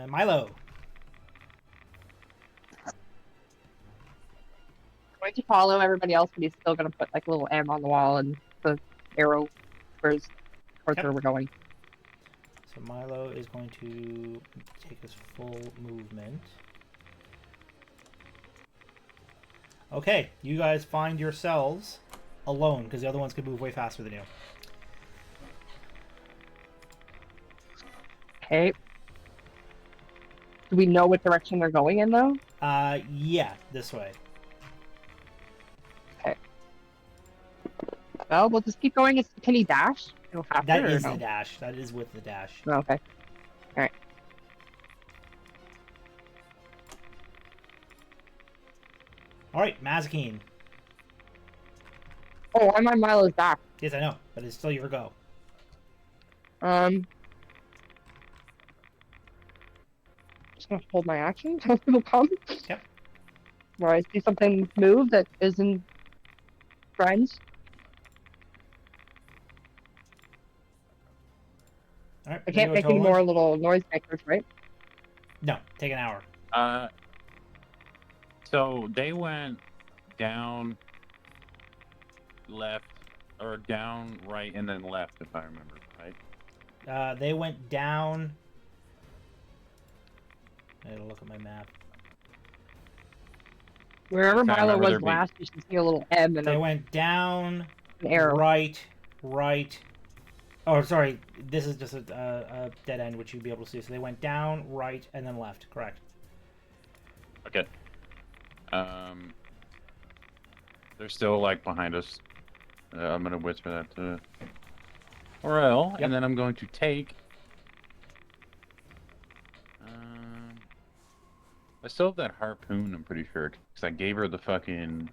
Milo. Going to follow everybody else, but he's still going to put like a little M on the wall and the arrow towards Yep. where we're going. So Milo is going to take his full movement. Okay, you guys find yourselves alone because the other ones could move way faster than you. Okay. Do we know what direction they're going in though? Yeah, this way. Well, we'll just keep going. Can he dash? He'll have That to, or is no? the dash. That is with the dash. Oh, okay. All right, Mazikeen. Oh, I'm on Milo's back. Yes, I know, but it's still your go. Just gonna hold my action until people come. Yep. Where I see something move that isn't friends. All right. I can't make any more little noise makers, right? No, take an hour. So they went down, left, or down, right, and then left, if I remember right. They went down. I gotta look at my map. Wherever I Milo remember was there being- last, you should see a little M and They an went down, arrow. right. Oh, sorry. This is just a dead end, which you'd be able to see. So they went down, right, and then left. Correct. Okay. They're still like behind us. I'm gonna whisper that to Orel, Yep. and then I'm going to take. I still have that harpoon. I'm pretty sure because I gave her the fucking.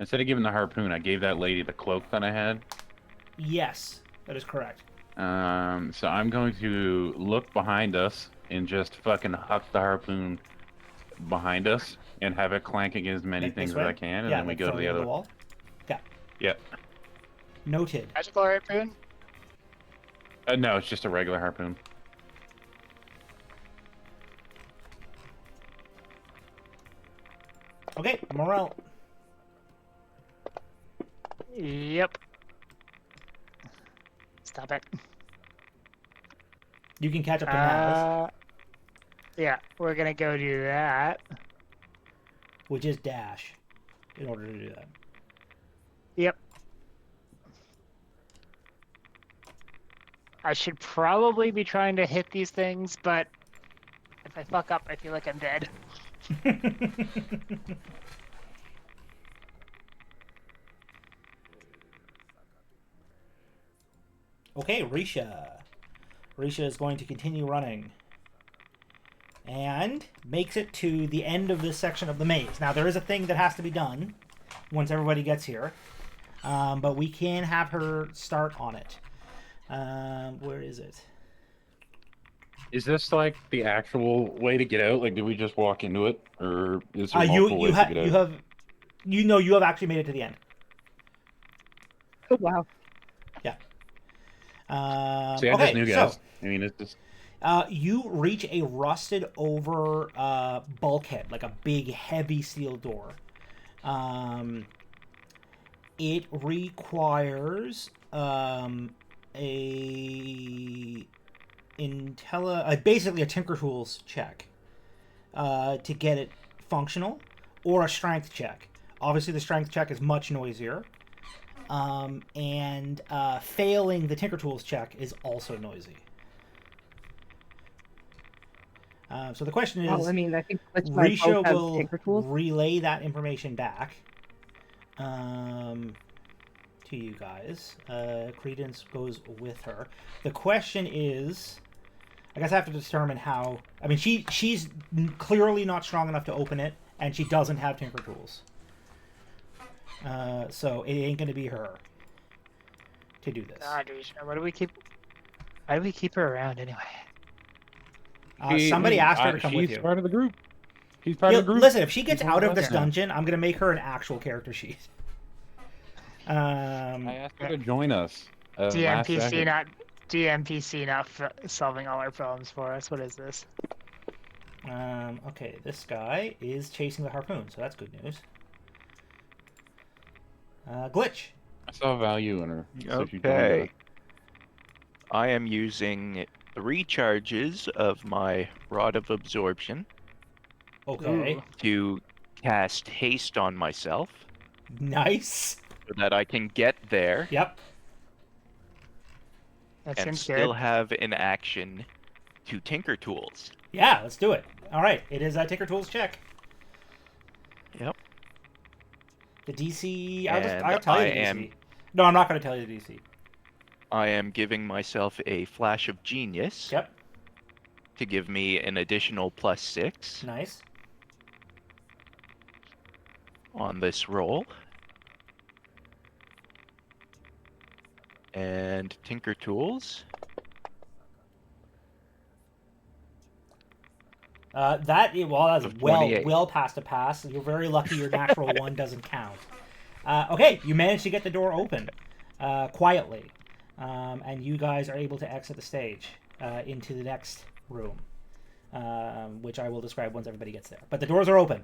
Instead of giving the harpoon, I gave that lady the cloak that I had. Yes, that is correct. So I'm going to look behind us and just fucking huck the harpoon behind us and have it clank against as many This things as way? I can, and Yeah, then we like go to throw the it over other. wall. Yeah. Yep. Noted. Magical harpoon? No, it's just a regular harpoon. Okay, Morel. Yep. Stop it. You can catch up to Maz, Yeah, we're gonna go do that. which is dash, in order to do that. Yep. I should probably be trying to hit these things, but if I fuck up, I feel like I'm dead. Okay, Risha. Risha is going to continue running. And makes it to the end of this section of the maze. Now, there is a thing that has to be done once everybody gets here. But we can have her start on it. Where is it? Is this like the actual way to get out? Like, do we just walk into it, or is there multiple You ways to get out? you have actually made it to the end. Oh, wow. See, I'm okay, just new guys. so I mean, it's just you reach a rusted over bulkhead, like a big heavy steel door. It requires a basically a Tinker Tools check to get it functional, or a strength check. Obviously, the strength check is much noisier, and failing the Tinker Tools check is also noisy. So the question is, Well, I mean, I think Glitch and I Risha both have will Tinker Tools. relay that information back to you guys. Credence goes with her. The question is, I guess I have to determine how. I mean, she's clearly not strong enough to open it, and she doesn't have Tinker Tools. So it ain't gonna be her to do this. God, why do we keep her around anyway? Somebody asked her to come with She's you. part of the group. She's part Yeah, of the group. listen, if she gets She's out one of this us now. dungeon, I'm gonna make her an actual character sheet. I asked her to join us. last second. DMPC not solving all our problems for us. What is this? Okay, this guy is chasing the harpoon, so that's good news. Glitch. I saw value in her. So she joined Okay. us. I am using 3 charges of my Rod of Absorption Okay, Ooh. to cast haste on myself nice. so that I can get there Yep. That and seems still good. have an action to Tinker Tools. Yeah, let's do it. All right, it is a Tinker Tools check. Yep. The DC. And I'll tell you the DC. No, I'm not going to tell you the DC. I am giving myself a flash of genius Yep. to give me an additional +6 Nice. on this roll. And Tinker Tools. That's Of 28. well past a pass. You're very lucky your natural one doesn't count. Okay, you managed to get the door open quietly, and you guys are able to exit the stage into the next room, which I will describe once everybody gets there. But the doors are open,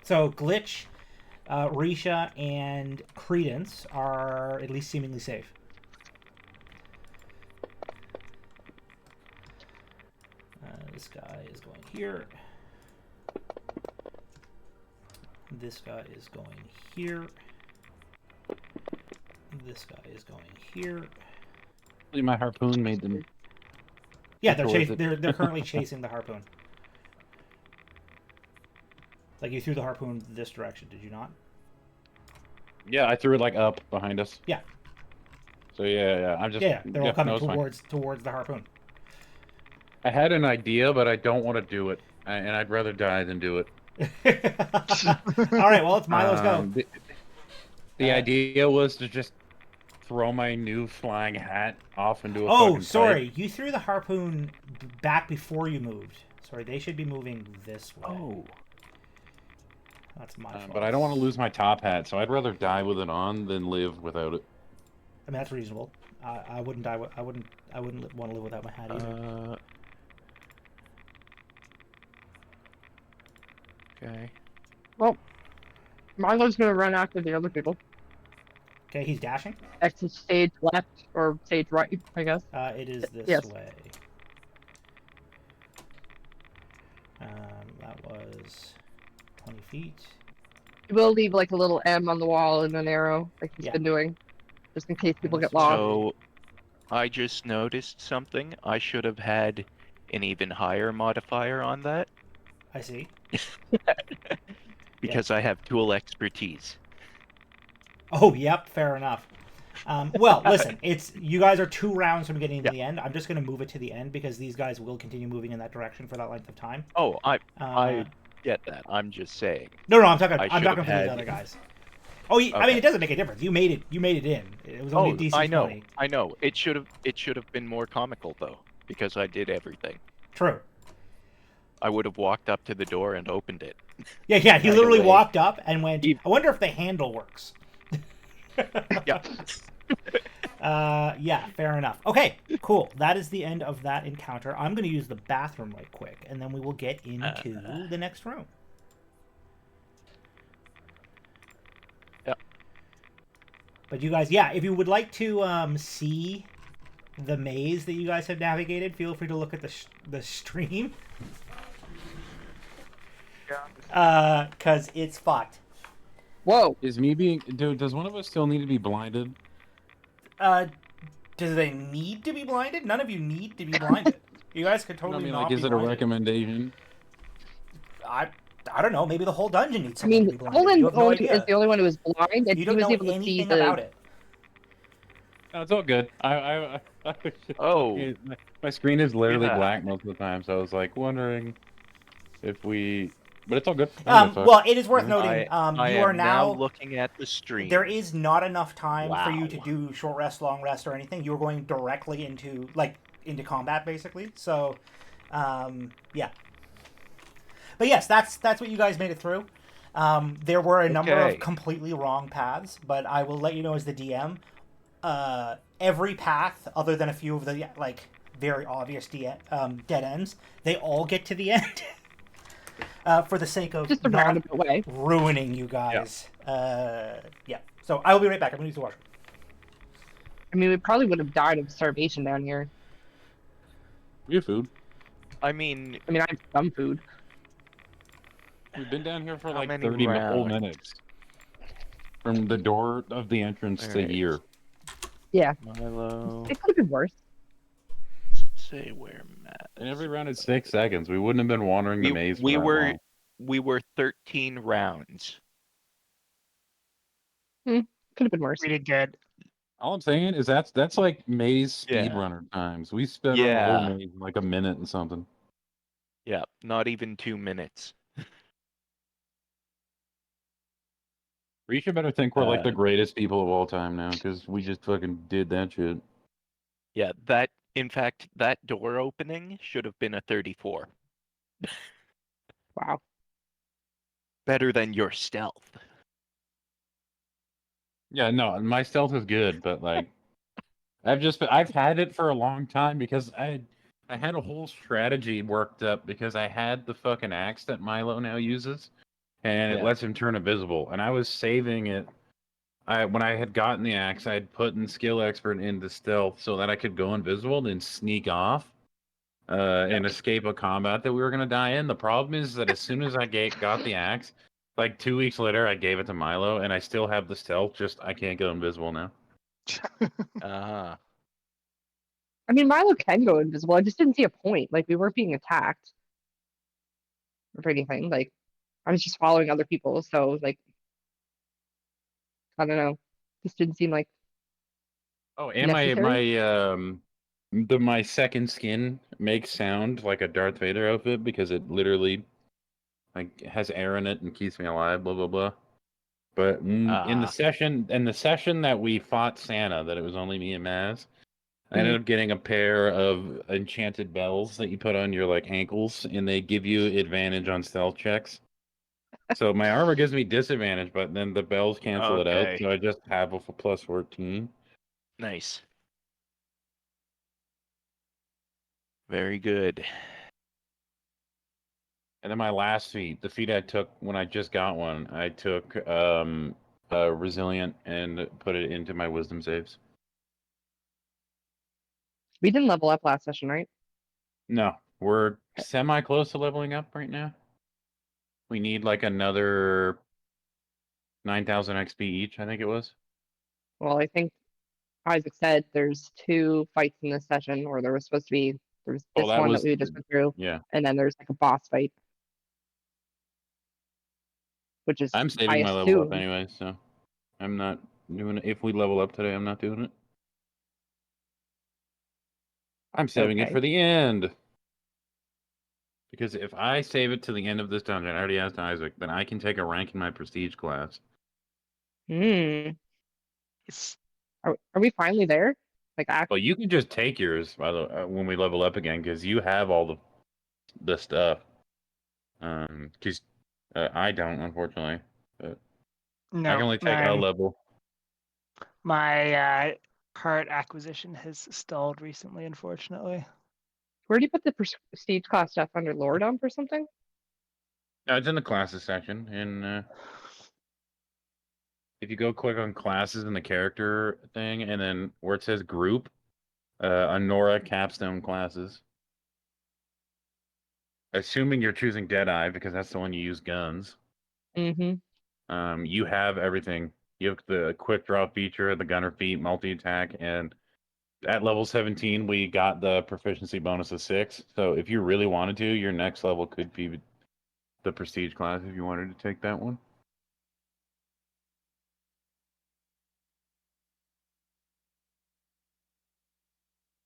so Glitch, Risha, and Credence are at least seemingly safe. This guy is going here. This guy is going here. This guy is going here. My harpoon made them. Yeah, Go with it. they're currently chasing the harpoon. Like you threw the harpoon this direction, did you not? Yeah, I threw it like up behind us. Yeah. So yeah. I'm just. Yeah, they're all coming no, it's fine. towards the harpoon. I had an idea, but I don't want to do it, and I'd rather die than do it. All right, well, it's Milo's go. The idea was to just throw my new flying hat off into a Oh, fucking sorry, pipe. you threw the harpoon back before you moved. Sorry, they should be moving this way. Oh. That's my fault. But I don't want to lose my top hat, so I'd rather die with it on than live without it. I mean, that's reasonable. I wouldn't die. I wouldn't want to live without my hat either. Okay. Well, Milo's gonna run after the other people. Okay, he's dashing. Exit stage left or stage right, I guess. It is this Yes. way. That was 20 feet. You will leave like a little M on the wall and an arrow, like he's Yeah. been doing, just in case people get That's lost. So, I just noticed something. I should have had an even higher modifier on that I see. because I have tool expertise. Oh, yep, fair enough. Well, listen, it's you guys are 2 rounds from getting to Yeah. the end. I'm just going to move it to the end because these guys will continue moving in that direction for that length of time. Oh, I Uh, get that. I'm just saying. no, I'm talking. I I'm should talking have for these had- other guys. Oh, I mean, Okay. it doesn't make a difference. You made it. You made it in. It was only DC I know. 20. I know. It should have been more comical though, because I did everything. True. I would have walked up to the door and opened it. Yeah. He Right literally away. walked up and went. He- I wonder if the handle works. Yeah. Yeah, fair enough. Okay, cool. That is the end of that encounter. I'm going to use the bathroom right quick, and then we will get into the next room. Yep. But you guys, yeah, if you would like to see the maze that you guys have navigated, feel free to look at the stream. Because it's fucked. Whoa. Is me being... Dude, does one of us still need to be blinded? Do they need to be blinded? None of you need to be blinded. You guys could totally I mean, not like, be is it a blinded. recommendation? I don't know. Maybe the whole dungeon needs I someone mean, to be blinded. You have no Olin is idea. the only one who was blind, and You he don't was know able to see anything the. about it. No, it's all good. I was just Oh. fucking- my screen is literally Yeah. black most of the time, so I was like wondering if we... But it's all good. I don't give a fuck. Well, it is worth Mhm. noting. I You am are now looking at the stream. There is not enough time for you to Wow. do short rest, long rest, or anything. You're going directly into combat, basically. So, yeah. But yes, that's what you guys made it through. There were a number Okay. of completely wrong paths, but I will let you know as the DM. Every path, other than a few of the very obvious dead ends, they all get to the end. For the sake of Just a not roundabout way. ruining you guys. Yeah. So I will be right back. I'm going to use the washroom. I mean, we probably would have died of starvation down here. We have food. I mean, I mean, I have some food. We've been down here for How like many 30 whole rounds? minutes. From the door of the entrance to Alright. here. Yeah, Milo. it could have been worse. Say where Matt. And every round is 6 seconds. We wouldn't have been wandering the maze for we that were long. we were 13 rounds. Could have been worse. We did good. All I'm saying is that's like maze Yeah. speedrunner times. We spent on the whole Yeah. maze in like a minute and something. Yeah, not even 2 minutes. Risha better think we're like the greatest people of all time now, because we just fucking did that shit. Yeah, in fact, that door opening should have been a 34. Wow. Better than your stealth. Yeah, no, my stealth is good, but like I've had it for a long time because I had a whole strategy worked up because I had the fucking axe that Milo now uses, and it Yeah. lets him turn invisible. And I was saving it. When I had gotten the axe, I had put in skill expert into stealth so that I could go invisible, then sneak off, and escape a combat that we were gonna die in. The problem is that as soon as I got the axe, like 2 weeks later, I gave it to Milo, and I still have the stealth. Just I can't go invisible now. Uh-huh. I mean, Milo can go invisible. I just didn't see a point. Like, we weren't being attacked or anything. Like, I was just following other people. So, like, I don't know. Just didn't seem like. Oh, and my second skin makes sound like a Darth Vader outfit because it literally like has air in it and keeps me alive. Blah blah blah. But in the session that we fought Santa, that it was only me and Maz, I ended up getting a pair of enchanted bells that you put on your like ankles, and they give you advantage on stealth checks. So my armor gives me disadvantage, but then the bells cancel it out, Okay. so I just have a plus 14. Nice. Very good. And then my last feat, the feat I took when I just got one, I took resilient and put it into my wisdom saves. We didn't level up last session, right? No, we're semi close to leveling up right now. We need like another 9,000 XP each, I think it was. Well, I think Isaac said there's 2 fights in this session, or there was supposed to be. There was this one that we just went through, Yeah. and then there's like a boss fight, which is I'm saving my level up anyway, so I'm not doing it. If we level up today, I'm not doing it. I'm saving it for the end. Because if I save it to the end of this dungeon, I already asked Isaac, then I can take a rank in my prestige class. Are we finally there? Like, Well, you can just take yours by the when we level up again, because you have all the stuff. Because I don't, unfortunately. But No, I can only take a level. My cart acquisition has stalled recently, unfortunately. where do you put the prestige class stuff under lore dump or something? No, it's in the classes section, and if you go click on classes in the character thing, and then where it says group, Honora capstone classes. Assuming you're choosing Deadeye because that's the one you use guns. You have everything. You have the quick draw feature, the gunner feat, multi attack, and at level 17 we got the proficiency bonus of 6. So if you really wanted to, your next level could be the prestige class if you wanted to take that one.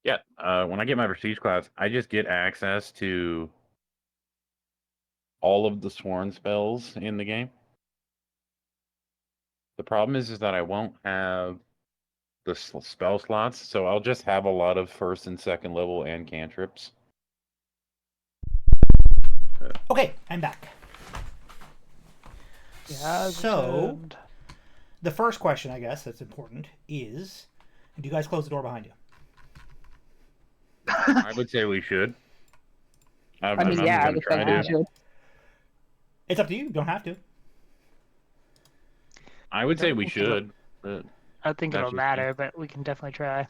Yeah, when I get my prestige class, I just get access to all of the sworn spells in the game. The problem is that I won't have the spell slots, so I'll just have a lot of first and second level and cantrips. Okay, I'm back. Yeah. So, the first question, I guess, that's important is, do you guys close the door behind you? I would say we should. I'm I mean, not yeah, gonna looks try like to. we should. It's up to you. You don't have to. I would say we think it'll- should. But I don't think That's it'll just matter, me. but we can definitely try.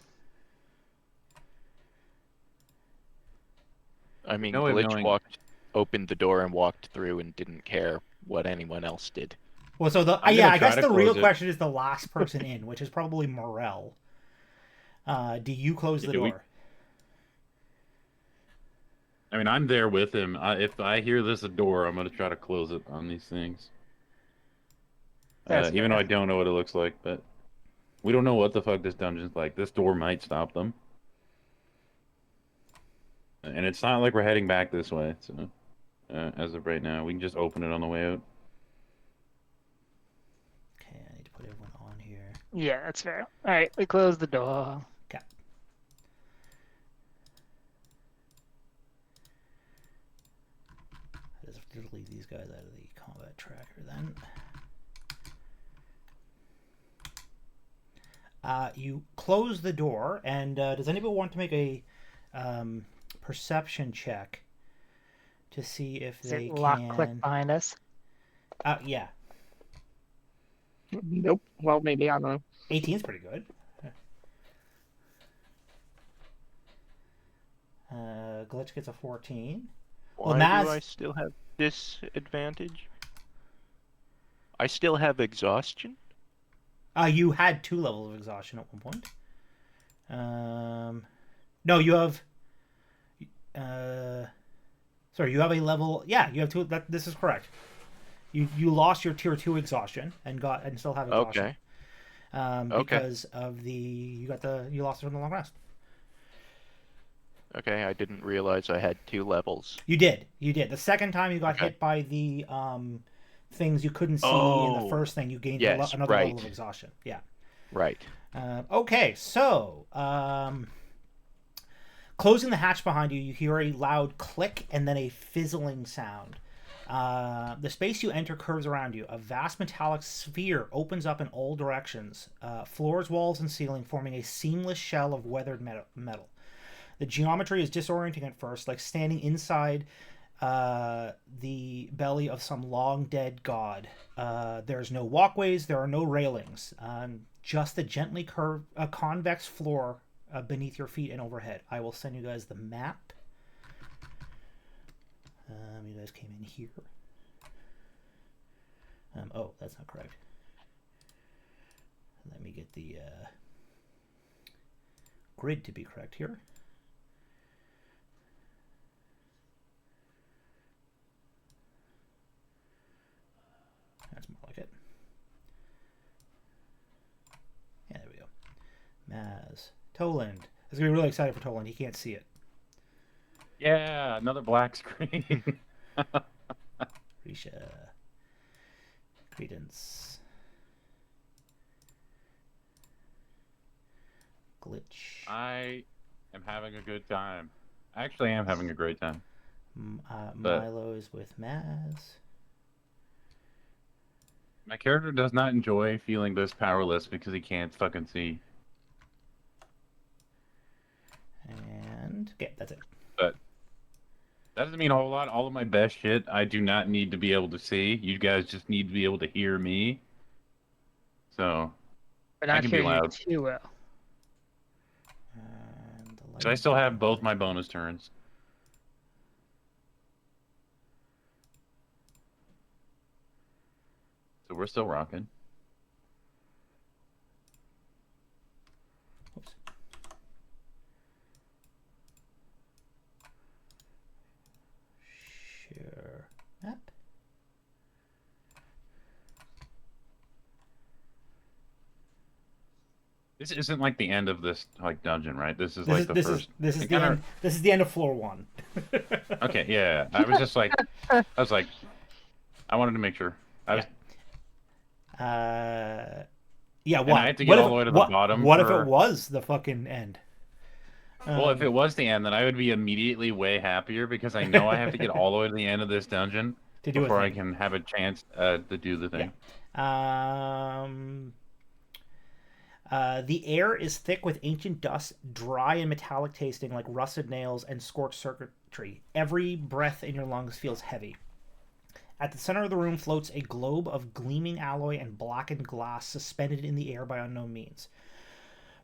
I mean, No way of Glitch knowing. opened the door and walked through and didn't care what anyone else did. Well, so the I'm yeah, gonna I try guess to the real close it. question is the last person in, which is probably Morel. Do you close the Do we- door? I mean, I'm there with him. If I hear this a door, I'm gonna try to close it on these things. That's Even though fair. I don't know what it looks like, but we don't know what the fuck this dungeon's like. This door might stop them. And it's not like we're heading back this way, so as of right now, we can just open it on the way out. Okay, I need to put everyone on here. Yeah, that's fair. All right, we close the door. Okay. I just have to delete these guys out of the combat tracker then. You close the door, and does anybody want to make a perception check to see if Is they it lock can? click behind us? Yeah, Nope. Well, maybe, I don't know. 18's pretty good. Glitch gets a 14. Why Maz- do I still have disadvantage? I still have exhaustion? You had 2 levels of exhaustion at one point. No, you have. Sorry, you have a level. Yeah, you have 2. This is correct. You lost your tier 2 exhaustion and still have exhaustion. Okay. Because of you lost it from the long rest. Okay, I didn't realize I had 2 levels. You did. The second time you got Okay. hit by the things you couldn't see in the Oh, first thing, you gained yes, another level right. of exhaustion. Yeah. Right. Okay, so closing the hatch behind you, you hear a loud click and then a fizzling sound. The space you enter curves around you. A vast metallic sphere opens up in all directions. Floors, walls, and ceiling forming a seamless shell of weathered metal. The geometry is disorienting at first, like standing inside the belly of some long dead god. There's no walkways, there are no railings, just a gently curved, convex floor beneath your feet and overhead. I will send you guys the map. You guys came in here. Oh, that's not correct. Let me get the grid to be correct here. That's more like it. Yeah, there we go. Maz. Toland. I was going to be really excited for Toland. He can't see it. Yeah, another black screen. Risha. Credence. Glitch. I am having a good time. Actually, I am having a great time. But- Milo is with Maz. My character does not enjoy feeling this powerless because he can't fucking see. And okay, that's it. But that doesn't mean a whole lot. All of my best shit, I do not need to be able to see. You guys just need to be able to hear me. So, But I not can be hear you loud. too well. And 'Cause I still have both my bonus turns. So we're still rocking. Oops. Share map. This isn't like the end of this like dungeon, right? This is This like is the this first. is this is It the kinda- end. This is the end of floor 1. Okay, yeah. I was just like, I was like, I wanted to make sure. I was, Yeah. and What? I had to What get if all the way to the what? bottom. What if for- it was the fucking end? Well, if it was the end, then I would be immediately way happier because I know I have to get all the way to the end of this dungeon To do a before I thing. can have a chance to do the thing. The air is thick with ancient dust, dry and metallic tasting like rusted nails and scorched circuitry. Every breath in your lungs feels heavy. At the center of the room floats a globe of gleaming alloy and blackened glass suspended in the air by unknown means.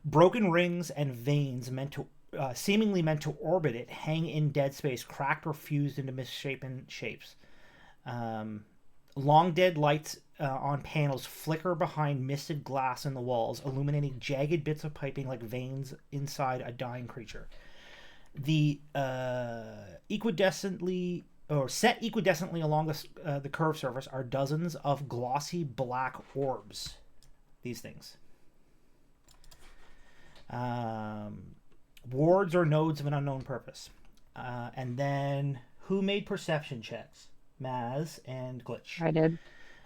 Broken rings and veins seemingly meant to orbit it hang in dead space, cracked or fused into misshapen shapes. Long dead lights on panels flicker behind misted glass in the walls, illuminating jagged bits of piping like veins inside a dying creature. The equidistantly or set equidistantly along the curved surface are dozens of glossy black orbs. These things. Wards or nodes of an unknown purpose. And then who made perception checks? Maz and Glitch. I did.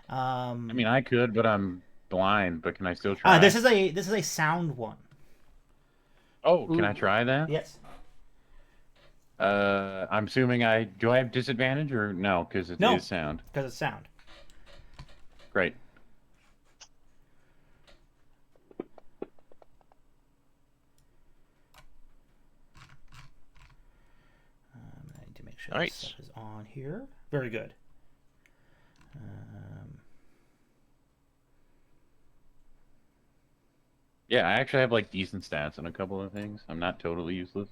I mean, I could, but I'm blind. But can I still try? This is a sound one. Oh, can I try that? Yes. I'm assuming do I have disadvantage or no? Because it No. is sound. Because it's sound. Great. I need to make sure All right. this stuff is on here. Very good. Yeah, I actually have like decent stats on a couple of things. I'm not totally useless.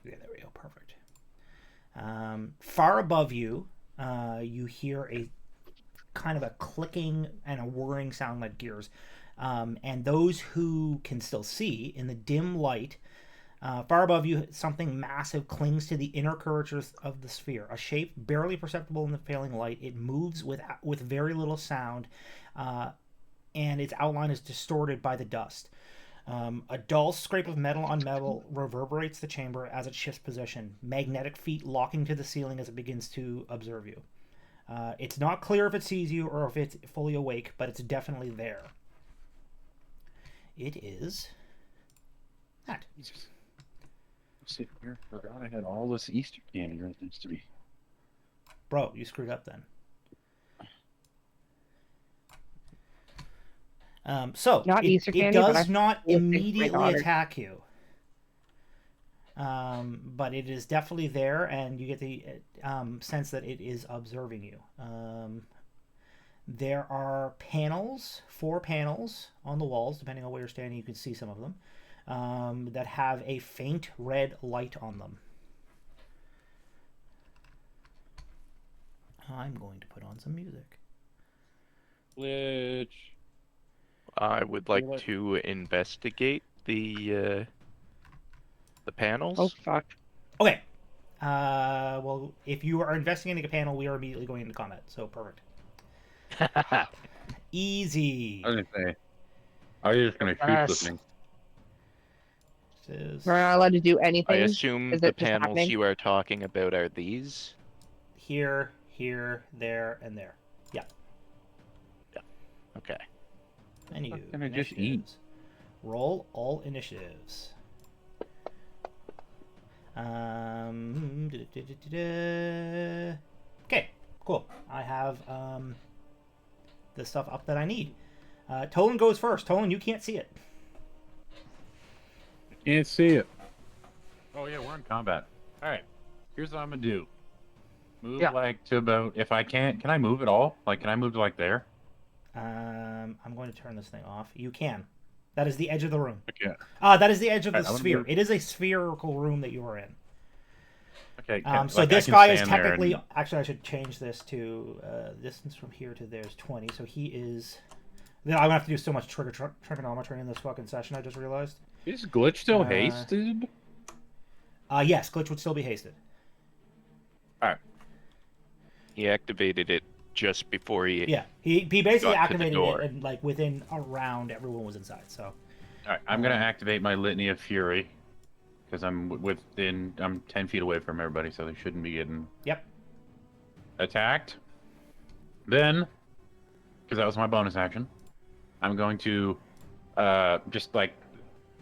Yeah, there we go. Perfect. Far above you, you hear a kind of a clicking and a whirring sound like gears. And those who can still see in the dim light, far above you, something massive clings to the inner curvatures of the sphere. A shape barely perceptible in the failing light. It moves with very little sound, and its outline is distorted by the dust. A dull scrape of metal on metal reverberates the chamber as it shifts position, magnetic feet locking to the ceiling as it begins to observe you. It's not clear if it sees you or if it's fully awake, but it's definitely there. It is that. Jesus. Sit here. Forgot I had all this Easter candy right next to me. Bro, you screwed up then. So Not Easter it candy, but does I not will take my immediately daughter. attack you. But it is definitely there, and you get the sense that it is observing you. There are panels, 4 panels on the walls, depending on where you're standing. You can see some of them that have a faint red light on them. I'm going to put on some music. Glitch. I would like to investigate the panels. Oh fuck. Okay. Well, if you are investigating a panel, we are immediately going into combat. So perfect. Easy. I was gonna say, are you just gonna shoot the Yes. thing? This is We're not allowed to do I anything. assume Is the it just panels happening? you are talking about are these. here, here, there, and there. Yeah. Okay. Menu. What can I just eat? Initiatives. Roll all initiatives. Okay, cool. I have the stuff up that I need. Tolan goes first. Tolan, you can't see it. Can't see it. Oh yeah, we're in combat. All right. Here's what I'm gonna do. Move Yeah. like to about. If I can't, can I move at all? Like, can I move to like there? I'm going to turn this thing off. You can. That is the edge of the room. Okay. That is the edge of the Alright, I'm gonna sphere. move- It is a spherical room that you are in. Okay. So like, I this can guy is stand there technically. and- Actually, I should change this to distance from here to there is 20. So he is. Then I'm gonna have to do so much trigonometry in this fucking session. I just realized. Is glitch still hasted? Yes, glitch would still be hasted. He activated it just before he. Yeah, he basically Got to the activated door. it, and like within a round, everyone was inside. So All right. I'm gonna activate my litany of fury because I'm I'm 10 feet away from everybody, so they shouldn't be getting yep. attacked. Then, because that was my bonus action, I'm going to just like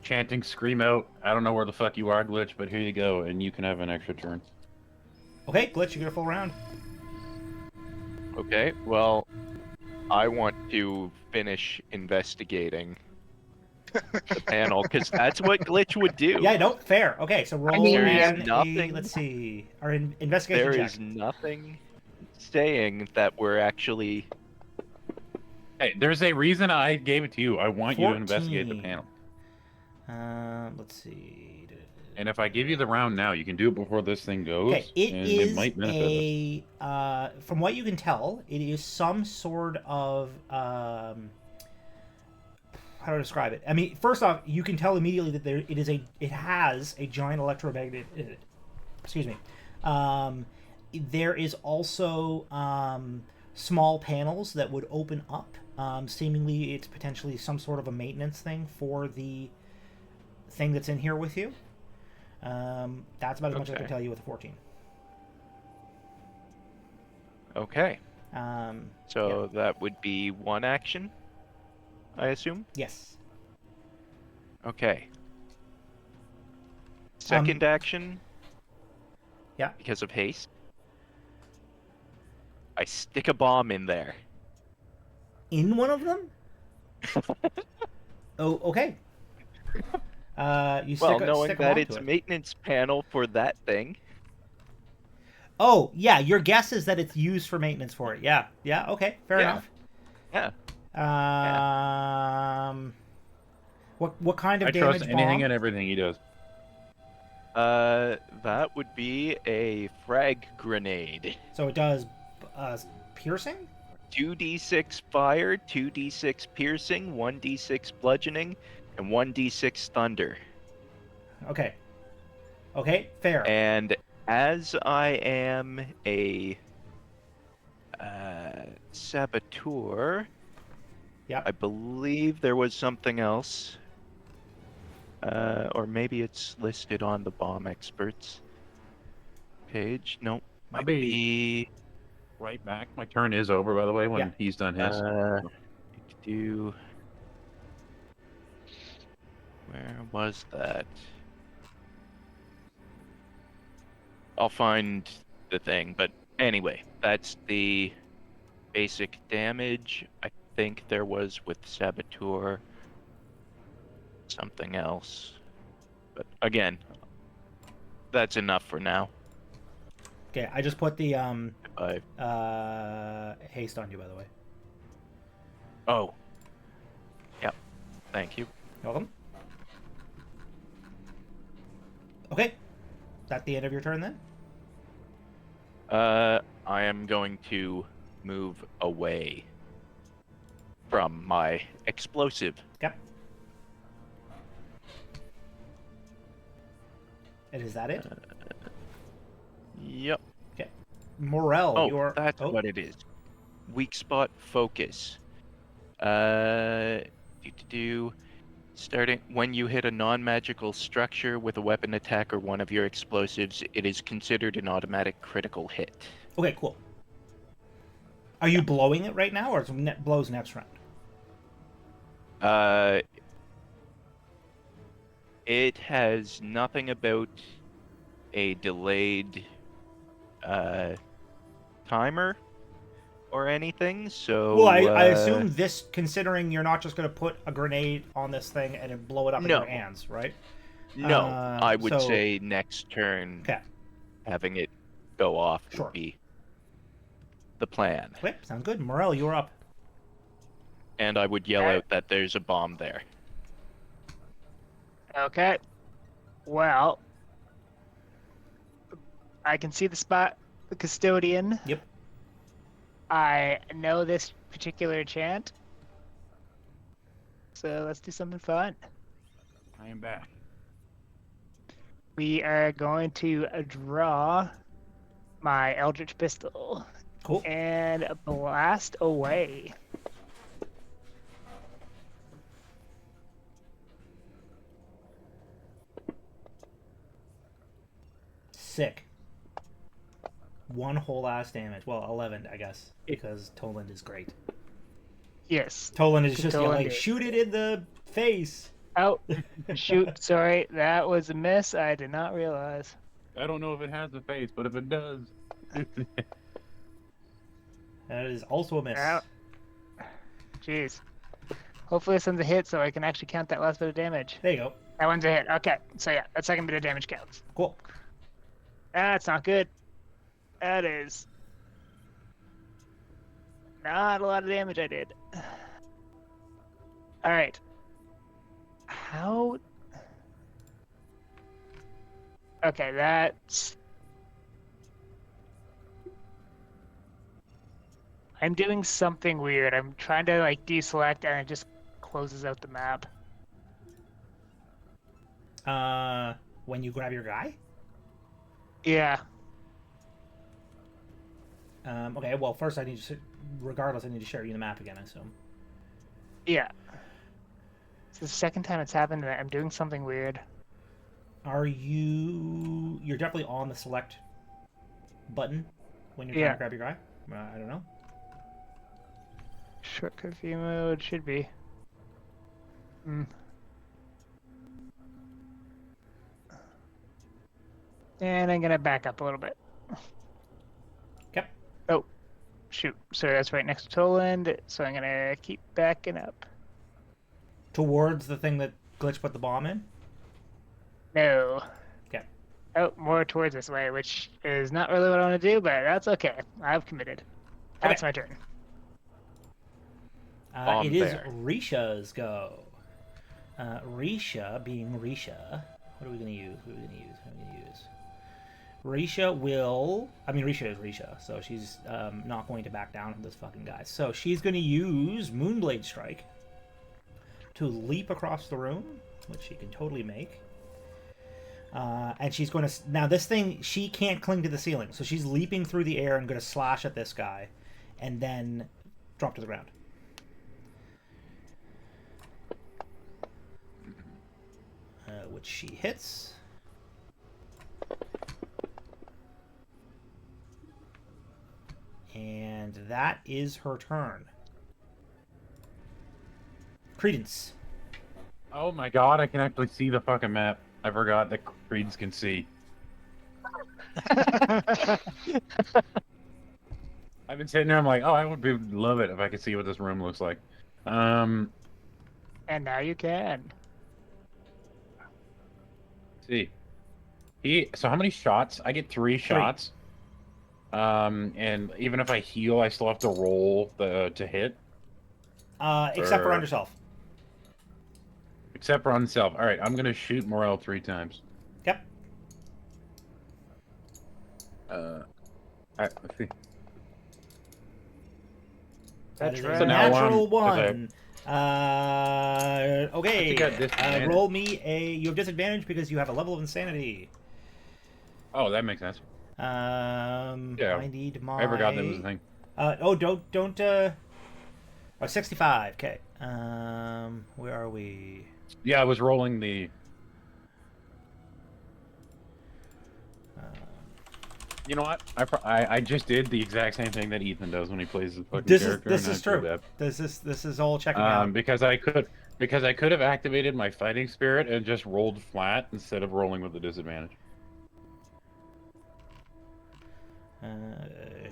chanting, scream out. I don't know where the fuck you are, glitch, but here you go, and you can have an extra turn. Okay, glitch, you get a full round. Okay, well, I want to finish investigating the panel because that's what glitch would do. Yeah, no, fair. Okay, so roll mean, there is an nothing- let's see, our investigation There check. is nothing saying that we're actually. Hey, there's a reason I gave it to you. I want you to investigate the 14. panel. Let's see. And if I give you the round now, you can do it before this thing goes. Okay, it and is it might benefit us. from what you can tell, it is some sort of how to describe it. I mean, first off, you can tell immediately that it has a giant electromagnet in it. Excuse me. There is also small panels that would open up. Seemingly, it's potentially some sort of a maintenance thing for the thing that's in here with you. That's about as much as I can Okay. tell you with a 14. Okay, Um, so that would be one action, I assume. yes. Okay. Second action. Yeah. Because of haste. I stick a bomb in there. In one of them? Oh, okay. You stick Well, a, knowing stick a that bomb it's to a it. maintenance panel for that thing. Oh, yeah. Your guess is that it's used for maintenance for it. Yeah. Yeah. Okay. Fair Yeah. enough. Yeah. What kind of I damage trust anything bomb? and everything he does. That would be a frag grenade. So it does piercing? 2d6 fire, 2d6 piercing, 1d6 bludgeoning, and 1d6 thunder. Okay. Okay. Fair. And as I am a saboteur, Yep. I believe there was something else. Or maybe it's listed on the bomb experts page. Nope. I'll Might be- be Right back. My turn is over, by the way, when Yeah. he's done his. do. Where was that? I'll find the thing, but anyway, that's the basic damage. I think there was with Saboteur something else. But again, that's enough for now. Okay. I just put the I haste on you, by the way. Oh. Yep. Thank you. Welcome. Okay. That the end of your turn then? I am going to move away from my explosive. Yep. And is that it? Yep. Morel, Oh, you're... that's oh, what it is. Weak spot focus. Starting when you hit a non-magical structure with a weapon attack or one of your explosives, it is considered an automatic critical hit. Okay, cool. Are you blowing it right now, or it's blows next round? It has nothing about a delayed timer or anything, so... Well, I assume this, considering you're not just going to put a grenade on this thing and then blow it up in No. your hands, right? No, I would so- say next turn, Okay. having it go off Sure. would be the plan. Okay, sounds good. Morel, you're up. And I would yell Alright. out that there's a bomb there. Okay. Well, I can see the spot, the custodian. Yep. I know this particular chant. So let's do something fun. I am back. We are going to draw my Eldritch Pistol Cool. and blast away. Sick. One whole ass damage. Well, 11, I guess, because Toland is great. Yes. Toland is just Toland like, is- shoot it in the face. Oh, shoot. Sorry. That was a miss. I did not realize. I don't know if it has a face, but if it does. That is also a miss. Ow. Jeez. Hopefully this one's a hit so I can actually count that last bit of damage. There you go. That one's a hit. Okay. So yeah, that second bit of damage counts. Cool. That's not good. That is not a lot of damage I did. Alright. How... Okay, that's... I'm doing something weird. I'm trying to like deselect and it just closes out the map. When you grab your guy? Yeah. Okay, well, first I need to, regardless, I need to share you the map again, I assume. Yeah. It's the second time it's happened and I'm doing something weird. You're definitely on the select button when you're trying Yeah. to grab your guy? I don't know. Shortcut view mode should be. Hmm. And I'm gonna back up a little bit. Yep. Oh, shoot. So that's right next to Toland. So I'm gonna keep backing up. Towards the thing that Glitch put the bomb in? No. Okay. Oh, more towards this way, which is not really what I want to do, but that's okay. I've committed. That's my turn. On It is there. Risha's go. Risha, being Risha, what are we going to use? Risha will... I mean, Risha is Risha, so she's not going to back down from this fucking guy. So she's going to use Moonblade Strike to leap across the room, which she can totally make. And she's going to... Now, this thing, she can't cling to the ceiling, so she's leaping through the air and going to slash at this guy, and then drop to the ground. Which she hits. And that is her turn. Credence. Oh my god, I can actually see the fucking map. I forgot that Creeds can see. I've been sitting there, I'm like, oh, I would love it if I could see what this room looks like. And now you can. See. So how many shots? I get 3 shots. And even if I heal, I still have to roll to hit. Except for on yourself. Except for on self. Alright, I'm gonna shoot Morel 3 times. Yep. Let's see. That is right. a So now natural I'm- one. Okay. I think I had disadvantage. Roll me a... You have disadvantage because you have a level of insanity. Oh, that makes sense. Yeah, I need my... I forgot that was a thing. Don't, oh, 65. Okay. Where are we? Yeah, I was rolling the... You know what? I just did the exact same thing that Ethan does when he plays his fucking character. This and is I feel true. bad. This is all checking out. Because I could have activated my fighting spirit and just rolled flat instead of rolling with a disadvantage.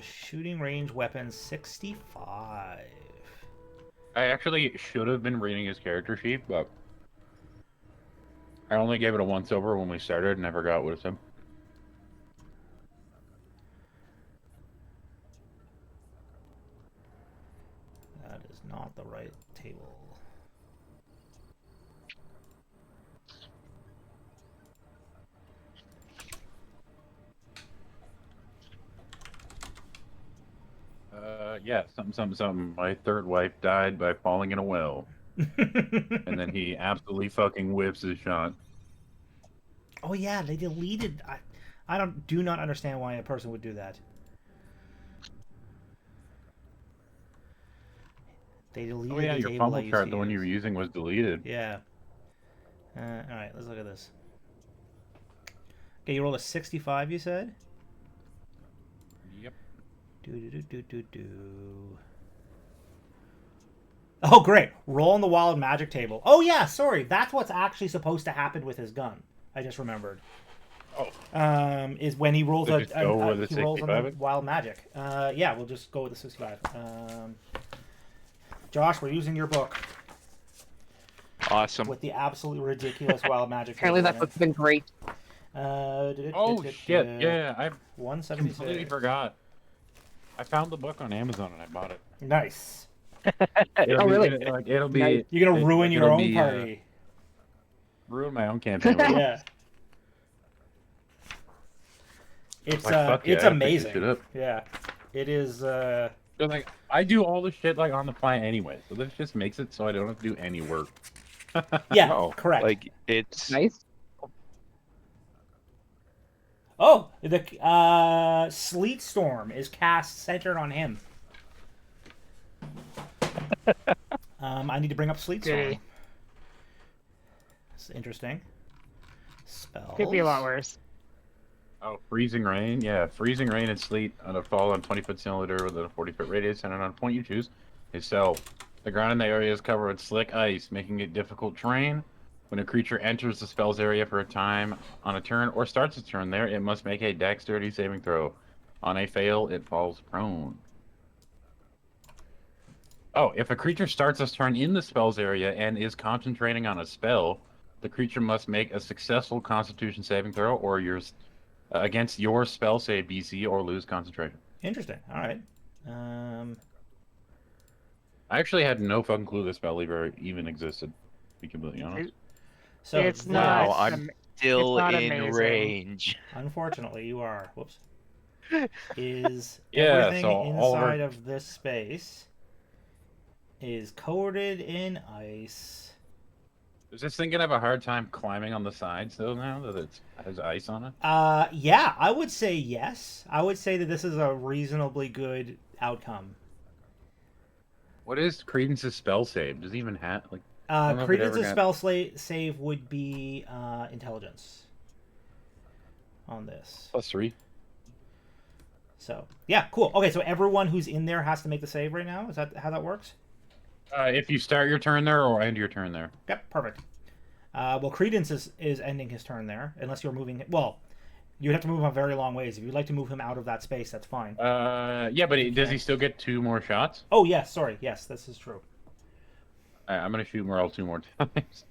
Shooting range weapon 65. I actually should have been reading his character sheet, but I only gave it a once over when we started and I forgot what it said. That is not the right table. Yeah, something. My third wife died by falling in a well, and then he absolutely fucking whips his shot. Oh yeah, they deleted. I do not understand why a person would do that. They deleted Oh yeah, the your table I fumble used chart, to the one you were use. using, was deleted. Yeah. All right, let's look at this. Okay, you rolled a 65, you said? Yep. Do. Oh, great. Roll on the wild magic table. Oh, yeah, sorry. That's what's actually supposed to happen with his gun. I just remembered. Oh. Is when he rolls So just go with the he rolls on the 65? wild magic. Yeah, we'll just go with the 65. Josh, we're using your book Awesome. with the absolutely ridiculous wild magic Apparently table that in book's been great. it. Oh shit! Yeah, I 176. completely forgot. I found the book on Amazon and I bought it. Nice. Oh, really? It'll be. Nice. You're gonna ruin your it'll own be, party. Ruin my own campaign. With it. Yeah. It's Like, fuck yeah, it's I gotta pick this shit amazing. up. Yeah. It is So, like, I do all the shit like on the fly anyway, so this just makes it so I don't have to do any work. yeah, No, correct. Like it's Nice. Oh, the Sleet Storm is cast centered on him. I need to bring up Sleet Storm. Goody. It's interesting. Spells. Could be a lot worse. Oh, freezing rain. Yeah, freezing rain and sleet on a fall on 20-foot cylinder with a 40-foot radius and on a point you choose is so. The ground in the area is covered with slick ice, making it difficult terrain. When a creature enters the spell's area for a time on a turn or starts its turn there, it must make a dexterity saving throw. On a fail, it falls prone. Oh, if a creature starts its turn in the spell's area and is concentrating on a spell, the creature must make a successful Constitution saving throw or yours against your spell save DC or lose concentration. Interesting. All right. I actually had no fucking clue this spell lever even existed, to be completely honest. So It's that- wow. not- I'm still not in amazing. range. Unfortunately, you are. Whoops. Is Yeah, everything so all of our- inside of this space is coated in ice. Is this thing gonna have a hard time climbing on the sides though now that it has ice on it? Yeah, I would say yes. I would say that this is a reasonably good outcome. What is Credence's spell save? Does he even have like? don't know if it ever Credence's got- spell save would be intelligence on this. +3? So yeah, cool. Okay, so everyone who's in there has to make the save right now. Is that how that works? If you start your turn there or end your turn there. Yep, perfect. Well, Credence is ending his turn there, unless you're moving. Well, you'd have to move him a very long ways. If you'd like to move him out of that space, that's fine. Yeah, but does he still get 2 more shots? Oh yes, sorry. Yes, this is true. I'm gonna shoot Merle 2 more times.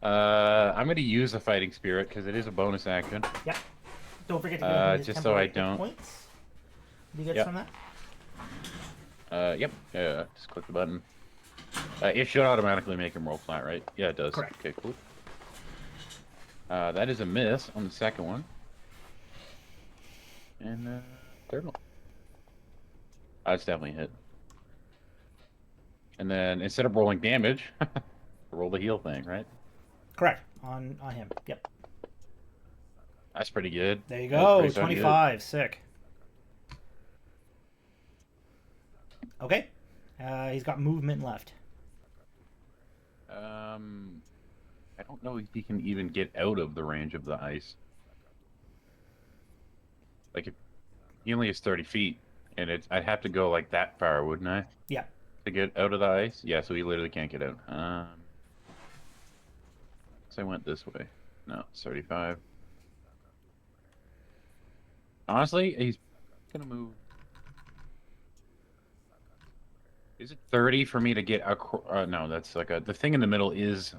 I'm gonna use a fighting spirit because it is a bonus action. Yep. Don't forget to give him his just so I temporary hit don't- points. Do you get Yep. from that? Yep. Yeah, just click the button. It should automatically make him roll flat, right? Yeah, it does. Correct. Okay, cool. That is a miss on the second one. And third one. That's definitely a hit. And then instead of rolling damage, roll the heal thing, right? Correct. On him. Yep. That's pretty good. There you That's go. pretty fucking good. 25. Sick. Okay. He's got movement left. I don't know if he can even get out of the range of the ice. Like, if he only has 30 feet, and I'd have to go like that far, wouldn't I? Yeah. To get out of the ice? Yeah, so he literally can't get out. So I went this way. No, it's 35. Honestly, he's gonna move. Is it 30 for me to get across? No, that's like the thing in the middle is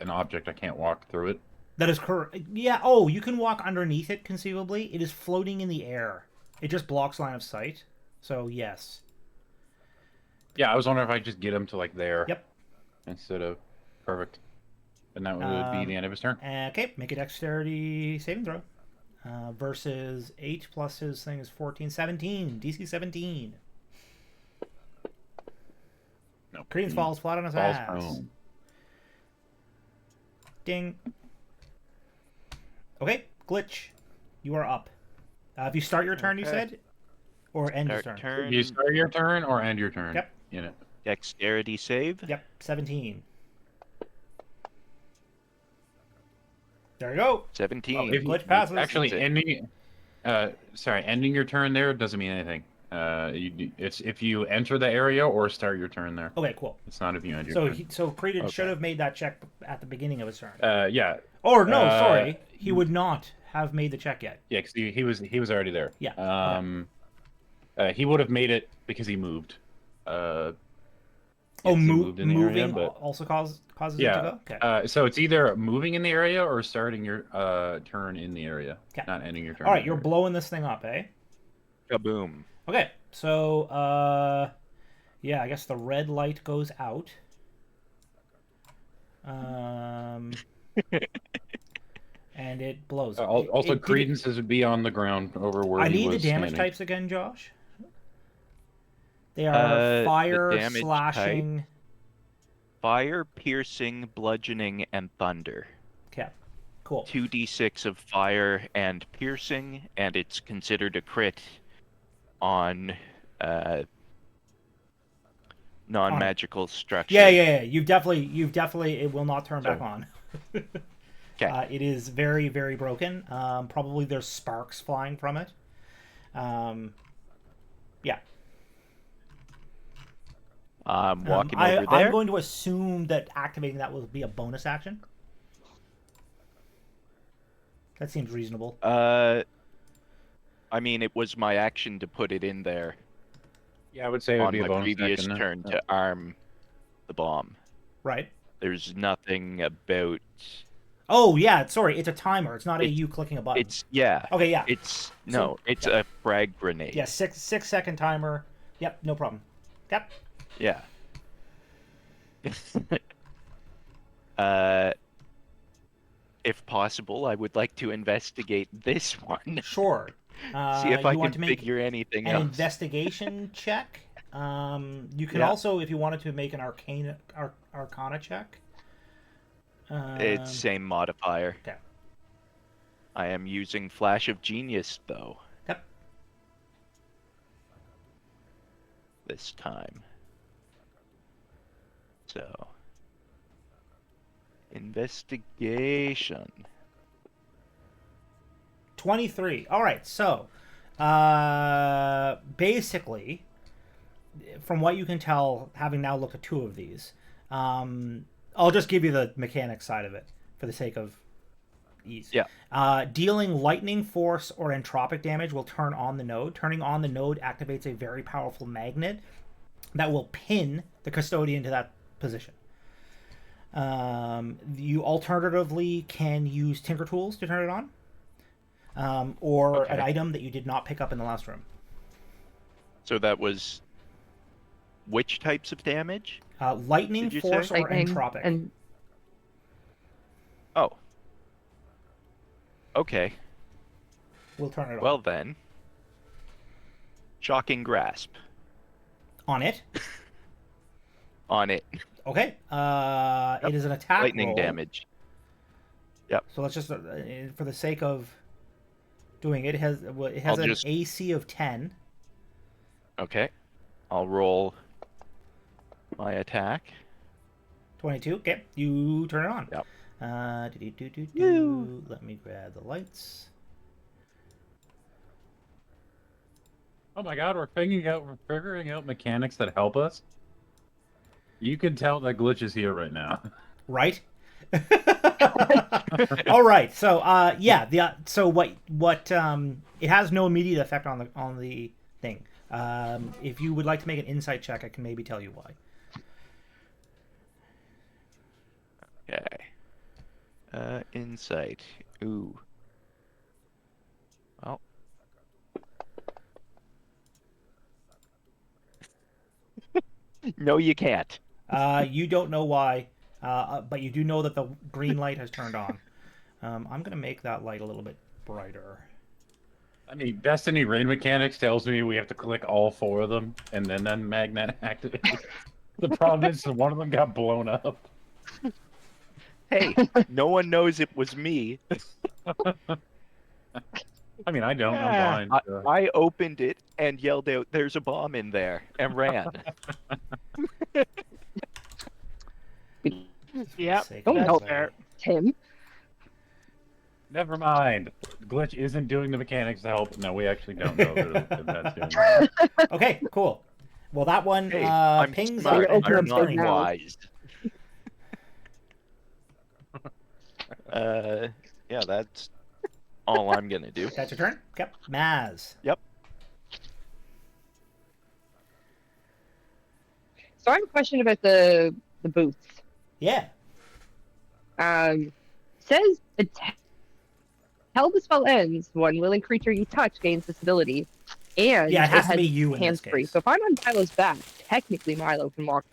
an object. I can't walk through it. That is correct. Yeah. Oh, you can walk underneath it, conceivably. It is floating in the air. It just blocks line of sight. So, yes. Yeah, I was wondering if I just get him to like there. Yep. Instead of perfect. And that would be the end of his turn. Okay, make a dexterity saving throw. Versus 8 plus his thing is 14. 17. DC 17. No. Credence He falls flat on his falls ass. prone. Ding. Okay, Glitch. You are up. If you start your turn, you Okay. said? Or end your Start turn? turn. You start your turn or end your turn. Yep. You know. Dexterity save. Yep, 17. There you go. 17. If you- Glitch passes. Actually, That's it. ending your turn there doesn't mean anything. It's if you enter the area or start your turn there. Okay, cool. It's not if you end your So, turn. so Credence Okay. should have made that check at the beginning of his turn. Yeah, Or no, uh, sorry, he would not have made the check yet. yeah, because he was already there. Yeah, He would have made it because he moved. Oh, Yes, he moved in the area, moving but also causes it to yeah. go. Okay. So it's either moving in the area or starting your turn in the area, Okay. not ending your turn. All right, in the you're area. blowing this thing up, eh? Kaboom. Okay, so yeah, I guess the red light goes out. And it blows. Also, Did it- Credence's would be on the ground over where I he need was the damage standing. types again, Josh. They are The fire, damage slashing. Fire, piercing, bludgeoning, and thunder. Okay, cool. 2d6 of fire and piercing, and it's considered a crit on non-magical structure. Yeah. You've definitely. It will not turn back Sorry. on. Okay. It is very, very broken. Probably there's sparks flying from it. Yeah. I'm walking I, over there. I'm going to assume that activating that will be a bonus action. That seems reasonable. I mean, it was my action to put it in there Yeah, I would say it would on be a my bonus previous action, turn yeah. to arm the bomb. Right. There's nothing about Oh, yeah. Sorry. It's a timer. It's not It's- you clicking a button. it's yeah. Okay, yeah. It's So- it's yeah. a frag grenade. Yeah, 6-second timer. Yep, no problem. Yep. Yeah. If possible, I would like to investigate this one. Sure. See if I you want can to make figure anything an else. investigation check. You can Yeah. also, if you wanted to, make an arcana check. It's same modifier. Okay. I am using Flash of Genius though. Yep. This time. So. Investigation. 23. All right. So, basically, from what you can tell, having now looked at two of these, I'll just give you the mechanics side of it for the sake of ease. Yeah. Dealing lightning, force, or entropic damage will turn on the node. Turning on the node activates a very powerful magnet that will pin the custodian to that position. You alternatively can use Tinker Tools to turn it on, or Okay. an item that you did not pick up in the last room. So that was which types of damage? Lightning, Did you force, say? or entropic. And Oh. Okay. We'll turn it on. Well then. Shocking Grasp On it. on it. Okay. It is an attack Lightning roll. damage. So let's just, for the sake of doing it, it has I'll an just- AC of 10. Okay. I'll roll my attack. 22. Okay, you turn it on. Yep. Let me grab the lights. Oh my god, we're figuring out mechanics that help us. You can tell that Glitch is here right now. Right. All right. So yeah. So what it has no immediate effect on the thing. If you would like to make an insight check, I can maybe tell you why. Okay. Insight. Ooh. Well. No, you can't. You don't know why, but you do know that the green light has turned on. I'm gonna make that light a little bit brighter. I mean, Destiny rain mechanics tells me we have to click all four of them and then magnet activate. The problem is one of them got blown up. Hey, no one knows it was me. I mean, I don't. I'm Ah, blind. so- I opened it and yelled out, "There's a bomb in there," and ran. Yep. Sake Don't of help everybody. Tim. Never mind. Glitch isn't doing the mechanics to help. No, we actually don't know that that's doing that. Okay, cool. Well, that one Hey, I'm pings smart. out open I'm your up not big turn. mouth. wise. Yeah, that's all I'm gonna do. That's your turn? Okay. Maz. Yep. So I have a question about the boots. Yeah. Says until the spell ends, one willing creature you touch gains this ability, and Yeah, it has to has be you in this hands-free. case. So if I'm on Milo's back, technically Milo can walk.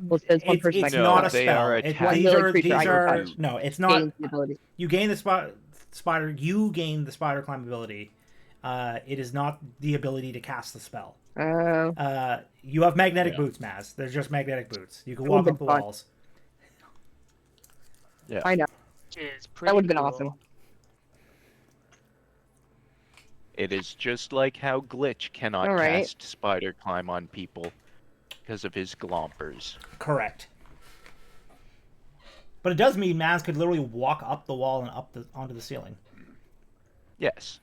Well, it says one It's, person it's I can not a touch they spell. are It- attached these One are creature I these can are touch. no. It's not. gains the ability. You gain the spider. You gain the spider climb ability. It is not the ability to cast the spell. You have magnetic Yeah. boots, Maz. They're just magnetic boots. You can That walk would've up the been fun. walls. Yeah. I know. which is pretty That would have been cool. awesome. It is just like how Glitch cannot All right. cast spider climb on people because of his glompers. Correct. But it does mean Maz could literally walk up the wall and onto the ceiling. Yes.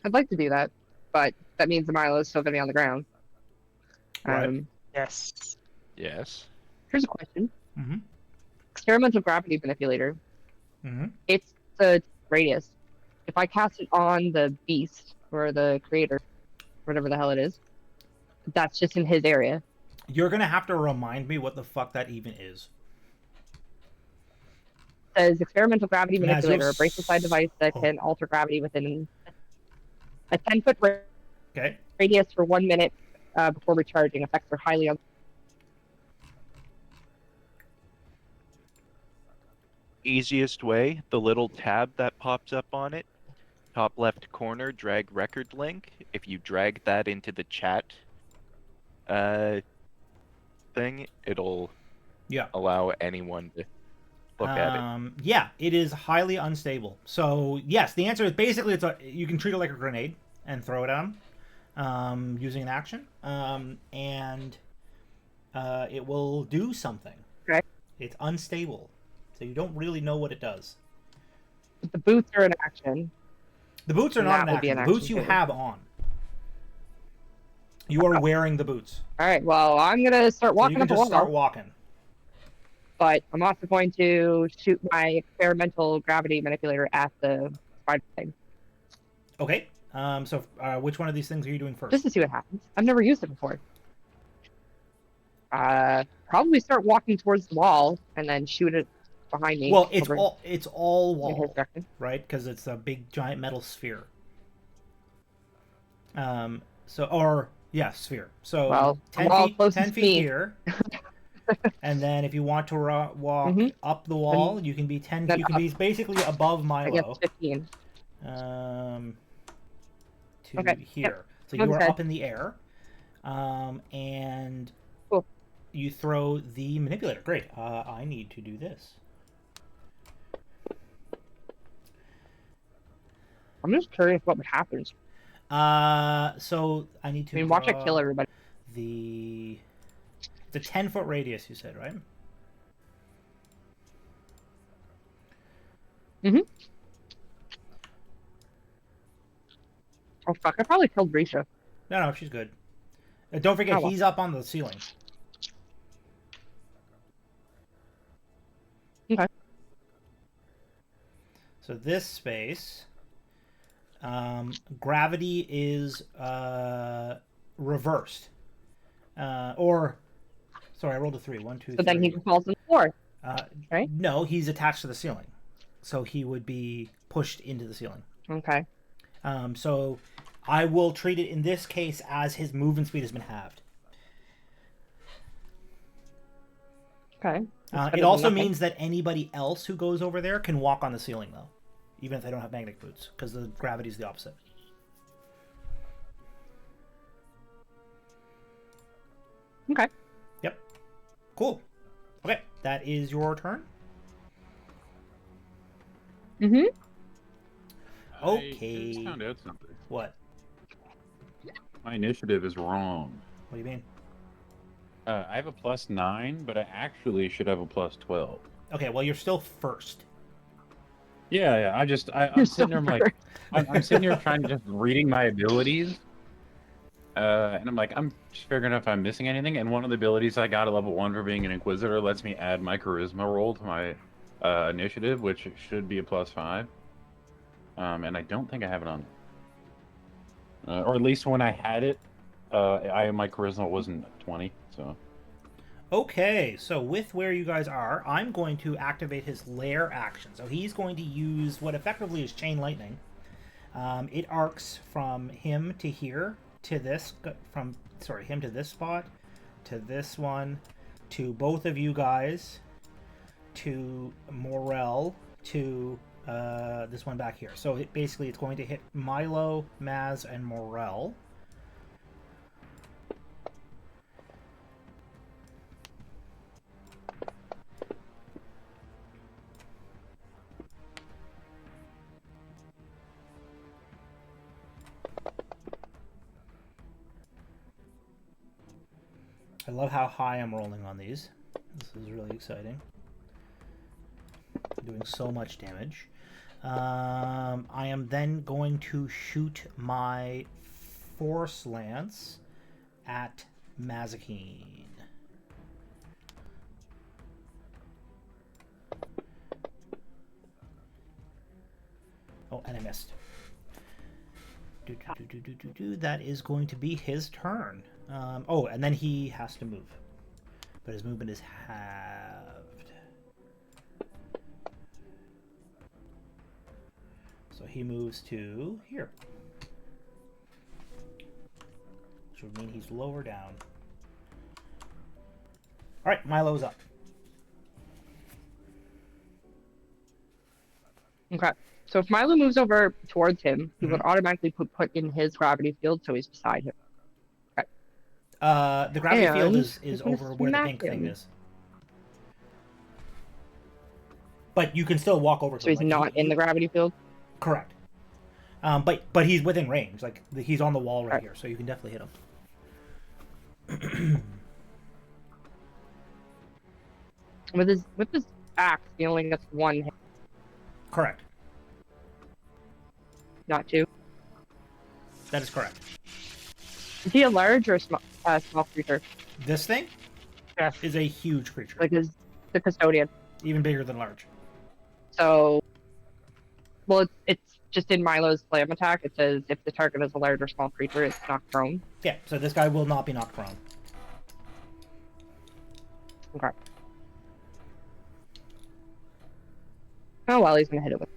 I'd like to do that, but that means the Milo is still going to be on the ground. Right. Yes. Yes. Here's a question. Mm-hmm. Experimental gravity manipulator. Mm-hmm. It's the radius. If I cast it on the beast or the creator, whatever the hell it is, that's just in his area. You're gonna have to remind me what the fuck that even is. It says experimental gravity Maz, you're manipulator, a bracelet-side device that Oh. can alter gravity within a 10-foot Okay. radius for 1 minute before recharging. Effects are highly Easiest way, the little tab that pops up on it, top left corner, drag record link. If you drag that into the chat thing, it'll Yeah. allow anyone to look at it. Yeah, it is highly unstable. So yes, the answer is basically you can treat it like a grenade and throw it at him using an action, and it will do something. Okay. It's unstable, so you don't really know what it does. The boots are an action. The boots are And not that an would be action. an The boots action you too. have on. You are wearing the boots, All right, well, I'm going to start so you walking can up the just wall, start walking. but I'm also going to shoot my experimental gravity manipulator at the spider thing, Okay. So which one of these things are you doing first? just to see what happens. I've never used it before. Probably start walking towards the wall and then shoot it behind me. Well, it's over all in his wall, direction. right? Because it's a big giant metal sphere. Sphere. So Well, 10 the wall feet, closest 10 to feet me. here. And then if you want to walk Mhm. up the wall, you can be 10. Then You can be basically above I guess Milo. 15. To Okay, here. So Sounds you are good. up in the air, and Cool. you throw the manipulator. Great. I need to do this. I'm just curious what would happen. So I need to. I mean, watch it draw kill everybody. It's a 10-foot radius. You said, right? Oh, fuck. I probably killed Risha. No, she's good. Don't forget, Oh, well. he's up on the ceiling. Okay. So this space, gravity is reversed. Sorry, I rolled a 3. 1, 2, So then he 3. falls on the floor. right? No, he's attached to the ceiling. So he would be pushed into the ceiling. Okay. So I will treat it in this case as his movement speed has been halved. Okay. That's better It than also nothing. means that anybody else who goes over there can walk on the ceiling, though, even if they don't have magnetic boots, because the gravity is the opposite. Okay. Cool. Okay, that is your turn. Mm-hmm. I Okay. just found out something. What? My initiative is wrong. What do you mean? I have a +9, but I actually should have a +12. Okay, well, you're still first. Yeah. I'm sitting there. I'm like, I'm sitting here trying to just reading my abilities, and I'm like, I'm just figuring out if I'm missing anything. And one of the abilities I got at level 1 for being an Inquisitor lets me add my Charisma roll to my initiative, which should be a +5. And I don't think I have it on, or at least when I had it, my Charisma wasn't 20. So Okay, so with where you guys are, I'm going to activate his lair action. So he's going to use what effectively is Chain Lightning. It arcs from him to here, to this, him to this spot, to this one, to both of you guys, to Morel, to this one back here. So basically it's going to hit Milo, Maz, and Morel. I love how high I'm rolling on these. This is really exciting. Doing so much damage. I am then going to shoot my Force Lance at Mazikeen. Oh, and I missed. That is going to be his turn. Oh, and then he has to move. But his movement is halved. So he moves to here. Which would mean he's lower down. Alright, Milo's up. Okay. So if Milo moves over towards him, he would automatically put in his gravity field, so he's beside him. The gravity field And is he's gonna over where the smack pink thing him. is. But you can still walk over to So he's him. Like, not in the gravity field. Correct. But he's within range. Like he's on the wall right Right. here, so you can definitely hit him. With his axe, he only gets one hit, Correct. not two. That is correct. Is he a large or a small creature? This thing Yeah. is a huge creature, Like is the custodian? even bigger than large. So, well, it's just in Milo's slam attack. It says if the target is a large or small creature, it's knocked prone. Yeah, so this guy will not be knocked prone. Okay. Oh well, he's gonna hit it with.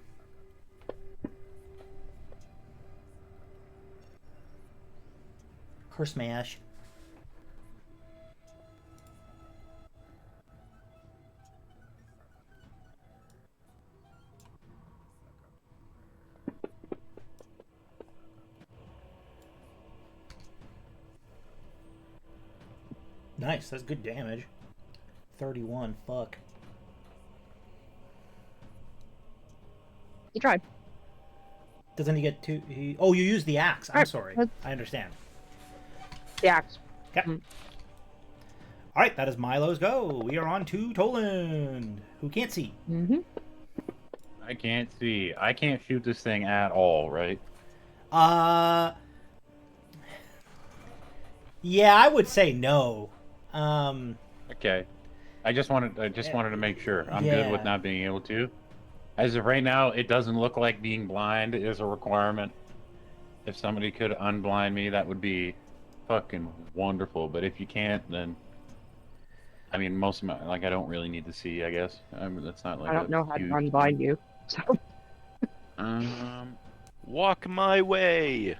Curse smash. Nice, that's good damage. 31, fuck. He tried. Doesn't he get two? Oh, you use the axe. I'm Alright, sorry. let's- I understand. The axe. Okay. All right, that is Milo's go. We are on to Toland, who can't see. Mm-hmm. I can't see. I can't shoot this thing at all, right? Yeah, I would say no. Okay. I just wanted to make sure. I'm Yeah. good with not being able to. As of right now, it doesn't look like being blind is a requirement. If somebody could unblind me, that would be fucking wonderful. But if you can't, then I mean, most of my I don't really need to see. I guess that's not like I don't a know how to huge unblind you. So Walk my way.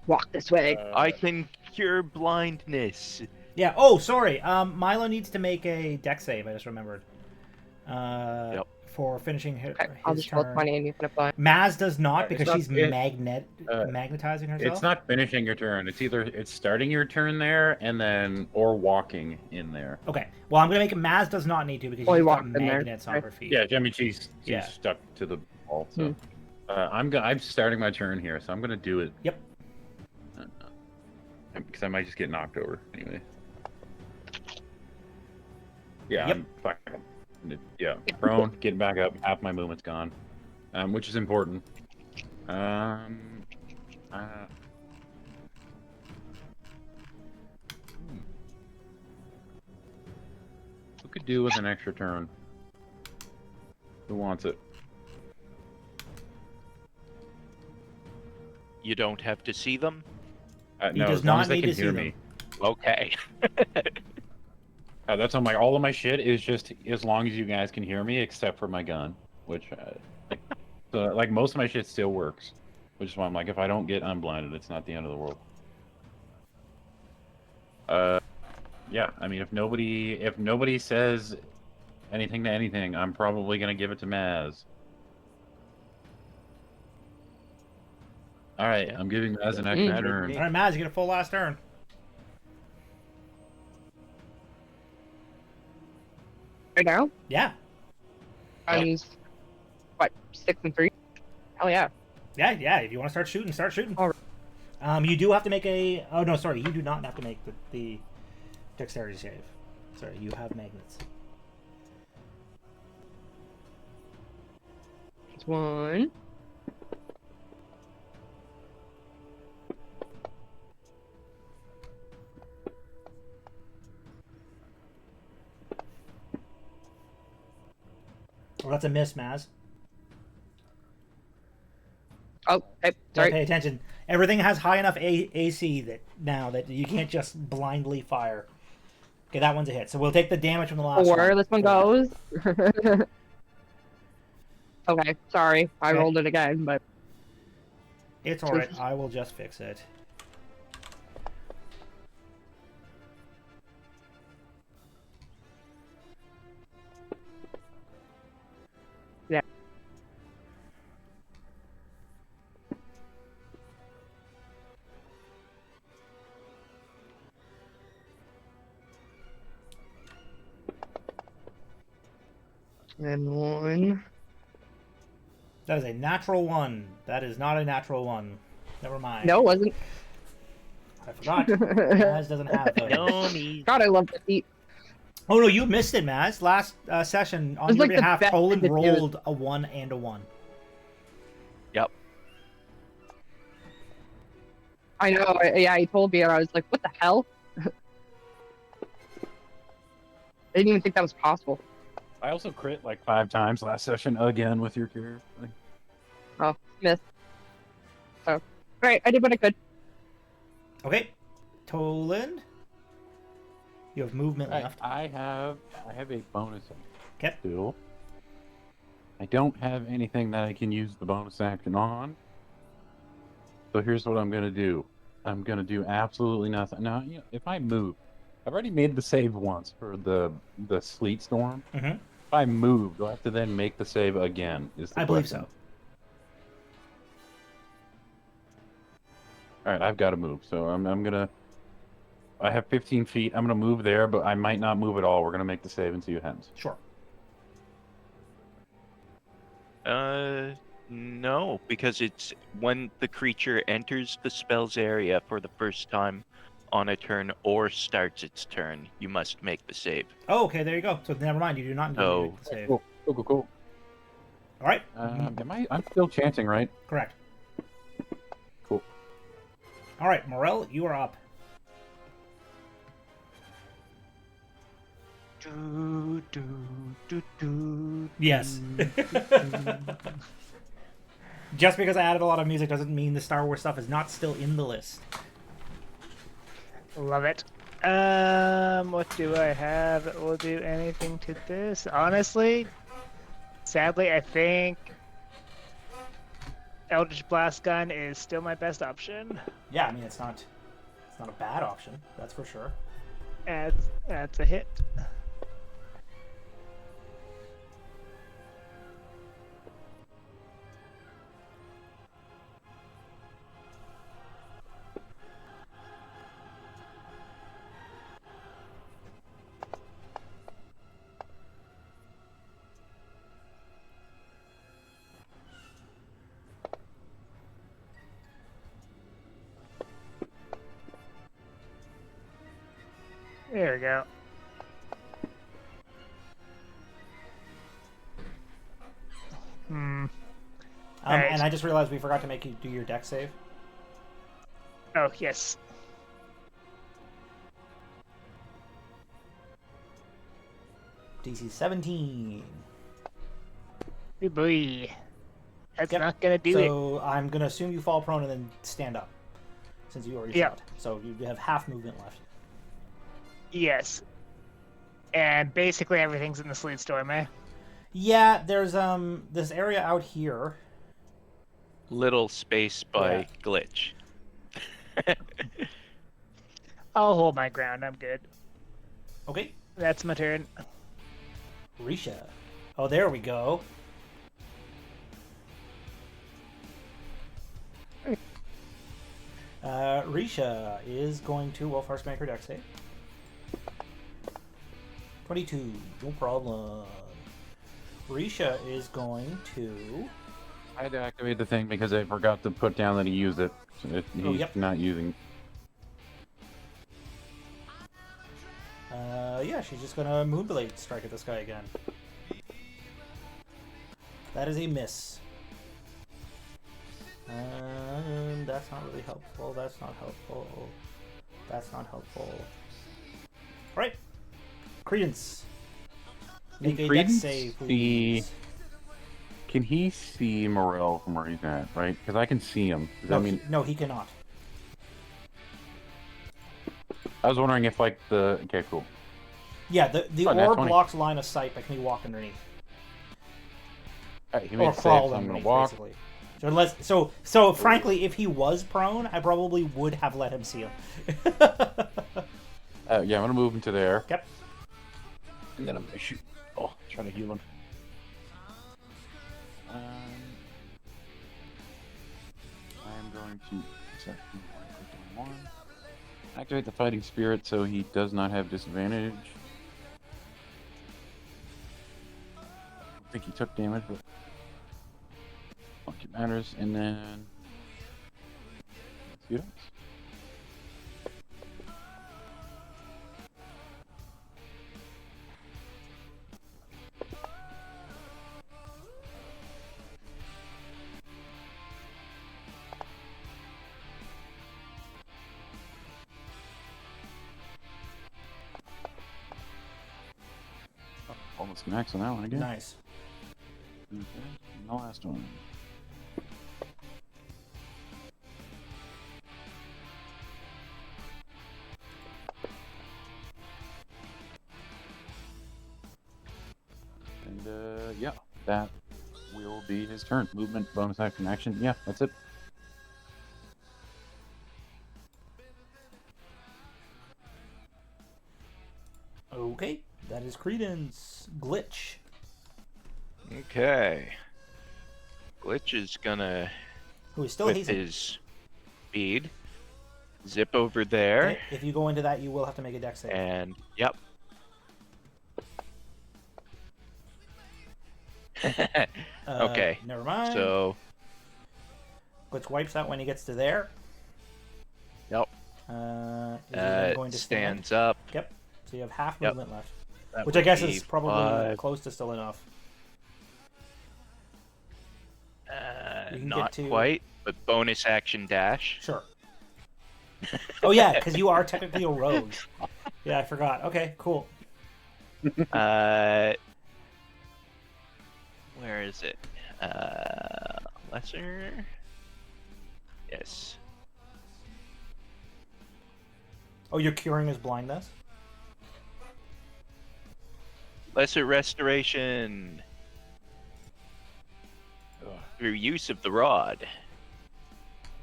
walk this way. I can cure blindness. Yeah. Oh, sorry. Milo needs to make a dex save. I just remembered. for finishing his, Okay, I'll his just roll turn. 20 and you can apply. Maz does not It's because not- she's it- magnetizing herself. It's not finishing your turn. It's starting your turn there and then or walking in there. Okay. Well, I'm gonna make it. Maz does not need to because Oh, he she's got walked in there. magnets on Okay. her feet. Yeah, I mean she's Yeah. stuck to the wall. So I'm starting my turn here, so I'm gonna do it. Yep. Because I might just get knocked over anyway. Yeah, Yep. I'm fucking. Yeah, prone, getting back up. Half my movement's gone, which is important. Who could do with an extra turn? Who wants it? You don't have to see them. No, does as long not as they need can to see hear them. me. Okay. That's on my all of my shit is just as long as you guys can hear me, except for my gun, which like most of my shit still works, which is why I'm like, if I don't get unblinded, it's not the end of the world. Yeah, I mean, if nobody says anything to anything, I'm probably gonna give it to Maz. All right, Yeah. I'm giving Maz an Doesn't extra matter to turn. me. All right, Maz, you get a full last turn. Right now? Yeah. I'm, what, 6 and 3? Hell yeah. Yeah. If you want to start shooting, start shooting. All You do have to make a. Oh no, sorry. You do not have to make the dexterity save. Sorry, you have magnets. It's 1. Well, that's a miss, Maz. Oh, hey, So sorry. pay attention. Everything has high enough AC that you can't just blindly fire. Okay, that one's a hit. So we'll take the damage from the last 4, one. this one 4. goes. Okay, sorry. I Okay. rolled it again, but It's alright. I will just fix it. Yeah. And 1. That is a natural 1. That is not a natural 1. Never mind. No, it wasn't. I forgot. Maz doesn't have those. No need. God, I love the feet. Oh no, you missed it, Maz. Last session on was your like the behalf, best Poland thing to do. rolled a 1 and a 1. Yep. I know. Yeah, he told me, and I was like, "What the hell?" I didn't even think that was possible. I also crit like 5 times last session again with your character. Oh, missed. So, all right, I did what I could. Okay, Toland. You have movement left. I have a bonus Okay. still. I don't have anything that I can use the bonus action on. So here's what I'm gonna do. I'm gonna do absolutely nothing. Now, you know, if I move, I've already made the save once for the sleet storm. Mm-hmm. If I move, do I have to then make the save again? Is the I believe question. so. All right, I've got to move. So I'm gonna. I have 15 feet. I'm gonna move there, but I might not move at all. We're gonna make the save and see what happens. Sure. No, because it's when the creature enters the spell's area for the first time on a turn or starts its turn, you must make the save. Oh, okay. There you go. So never mind. You do not need to Oh. make the save. Cool. Cool. All right. I'm still chancing, right? Correct. Cool. All right, Morel, you are up. Yes. Just because I added a lot of music doesn't mean the Star Wars stuff is not still in the list. Love it. What do I have that will do anything to this? Honestly, sadly, I think Eldritch Blast Gun is still my best option. Yeah, I mean it's not a bad option, that's for sure. That's a hit. we go. Hmm. Alright. And I just realized we forgot to make you do your deck save. Oh, yes. DC 17. Hey boy. That's Yep. not gonna do it. So I'm gonna assume you fall prone and then stand up, since you already Yep. shot. So you have half movement left. Yes. And basically everything's in the sleet storm, eh? Yeah, there's this area out here. Little space by Yeah. glitch. I'll hold my ground. I'm good. Okay, That's my turn. Risha. Oh, there we go. Risha is going to, well, first make her deck save. 22, no problem. Risha is going to... I had to activate the thing because I forgot to put down that he used it. So he's yep. not using. Yeah, she's just gonna Moonblade strike at this guy again. That is a miss. That's not really helpful. That's not helpful. That's not helpful. Alright. Credence. Make a deck Credence save, the- please. Can he see Morel from where he's at, right? Because I can see him. Does that mean... No, he cannot. I was wondering if, like, the... Okay, cool. Yeah, the Oh, nat orb 20. blocks line of sight, but can he walk underneath? Alright, he Or made a save, crawl so I'm underneath, gonna walk. basically. So, so frankly, if he was prone, I probably would have let him see him. Yeah, I'm gonna move him to there. Yep. And then I'm gonna shoot. Oh, trying to heal him. I'm going to activate the fighting spirit so he does not have disadvantage. I don't think he took damage, but it matters. And then let's see what else. Almost max on that one again. Nice. Okay, and the last one. And yeah, that will be his turn. Movement, bonus action, action. Yeah, that's it. Okay, that is Credence. Glitch. Okay. Glitch is gonna, Who is still with hazing. his speed, zip over there, Okay, if you go into that, you will have to make a deck save. and yep. Okay, Never mind. so Glitch wipes out when he gets to there. yep, Is he then going to stand? stands up. Yep. So you have half Yep. movement left, That which I would guess be is probably 5, close to still enough. You can not get to- quite, but bonus action dash. Sure. Oh yeah, because you are technically a rogue. Yeah, I forgot. Okay, cool. Where is it? Lesser. Yes. Oh, you're curing his blindness? Lesser restoration. Through use of the rod.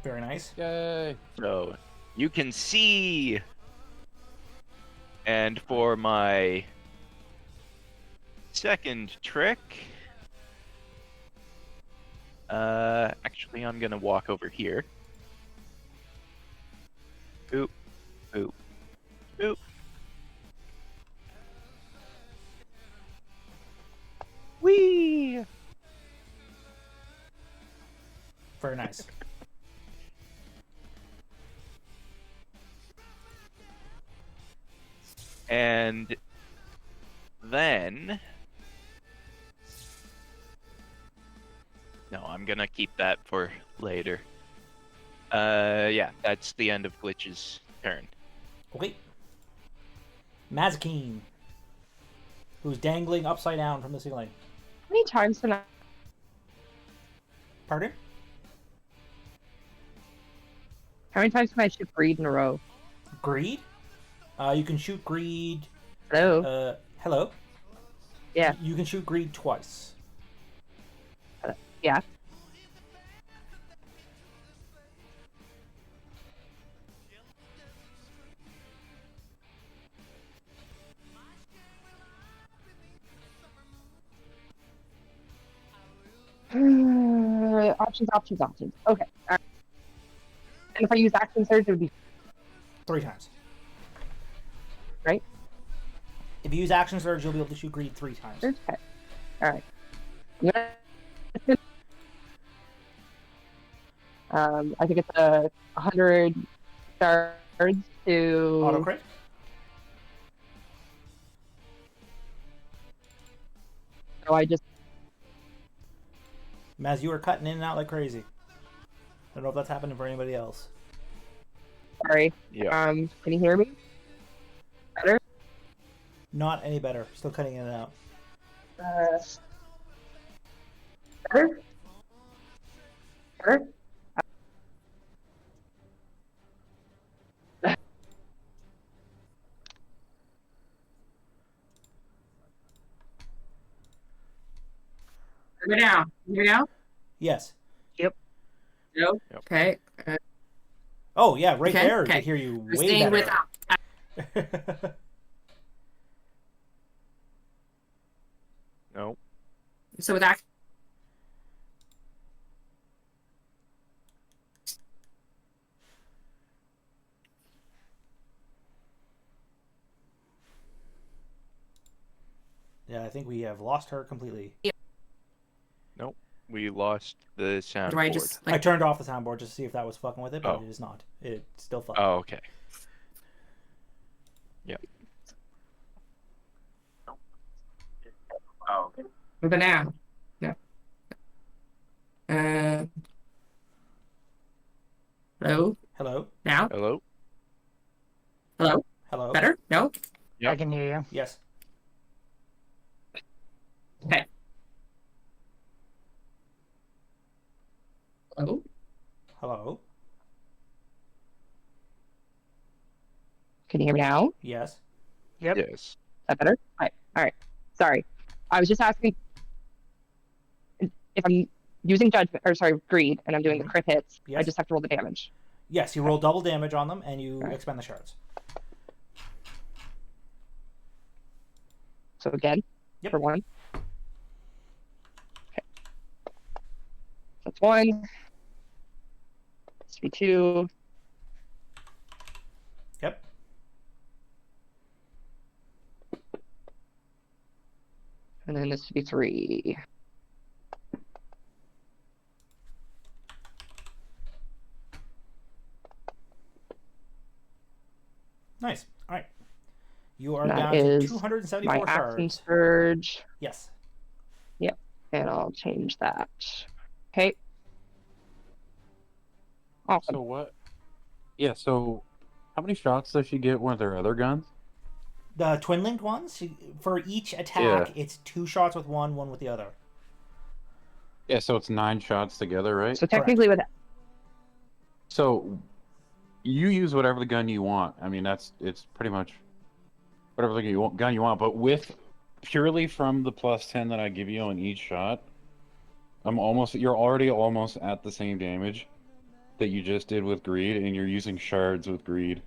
Very nice. Yay! So you can see. And for my second trick, actually I'm gonna walk over here. Oop, oop, oop. Whee! Very nice. And then... No, I'm gonna keep that for later. Yeah, that's the end of Glitch's turn. Okay. Mazikeen, who's dangling upside down from the ceiling. How many times can I? Pardon? How many times can I shoot greed in a row? Greed? You can shoot greed. Hello. Hello. Yeah. You can shoot greed twice. Yeah. Options. Okay. All right. And if I use action surge, it would be 3 times. right. If you use action surge, you'll be able to shoot greed 3 times. Okay. All right. I think it's 100 shards to Auto crit. So I just Maz, you were cutting in and out like crazy. I don't know if that's happening for anybody else. sorry. Yeah. Can you hear me? Better. Not any better. Still cutting in and out. Better. Better. Hear me now. Hear me now? Yes. No. Yep. Okay. Oh, yeah, right Okay, there. I okay. could hear you We're way staying better. with No. so with that. Yeah, I think we have lost her completely. Nope. We lost the soundboard. Do I just I turned off the soundboard just to see if that was fucking with it, but Oh. it is not. It's still fucking. Oh, okay. Yep. Oh. But now. No. Hello. Hello? Now. Hello? Hello. Hello? Better. No. Yep. I can hear you. Yes. Okay. Hello. Hello? Can you hear me now? Is Yes. Yep. Yes. that better? All right. All right. Sorry. I was just asking if I'm using judgment or sorry, greed, and I'm doing the crit hits. I Yes. just have to roll the damage. Yes, you roll double damage on them and you Okay. expend the shards. So again, Yep. for 1. Okay. That's 1. This would be 2. Yep. And then this would be 3. Nice. All right. You are That down to is 274 My action shards. surge. Yes. And I'll change that. Okay. Awesome. So what? Yeah. So, how many shots does she get with her other guns? The twin linked ones, for each attack, it's 2 shots with one with the other. Yeah. So it's 9 shots together, right? So technically, with So you use whatever the gun you want. I mean, it's pretty much whatever gun you want. But with purely from the +10 that I give you on each shot, you're already almost at the same damage that you just did with greed, and you're using shards with greed.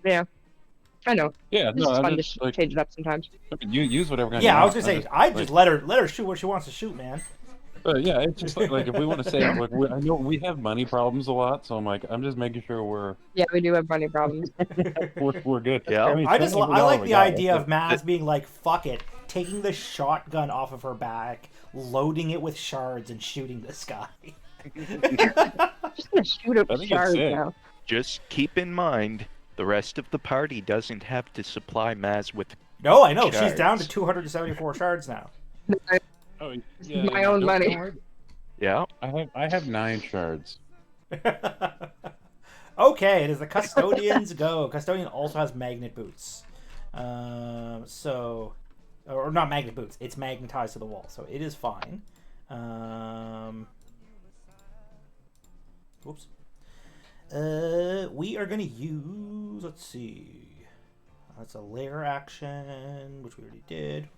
yeah, I know. Yeah, It's just I'm fun to just, like, change it up sometimes. you use whatever gun Yeah, you I was want. gonna say, I just let her shoot what she wants to shoot, man. But yeah, it's just like if we want to say, like, I know we have money problems a lot, so I'm just making sure we're Yeah, we do have money problems. we're good. Yeah. I mean, I $20 like we the got, idea of that's Maz being like, fuck it, taking the shotgun off of her back, loading it with shards, and shooting this guy. I'm just gonna shoot I up think it's shards sick. now. Just keep in mind The rest of the party doesn't have to supply Maz with. No, I know. She's down to Shards. 274 shards now. Oh, This yeah. is my own don't money. worry. Yeah. I have 9 shards. Okay, it is the Custodian's go. Custodian also has magnet boots. Or not magnet boots. It's magnetized to the wall, so it is fine. Oops. We are going to use, let's see. That's a layer action, which we already did.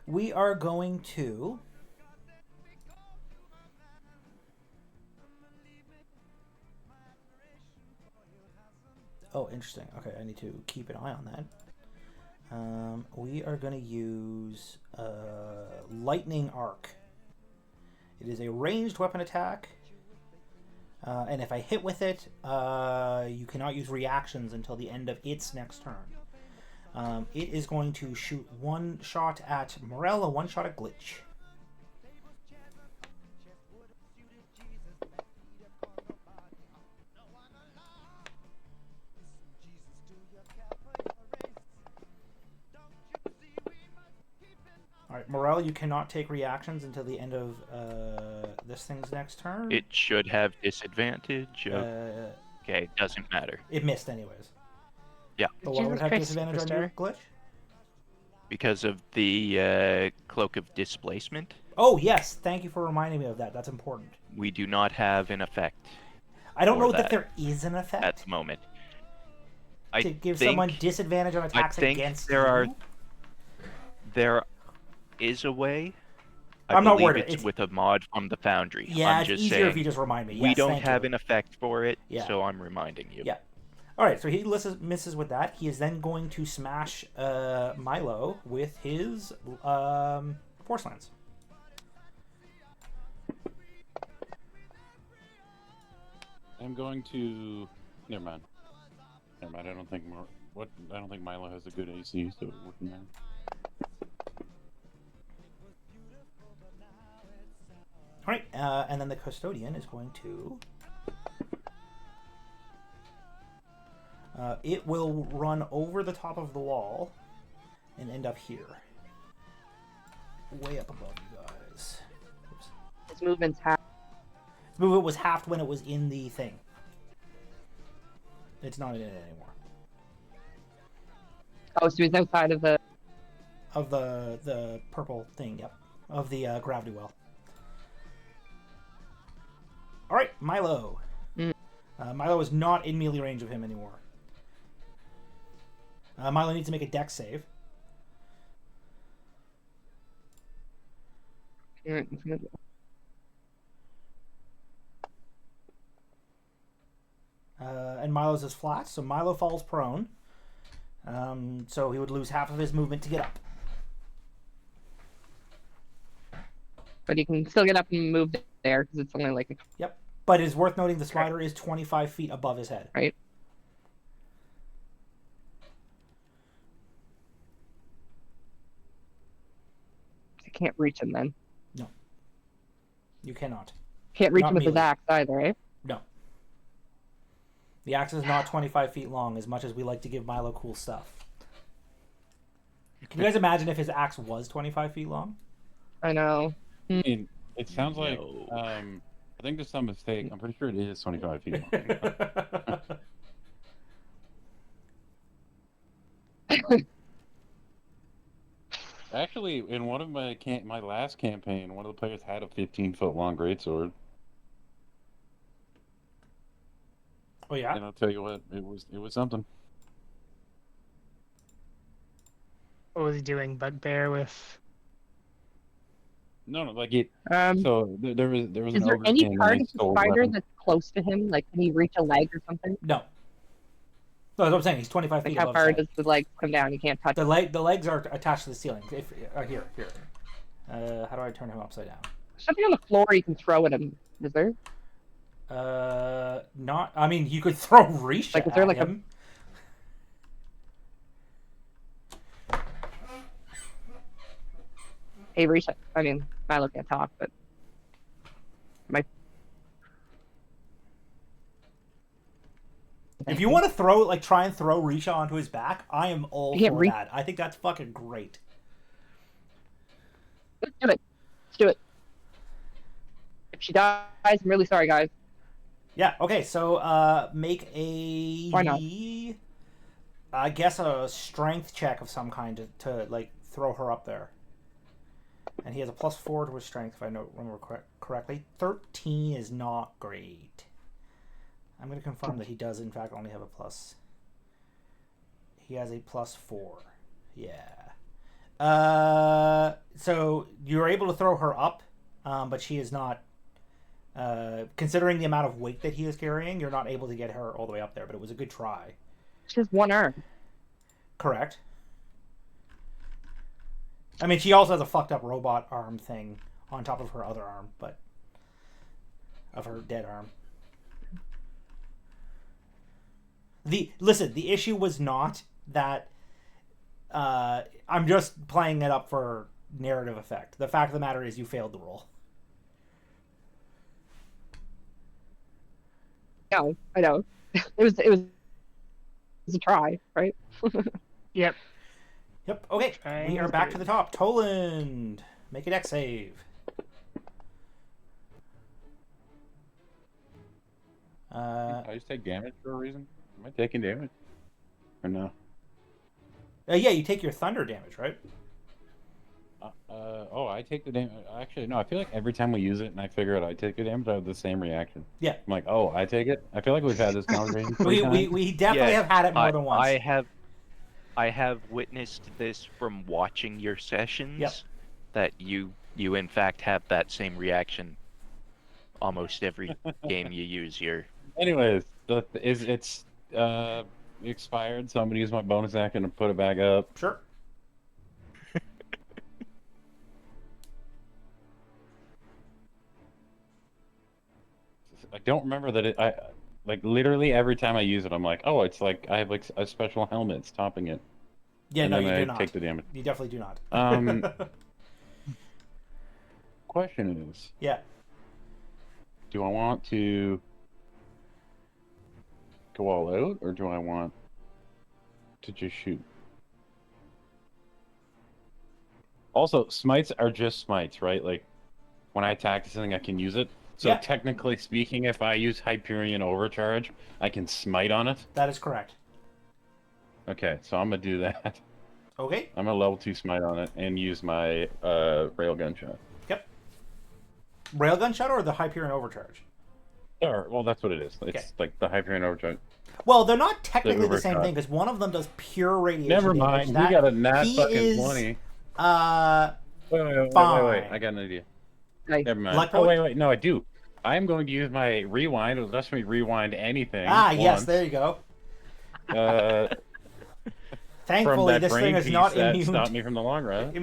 We are going to... Oh, interesting. Okay, I need to keep an eye on that. We are going to use Lightning Arc. It is a ranged weapon attack. And if I hit with it, you cannot use reactions until the end of its next turn. It is going to shoot 1 shot at Morel and 1 shot at Glitch. Alright, Morel, you cannot take reactions until the end of this thing's next turn. It should have disadvantage. Okay, doesn't matter. It missed anyways. Yeah. But why would it have Christ, disadvantage on your Glitch? Because of the Cloak of Displacement, Oh, yes. Thank you for reminding me of that. That's important. we do not have an effect I don't For know that that. there is an at effect the moment. to give someone disadvantage on attacks think against there you. are- There is a way. I I'm not believe worried. It's It's- with a mod from the Foundry. Yeah, I'm it's just easier saying, if you just remind me. we Yes, don't thank have you. an effect for it, Yeah. so I'm reminding you. Yeah. All right, so he misses with that. He is then going to smash Milo with his Force Lance. I'm going to. Never mind. Never mind. I don't think I don't think Milo has a good AC, so it wouldn't matter. All right, and then the Custodian is going to. It will run over the top of the wall and end up here. Way up above you guys. Oops. His movement's half. Its movement was halved when it was in the thing. It's not in it anymore. Oh, so he's outside of the. Of the purple thing, yep. Of the gravity well. All right, Milo. Milo is not in melee range of him anymore. Milo needs to make a dex save. And Milo's is flat, so Milo falls prone. So he would lose half of his movement to get up. But he can still get up and move there because it's only like. Yep. But it's worth noting the spider is 25 feet above his head. Right. I can't reach him then. You cannot. Can't reach Not him with his melee. axe either, right? No. The axe is not 25 feet long, as much as we like to give Milo cool stuff. Can you guys imagine if his axe was 25 feet long? I know. I mean, it sounds like. No. I think there's some mistake. I'm pretty sure it is 25 feet long. Actually, in one of my last campaign, one of the players had a 15-foot long greatsword, Oh yeah? and I'll tell you what, it was something. What was he doing? Bugbear with. No, like it. Um, So there was is an there ogre any king and part he of the stole spider weapons. that's close to him? Like, can he reach a leg or something? No. No, that's what I'm saying. He's 25 Like, feet how above far his head. does the leg come down? You can't touch The it. the legs are attached to the ceiling. If here. How do I turn him upside down? Something on the floor you can throw at him. Is there? Not. I mean, you could throw Risha Like, is there at like a- him. Hey, reach it. I mean, Milo can't talk, but If you want to try and throw Risha onto his back, I am all Yeah, for that. I think that's fucking great. Let's do it. Let's do it. If she dies, I'm really sorry, guys. Yeah. Okay. So, make a. Why not? I guess a strength check of some kind to like throw her up there. And he has a +4 to his strength, if I remember correctly. 13 is not great. I'm going to confirm that he does, in fact, only have a plus. He has a +4. Yeah. So you're able to throw her up, but she is not. Considering the amount of weight that he is carrying, you're not able to get her all the way up there. But it was a good try. She has one arm. Correct. I mean, she also has a fucked up robot arm thing on top of her other arm, but of her dead arm. The issue was not that I'm just playing it up for narrative effect. The fact of the matter is you failed the roll. No, I know. It was a try, right? Yep. Yep. Okay. Trying We are is back good. to the top. Toland, make a dex save. I just take damage for a reason. Am I taking damage? Or no? Yeah, you take your thunder damage, right? Oh, I take the damage. Actually, no. I feel like every time we use it and I figure out I take the damage, I have the same reaction. Yeah. I'm like, oh, I take it. I feel like we've had this conversation. 3 times. We definitely have had it more than once. I have witnessed this from watching your sessions. Yep. That you in fact have that same reaction almost every game you use here. Anyways, it's expired, so I'm gonna use my bonus action to put it back up. Sure. I don't remember that I like literally every time I use it, I'm like, oh, it's like I have like a special helmet stopping it. Yeah, and no, then you I do not. take the damage. You definitely do not. Question is, Yeah. do I want to go all out, or do I want to just shoot? Also, smites are just smites, right? Like, when I attack something, I can use it. So Yeah. technically speaking, if I use Hyperion Overcharge, I can smite on it. That is correct. Okay, so I'm gonna do that. Okay. I'm gonna level 2 smite on it and use my railgun shot. Yep. Railgun shot or the Hyperion Overcharge? Or, well, that's what it is. It's Okay. like the Hyperion Overcharge. Well, they're not technically the same overshot. thing because one of them does pure radiation Never damage. mind. That- We got a nat he fucking is, 20. Wait. fine. I got an idea. Nice. Never mind. Luck Oh, point? wait. No, I do. I am going to use my rewind. It lets me rewind anything. yes, once. there you go. From Thankfully, that this brain thing is piece not that immune stopped me from the long run.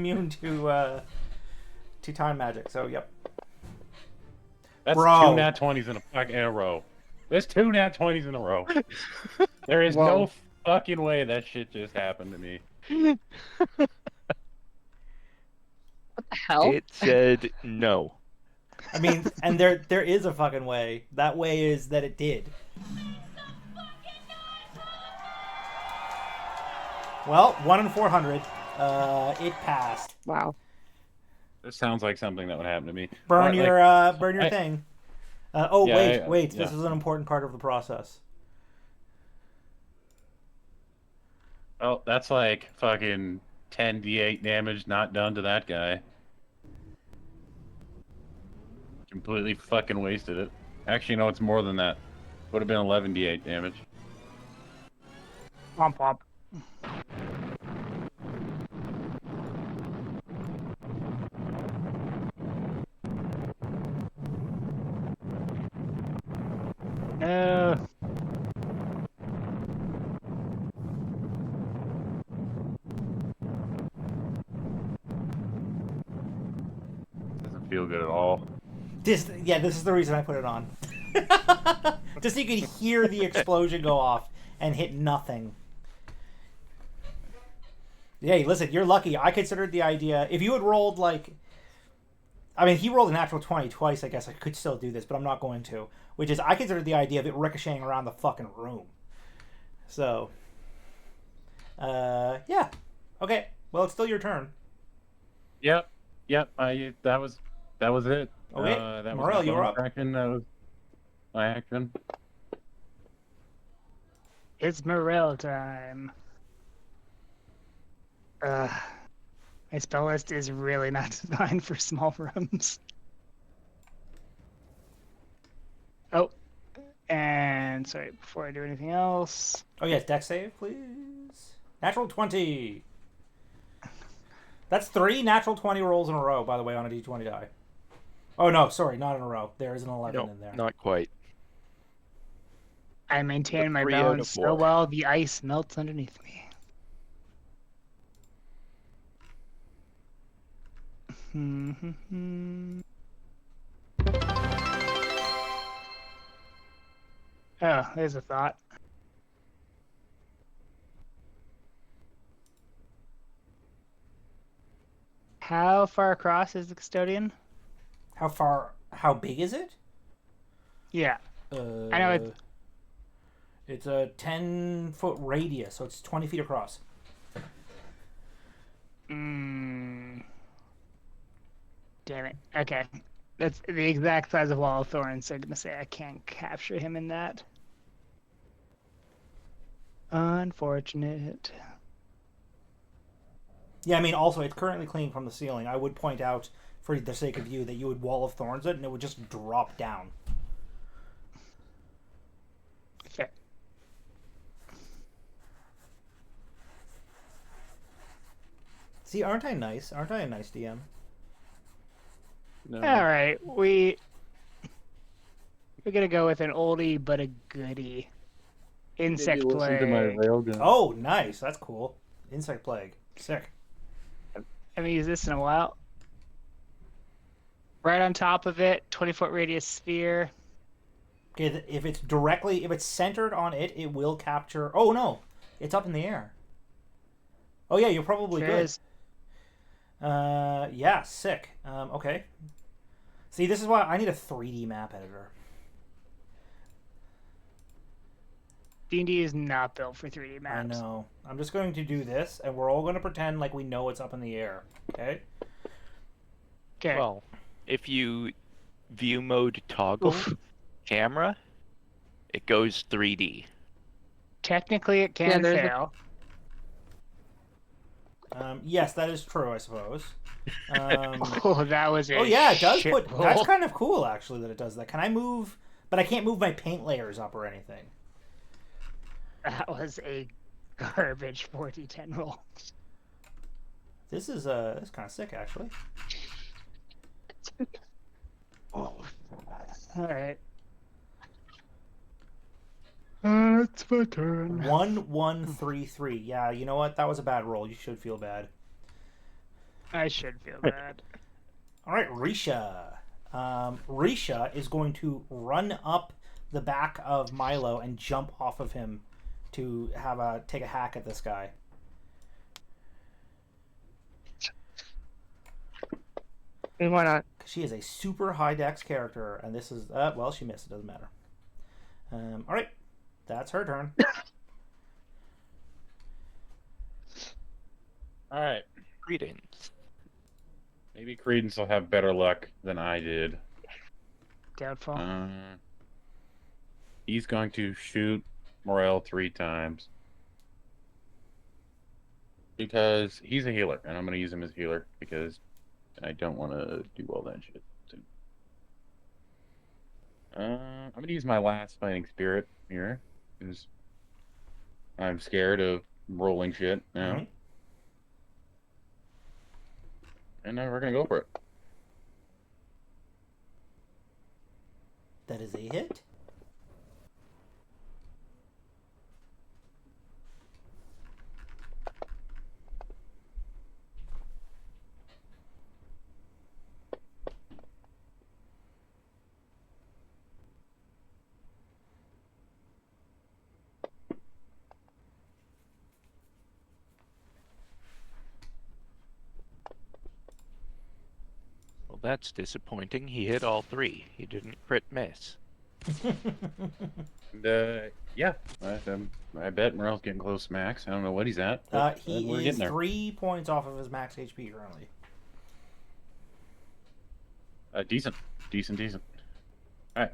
to time magic. So, yep. That's Bro. 2 nat 20s in a row. There's 2 nat 20s in a row. There is Whoa. no fucking way that shit just happened to me. What the hell? It said no. I mean, and there is a fucking way. That way is that it did. Well, 1 in 400. It passed. Wow. This sounds like something that would happen to me. Burn Or, your like, burn your I- thing. Yeah, Wait. yeah. This is an important part of the process. Oh, that's like fucking 10d8 damage not done to that guy. Completely fucking wasted it. Actually, no, it's more than that. Would have been 11d8 damage. Womp womp. No. Doesn't feel good at all. This is the reason I put it on. Just so you could hear the explosion go off and hit nothing. Hey, listen, you're lucky. I considered the idea, if you had rolled he rolled a natural 20 twice, I guess I could still do this, but I'm not going to. Which is, I considered the idea of it ricocheting around the fucking room. So, yeah. Okay. Well, it's still your turn. Yep. That was it. Okay, That was Morel, my you're bonus up. action. That was my action. It's Morel time. My spell list is really not designed for small rooms. Oh, and sorry, before I do anything else, Oh yes, deck save, please. Natural 20. That's 3 natural 20 rolls in a row, by the way, on a d20 die. Oh no, sorry, not in a row. There is an 11 No, in there. not quite. I maintain my 3 out of balance so 4. well the ice melts underneath me. Oh, there's a thought. How far across is the custodian? How big is it? Yeah, I know It's a 10-foot radius, so it's 20 feet across. Damn it. Okay. That's the exact size of Wall of Thorns, so I'm gonna say I can't capture him in that. Unfortunate. Yeah, I mean, also, it's currently clinging from the ceiling. I would point out, for the sake of you, that you would Wall of Thorns it, and it would just drop down. Okay. See, aren't I nice? Aren't I a nice DM? No. All right, we're gonna go with an oldie but a goodie. Insect Maybe listen to my plague. railgun. Oh, nice. That's cool. Insect Plague. Sick. I haven't used this in a while. Right on top of it, 20-foot radius sphere. Okay, if it's centered on it, it will capture... Oh, no. It's up in the air. Oh, yeah, you're probably Sure good. is. Yeah, sick. Okay. See, this is why I need a 3D map editor. D&D is not built for 3D maps. I know. I'm just going to do this, and we're all going to pretend like we know it's up in the air. Okay? Okay. Well, if you view mode toggle camera, it goes 3D. Technically, it Yeah, can there's a- fail. Yes, that is true, I suppose. Oh, that was a Oh yeah, it does shit put. roll. That's kind of cool, actually, that it does that. Can I move? But I can't move my paint layers up or anything. That was a garbage 4d10 roll. This is kind of sick, actually. All right. It's my turn. 1-1-3-3. Yeah, you know what? That was a bad roll. You should feel bad. I should feel bad. All right, Risha. Risha is going to run up the back of Milo and jump off of him to take a hack at this guy. And why not? She is a super high dex character, and this is well, she missed. It doesn't matter. All right, that's her turn. All right. Greetings. Maybe Credence will have better luck than I did. Doubtful. He's going to shoot Morel 3 times. Because he's a healer, and I'm going to use him as a healer because I don't want to do all that shit. So, I'm going to use my last fighting spirit here because I'm scared of rolling shit now. Mhm. And we're going to go for it. That is a hit. Well, that's disappointing. He hit all 3. He didn't crit miss. And, yeah, I bet Morel's getting close to max. I don't know what he's at, but He we're is getting there. 3 points off of his max HP currently. Decent. All right.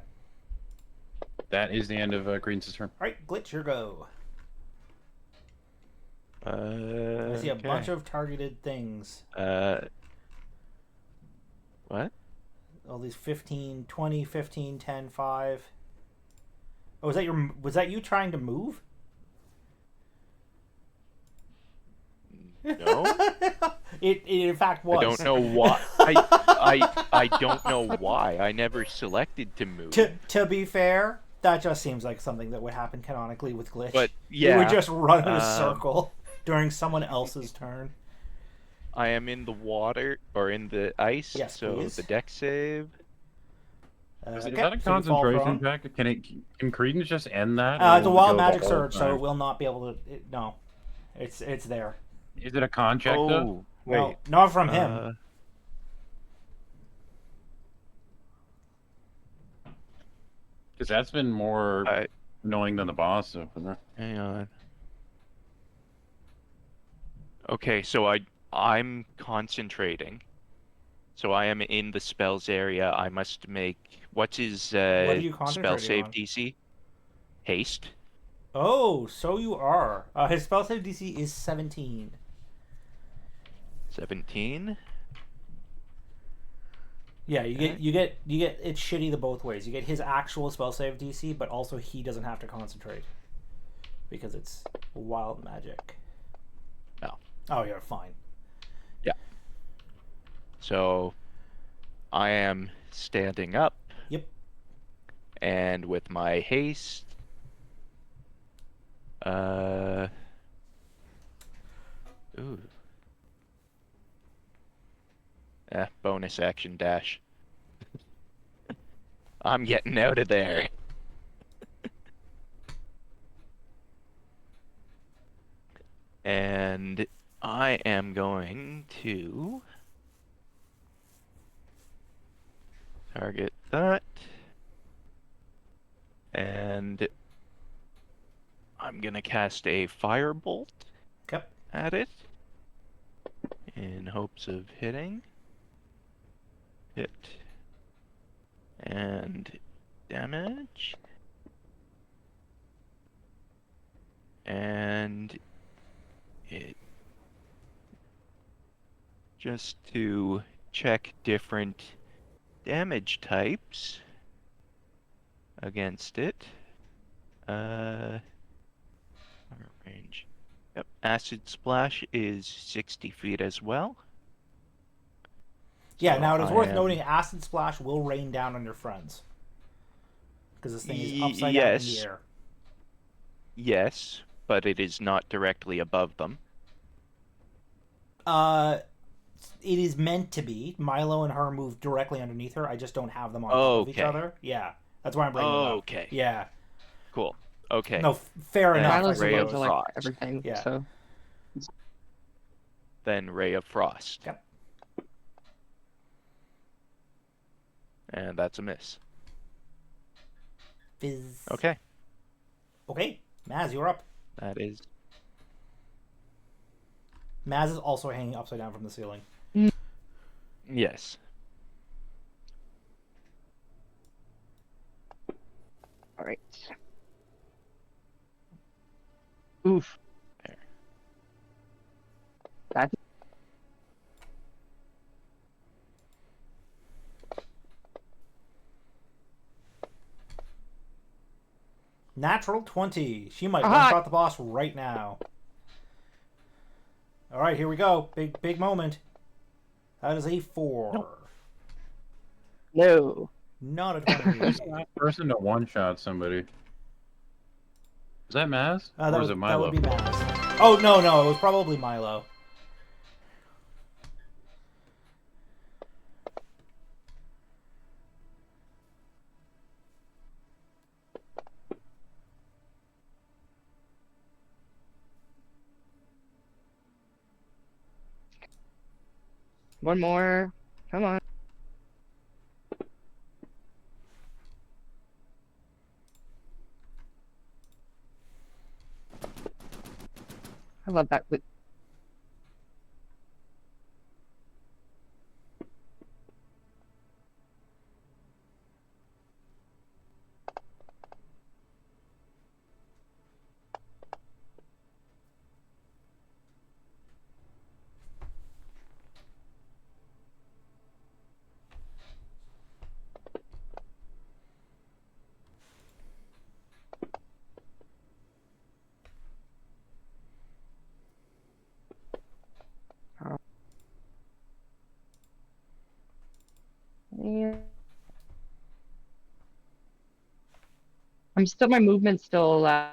That is the end of Green's turn. All right, Glitch, your go. I see a bunch of targeted things. What? All these 15, 20, 15, 10, 5. Oh, was that you trying to move? No. It in fact was. I don't know why. I don't know why. I never selected to move. To be fair, that just seems like something that would happen canonically with Glitch. But He yeah, would just run in a circle during someone else's turn. I am in the water or in the ice, Yes, so please. the deck save. Is Okay, that a so you fall concentration prone. check? Can Credence just end that? It's a or will it wild go the magic whole surge, so time? it will not be able to. No, it's there. Is it a con check though? Oh, wait. No, not from him. Because that's been more I- annoying than the boss so far. Hang on. Okay, so I'm concentrating. So I am in the spells area. I must make what's his What are you spell concentrating save on? DC? Haste. Oh, so you are. His spell save DC is 17. 17. Yeah, you get it's shitty the both ways. You get his actual spell save DC, but also he doesn't have to concentrate because it's wild magic. No. Oh, you're fine. So I am standing up. Yep. And with my haste, ooh. Bonus action dash. I'm getting out of there. And I am going to target that. And I'm going to cast a firebolt Yep. at it in hopes of hitting. Hit. And damage. And it just to check different damage types against it. Range. Yep. Acid splash is 60 feet as well. Yeah. So Now it is I worth am- noting, acid splash will rain down on your friends because this thing is upside down in the Yes. air. Yes, but it is not directly above them. It is meant to be. Milo and her move directly underneath her. I just don't have them on top of each Okay. other. Yeah, that's why I'm bringing it up. Okay. Yeah. Cool. Okay. No, fair Then enough. I Milo's Ray immune of to suppose. like Frost. everything. Yeah. So Then Ray of Frost. Yep. And that's a miss. Fizz. Okay. Okay, Maz, you're up. That is. Maz is also hanging upside down from the ceiling. Yes. all right. Oof. There. That's Natural 20. She might Aha! one-shot the boss right now. All right, here we go. Big moment. That is a 4. no. Not a 20. Who's the last person to one-shot somebody? Is that Maz? That or would, is it that Milo? would be Maz. Oh, no, it was probably Milo. One more. Come on. I love that. Yeah. My movement's still, I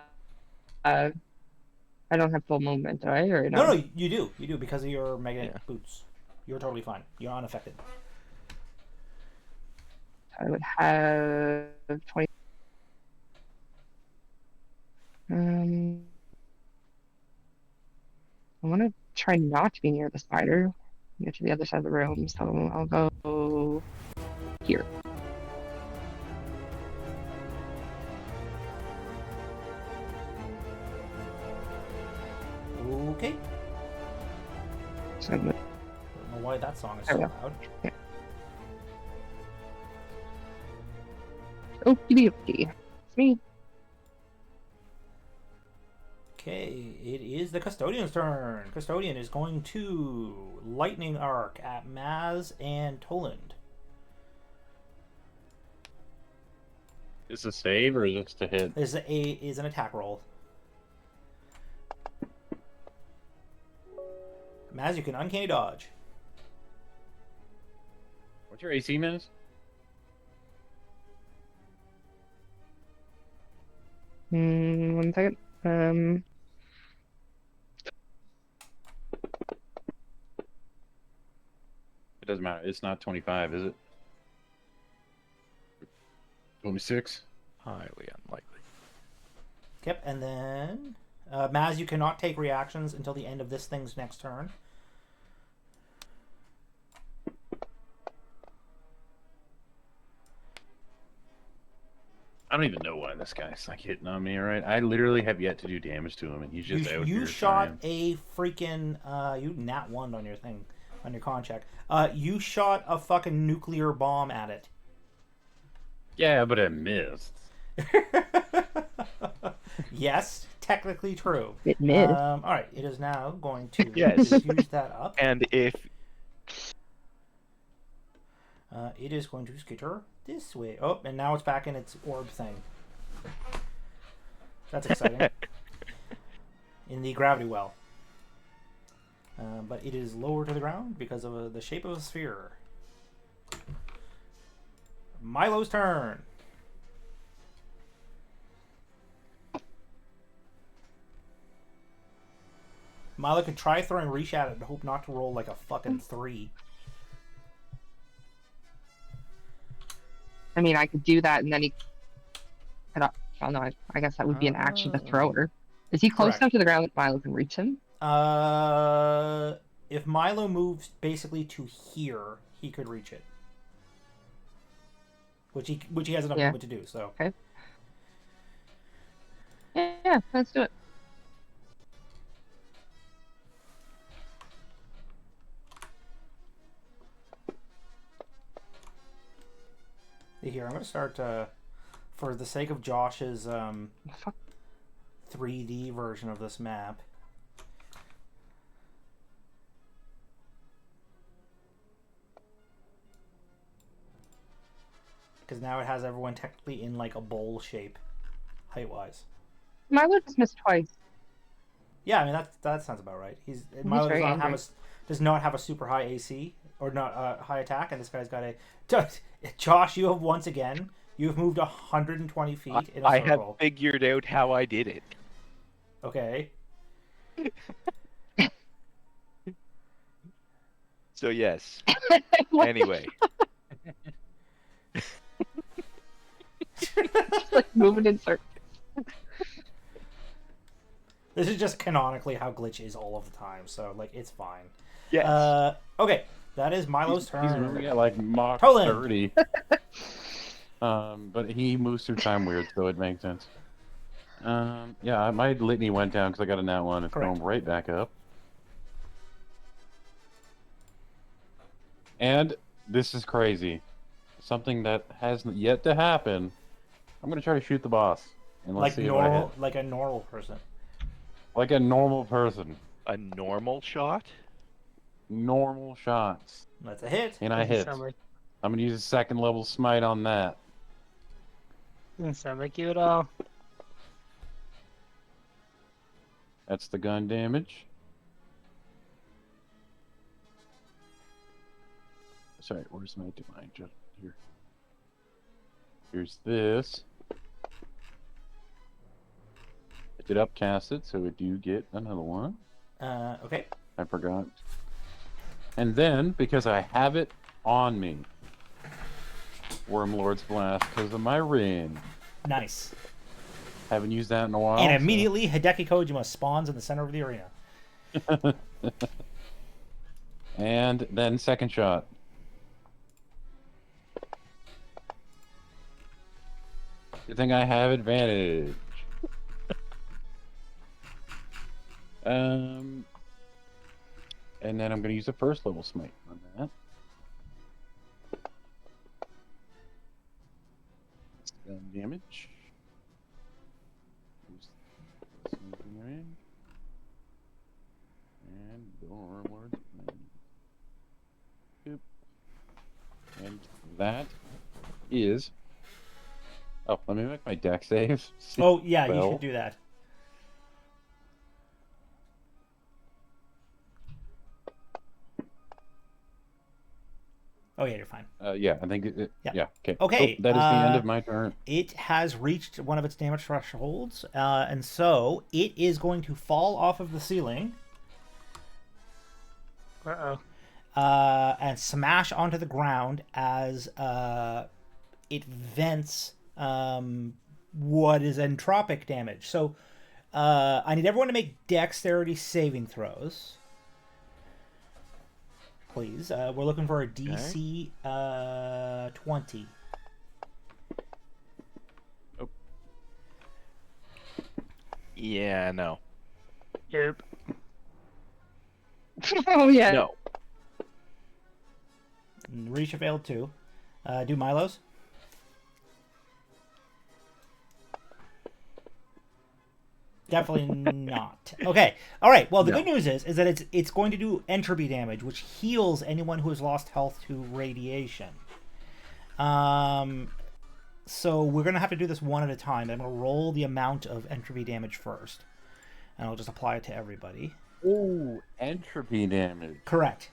don't have full movement, do I? Or No, no? no, you do. You do because of your magnetic Yeah. boots. You're totally fine. You're unaffected. I would have 20. I want to try not to be near the spider. Get to the other side of the room, so I'll go here. Okay. So I'm gonna- I don't know why that song is There so we go. loud. Okie dokie. It's me. Okay, it is the Custodian's turn. Custodian is going to Lightning Arc at Maz and Toland. Is this a save or is this to hit? Is an attack roll. Maz, you can uncanny dodge. What's your AC, Miz? One second. It doesn't matter. It's not 25, is it? 26? Highly unlikely. Yep, and then Maz, you cannot take reactions until the end of this thing's next turn. I don't even know why this guy's like hitting on me, right? I literally have yet to do damage to him, and he's just out You here shot trying. a freaking you nat 1 on your thing, on your con check. You shot a fucking nuclear bomb at it. Yeah, but I missed. Yes, technically true. It missed. All right, it is now going to Yes. use that up. And if It is going to skitter this way. Oh, and now it's back in its orb thing. That's exciting. In the gravity well. But it is lower to the ground because of the shape of a sphere. Milo's turn. Milo could try throwing Reach at it and hope not to roll like a fucking 3. I mean, I could do that, and then he. Oh no, I guess that would be an action to throw her. Is he close Correct. enough to the ground that Milo can reach him? If Milo moves basically to here, he could reach it. Which he has enough Yeah. movement to do, so. Okay. Yeah, let's do it. Here, I'm going to start, for the sake of Josh's Fuck. 3D version of this map. Because now it has everyone technically in like a bowl shape, height-wise. Milo just missed twice. Yeah, I mean that sounds about right. Milo very does not have a super high AC or not high attack, and this guy's got a. Josh, you have once again you've moved 120 feet in a I have circle. figured out how I did it. Okay. So yes. What? Anyway, Just, like moving in circles. This is just canonically how Glitch is all of the time, so like it's fine. yes. Okay, that is Milo's turn. He's moving at like Mach Toland. 30. But he moves through time weird, so it makes sense. Yeah, my litany went down because I got a nat one. It's Correct. going right back up. And this is crazy. Something that hasn't yet to happen. I'm gonna try to shoot the boss. And let's Like see if I hit. normal, like a normal person. Like a normal person. A normal shot? Normal shots. That's a hit. And I Doesn't hit. sound like, I'm gonna use a second level smite on that. doesn't sound like you at all. That's the gun damage. Sorry, where's my divine? Just here. Here's this. I did upcast it, so we do get another one. Okay. I forgot. And then, because I have it on me, Wormlord's Blast, because of my ring. Nice. Haven't used that in a while. And so- immediately, Hideki Kojima spawns in the center of the arena. And then second shot. Good thing I have advantage. And then I'm gonna use a first level smite on that. Gun damage. Use something ring. And go onward. Boop. And that is. Oh, let me make my deck save. Oh, yeah, you Well. should do that. Oh, yeah, you're fine. Yeah, I think Yeah. yeah. Okay. Okay, Oh, that is the end of my turn. It has reached one of its damage thresholds, and so it is going to fall off of the ceiling Uh-oh. and smash onto the ground as it vents what is entropic damage. So I need everyone to make dexterity saving throws. Please. We're looking for a DC 20. Yeah, no. Yep. Oh yeah. No. Risha failed too. Do Milo's. Definitely not. Okay. All right. Well, the good news is that it's going to do entropy damage, which heals anyone who has lost health to radiation. So we're gonna have to do this one at a time. I'm gonna roll the amount of entropy damage first, and I'll just apply it to everybody. Ooh, entropy damage. Correct.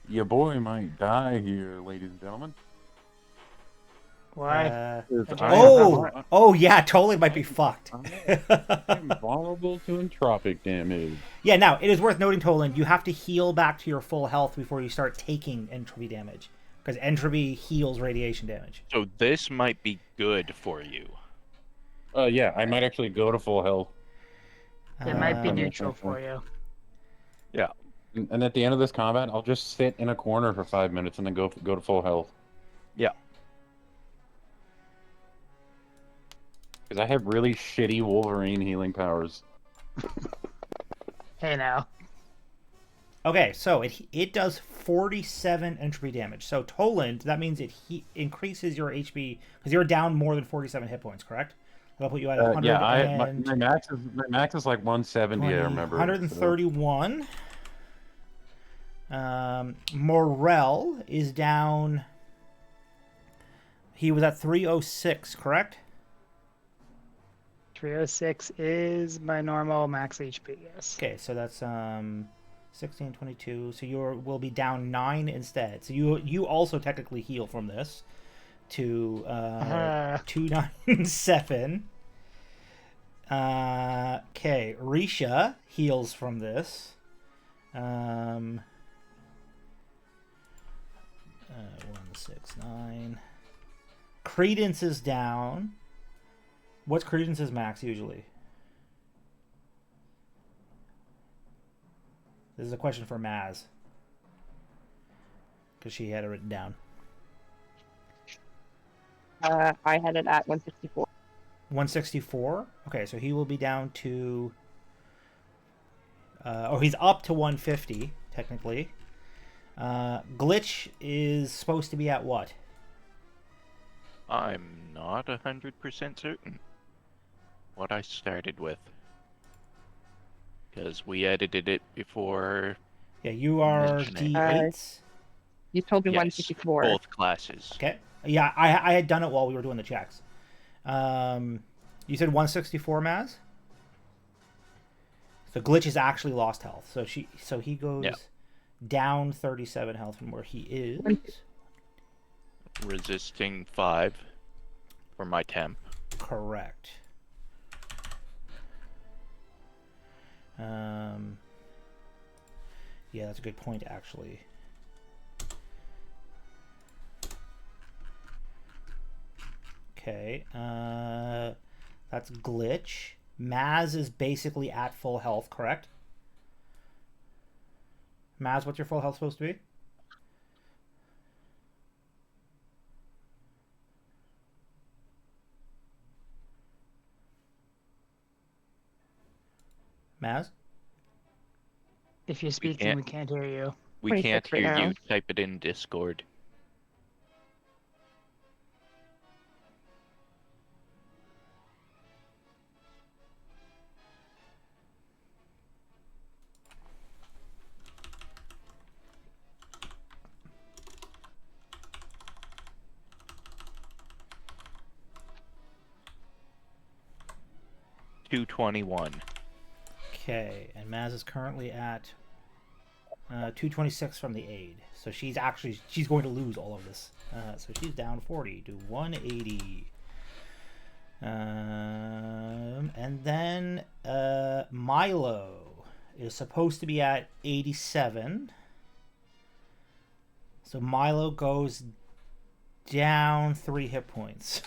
Your boy might die here, ladies and gentlemen. Why? Oh, yeah, totally might be fucked. I'm vulnerable to entropic damage. Yeah, now, it is worth noting, Toland, you have to heal back to your full health before you start taking entropy damage. Because entropy heals radiation damage. So this might be good for you. Yeah, I might actually go to full health. It might be Um, neutral for you. Yeah. And at the end of this combat, I'll just sit in a corner for 5 minutes and then go to full health. Yeah. Because I have really shitty Wolverine healing powers. Hey now. Okay, so it does 47 entropy damage. So Toland, that means it increases your HP because you're down more than 47 hit points, correct? That'll put you at 100 Yeah, my max is like 170. 20, I remember. 131. Morel is down. He was at 306, correct? 306 is my normal max HP, yes. Okay, so that's 16, 22. So will be down 9 instead. So you also technically heal from this to 297. Okay, Risha heals from this. 169. Credence is down. What's Credence's max usually? This is a question for Maz. Because she had it written down. I had it at 164. 164. Okay, so he will be down to. He's up to 150 technically. Glitch is supposed to be at what? I'm not 100% certain what I started with. Because we edited it before. Yeah, you are Mentioning. D8s. You told me Yes, 164. both classes. Okay. Yeah, I had done it while we were doing the checks. You said 164, Maz? So Glitch has actually lost health. So he goes Yeah. down 37 health from where he is. Resisting 5 for my temp. Correct. Yeah, that's a good point, actually. Okay, that's Glitch. Maz is basically at full health, correct? Maz, what's your full health supposed to be? Maz? If you're speaking, we can't hear you. We 26 can't right hear now. you. Type it in Discord. $221. Okay, and Maz is currently at 226 from the aid. So she's going to lose all of this. So she's down 40 to 180. And then Milo is supposed to be at 87. So Milo goes down 3 hit points.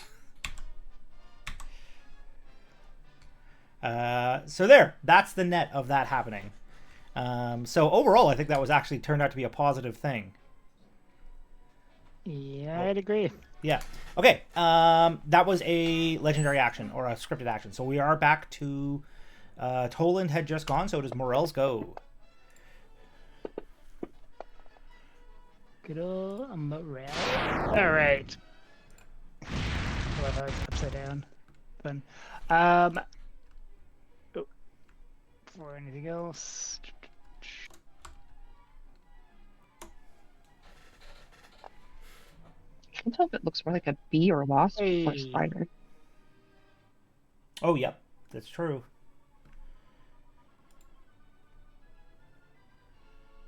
So that's the net of that happening. So overall, I think that was actually turned out to be a positive thing. Yeah, I'd agree. Yeah. Okay. That was a legendary action or a scripted action. So we are back to Toland had just gone, so it is Morel's go. Good old Morel. All right. I love how it's upside down. Fun. For anything else? I can't tell if it looks more like a bee or a wasp or a Hey. spider. Oh, yep. That's true.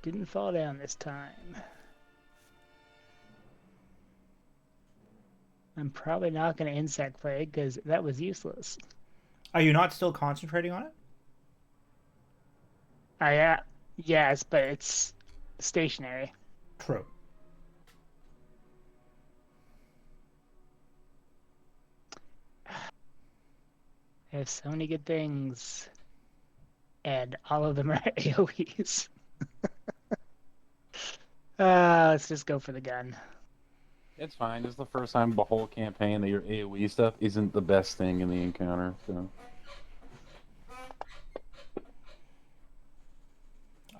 Didn't fall down this time. I'm probably not going to insect plague because that was useless. Are you not still concentrating on it? Yes, but it's stationary. True. I have so many good things, and all of them are AoEs. Let's just go for the gun. It's fine. This is the first time the whole campaign that your AoE stuff isn't the best thing in the encounter, so.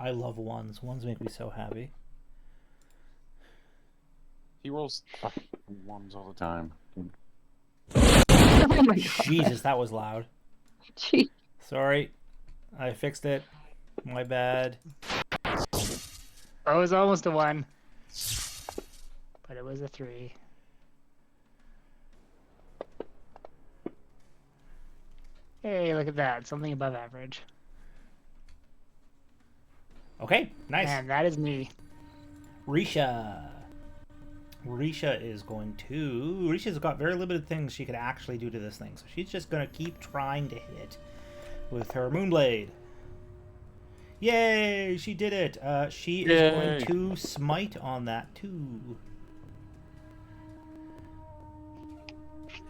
I love ones. Ones make me so happy. He rolls fucking ones all the time. Oh my god. Jesus, that was loud. Gee. Sorry. I fixed it. My bad. Oh, it was almost a 1. But it was a 3. Hey, look at that. Something above average. Okay, nice. And that is me. Risha. Risha is going to... Risha's got very limited things she could actually do to this thing. So she's just going to keep trying to hit with her Moonblade. Yay! She did it. She is going to smite on that too.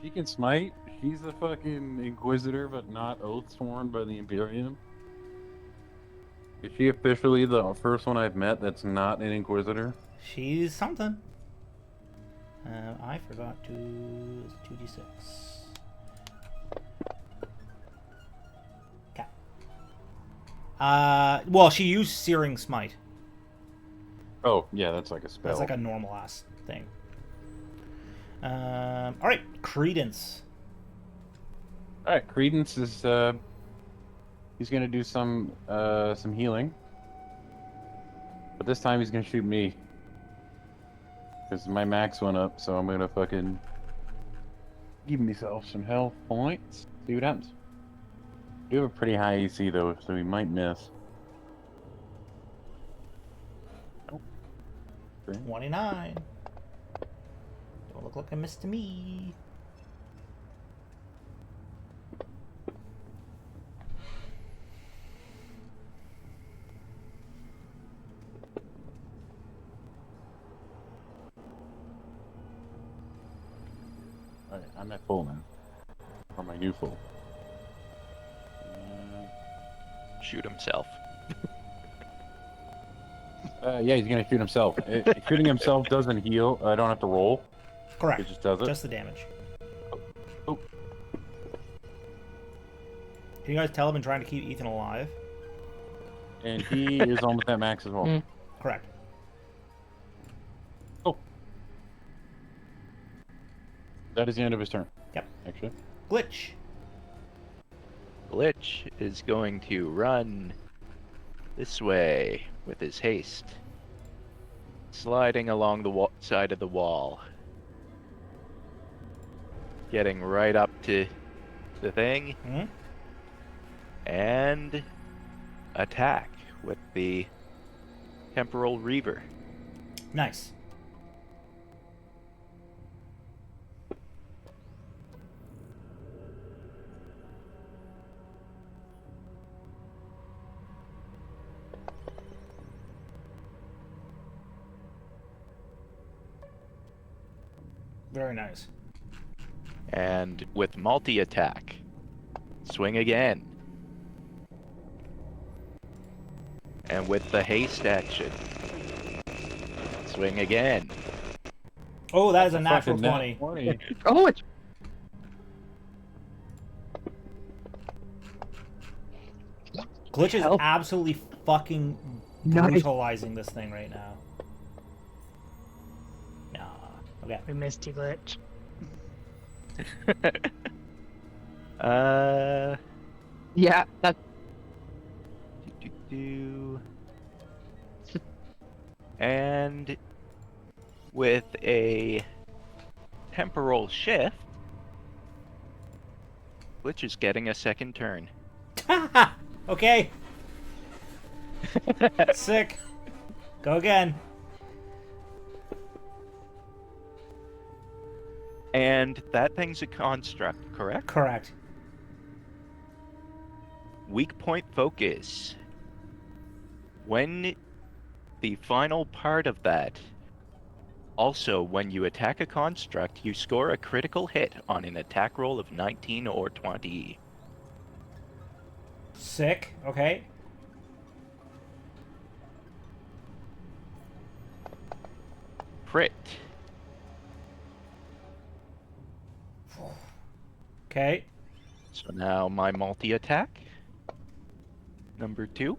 She can smite. She's the fucking Inquisitor, but not oath sworn by the Imperium. Is she officially the first one I've met that's not an Inquisitor? She's something. I forgot to... 2d6. Well, she used Searing Smite. Oh, yeah, that's like a spell. That's like a normal ass thing. All right, Credence. All right, Credence is he's gonna do some healing, but this time he's gonna shoot me because my max went up. So I'm gonna fucking give myself some health points. See what happens. We have a pretty high AC though, so we might miss. 29. Don't look like a miss to me. Alright, I'm at full now. Or my new full. Shoot himself. Yeah, he's gonna shoot himself. Shooting himself doesn't heal. I don't have to roll. Correct. It just does it. Just the damage. Oh. Can you guys tell I've been trying to keep Ethan alive? And he is almost at max as well. Mm. Correct. Oh. That is the end of his turn. Yep. Actually. Glitch. Glitch is going to run this way with his haste, sliding along the side of the wall, getting right up to the thing, Hmm? and attack with the Temporal Reaver. Nice. Very nice. And with multi-attack, swing again. And with the haste action, swing again. Oh, that is a natural Fucking nat 20. 20. Oh, it's Glitch is Help. absolutely fucking Nice. brutalizing this thing right now. Nah. Okay. We missed you, Glitch. yeah. That's And with a temporal shift, Glitch is getting a second turn. Okay. Sick. Go again. And that thing's a construct, correct? Correct. Weak point focus. When the final part of that, also when you attack a construct, you score a critical hit on an attack roll of 19 or 20. Sick. Okay. Crit. Okay. So now my multi-attack. Number 2.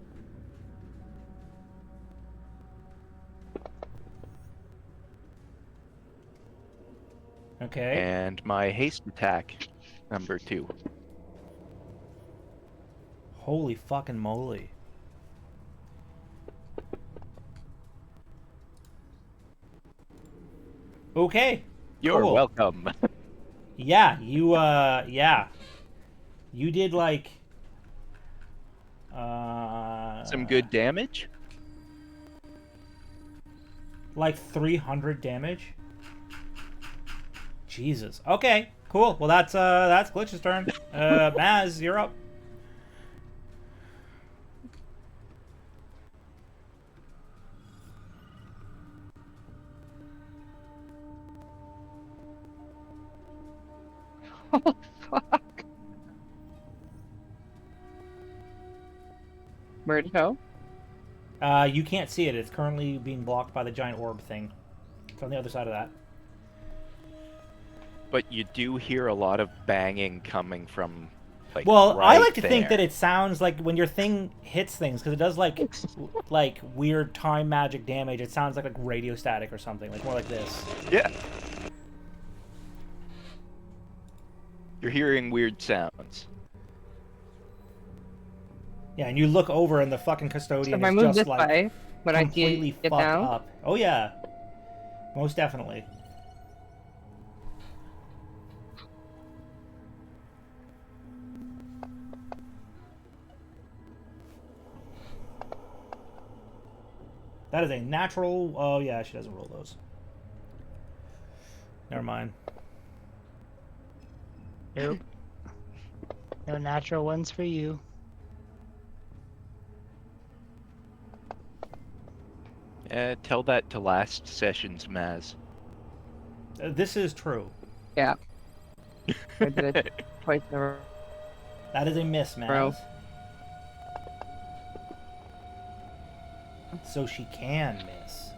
Okay. And my haste attack. Number 2. Holy fucking moly. Okay. You're Cool. welcome. Yeah, yeah. You did like Some good damage. like 300 damage. Jesus. Okay, cool. Well, that's Glitch's turn. Maz, you're up. oh fuck. Where'd it go? You can't see it. It's currently being blocked by the giant orb thing. It's on the other side of that. But you do hear a lot of banging coming from Like, Well, I right like to think that there. it sounds like when your thing hits things, because it does like weird time magic damage. It sounds like radio static or something, like more like this. Yeah. You're hearing weird sounds. Yeah, and you look over and the fucking So custodian if I is move just this like way, would I completely get fucked down? up. Oh yeah, most definitely. That is a natural. Oh yeah, she doesn't roll those. Never mind. Nope. No natural ones for you. Tell that to last session's Maz. This is true. Yeah. I did it twice in a row. That is a miss, man. Bro. So she can miss.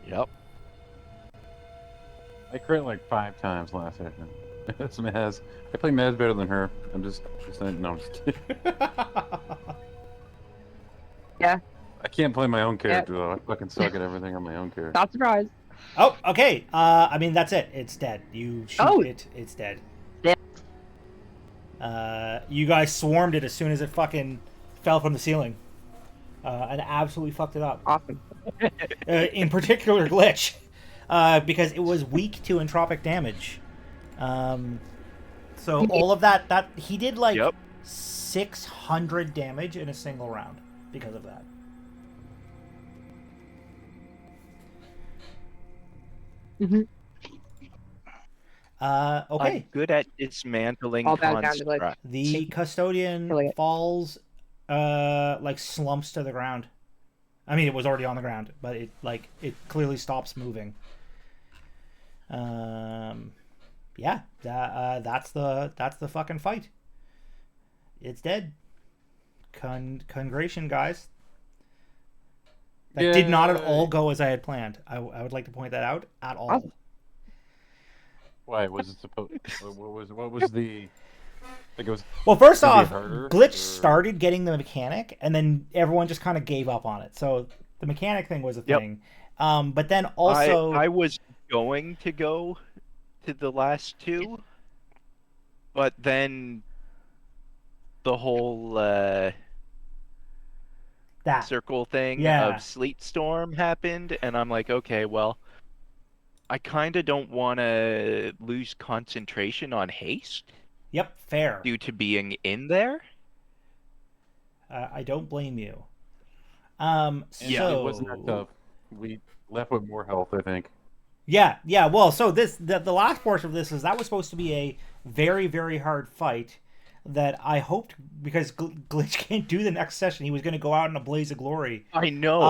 Yep. I crit like 5 times last session. That's Maz. I play Maz better than her. I'm just saying, no, I'm just kidding. Yeah, I can't play my own character though. I fucking suck at everything on my own character. not surprised. Oh, okay. I mean, that's it. It's dead. You shoot Oh. it, it's dead. Yeah. You guys swarmed it as soon as it fucking fell from the ceiling. And absolutely fucked it up. Awesome. In particular, Glitch. Because it was weak to entropic damage. So all of that he did like Yep. 600 damage in a single round because of that. Mm-hmm. Okay. I'm good at dismantling All back down to, like, constructs. The custodian Killing it. falls, like slumps to the ground. I mean, it was already on the ground, but it clearly stops moving. Yeah, that's the fucking fight. It's dead. Congratulations, guys. That did not at all go as I had planned. I would like to point that out at all. Awesome. Why was it supposed? What was the? Like it was. Well, first Gonna be off, harder, Glitch or- started getting the mechanic, and then everyone just kind of gave up on it. So the mechanic thing was a Yep. thing. But then also, I was going to go to the last two, but then the whole that circle thing Yeah. of Sleet Storm happened, and I'm like, okay, well, I kind of don't want to lose concentration on haste Yep, fair. due to being in there. I don't blame you. And So it wasn't that tough. We left with more health, I think. yeah. Well, so the last portion of this is that was supposed to be a very, very hard fight that I hoped, because Glitch can't do the next session, he was going to go out in a blaze of glory. I know.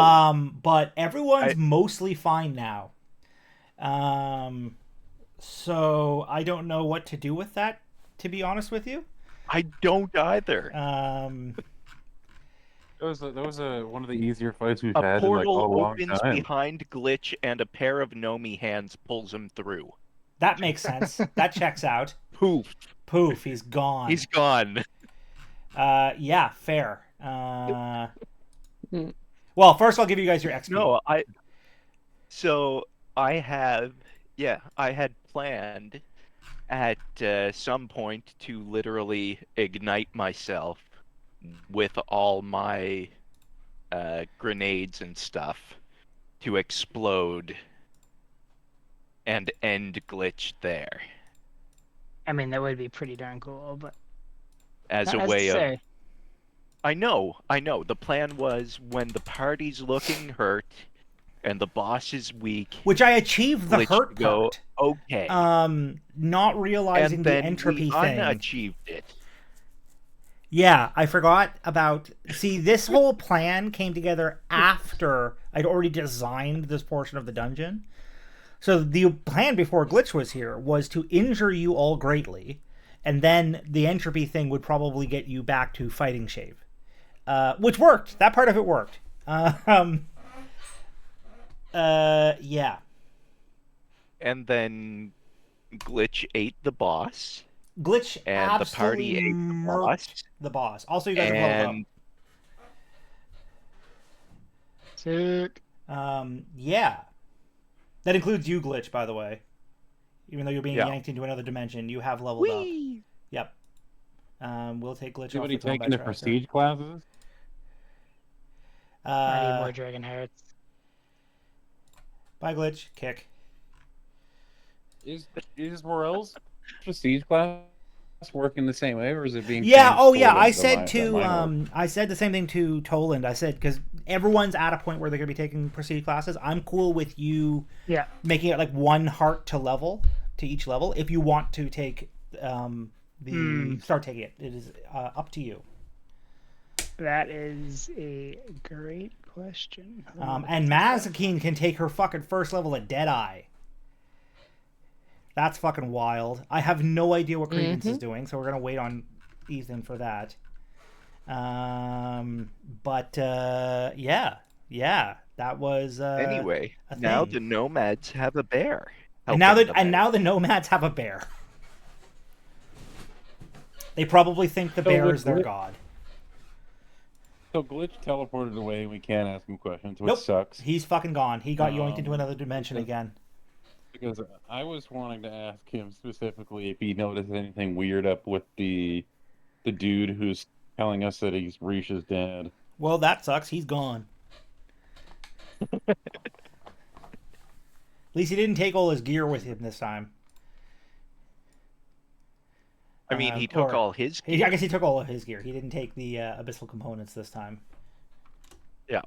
But everyone's mostly fine now. So I don't know what to do with that, to be honest with you. I don't either. That was one of the easier fights we've A had in like a portal long opens time. behind Glitch, and a pair of Nomi hands pulls him through. That makes sense. That checks out. Poof. Poof, he's gone. He's gone. Yeah, fair. Well, first I'll give you guys your XP. No, So I had planned at some point to literally ignite myself with all my grenades and stuff to explode and end Glitch there I mean, that would be pretty darn cool, but as not a way of. necessary. I know. The plan was when the party's looking hurt and the boss is weak, Which I achieved the Glitch hurt would go, part. okay. Not realizing And the then entropy we thing. unachieved it. Yeah, I forgot about. See, this whole plan came together after I'd already designed this portion of the dungeon. So the plan before Glitch was here was to injure you all greatly, and then the entropy thing would probably get you back to fighting shape, which worked. That part of it worked. Yeah. And then Glitch ate the boss, Glitch and the party absolutely ate the murked boss. the boss. Also, you guys have leveled And Sick. up. Yeah. That includes you, Glitch, by the way. Even though you're being Yeah. yanked into another dimension, you have leveled up. Whee! Yep. We'll take Glitch off Anybody the combat taking the tracker. prestige classes? I need more Dragon Hearts. Bye, Glitch. Kick. Is Morel's prestige class working the same way, or is it being? Yeah. changed Oh, for yeah. the- I the said mi- the to minor? I said the same thing to Toland. I said because everyone's at a point where they're gonna be taking prestige classes. I'm cool with you Yeah. making it like 1 heart to each level. If you want to take start taking it, it is up to you. That is a great question. And Mazakine can take her fucking first level at Deadeye. That's fucking wild. I have no idea what Credence is doing, so we're gonna wait on Ethan for that. Yeah, that was Anyway, a now thing. the nomads have a bear. and now helping that them and out. now the nomads have a bear. They probably think the So bear would is their Glitch- god. So Glitch teleported away. We can't ask him questions, which Nope. sucks. He's fucking gone. He got yoinked into another dimension because- again. Because I was wanting to ask him specifically if he noticed anything weird up with the dude who's telling us that he's Risha's dad. Well, that sucks. He's gone. At least he didn't take all his gear with him this time. I mean, he took or- all his. I guess he took all of his gear. He didn't take the abyssal components this time. Yeah.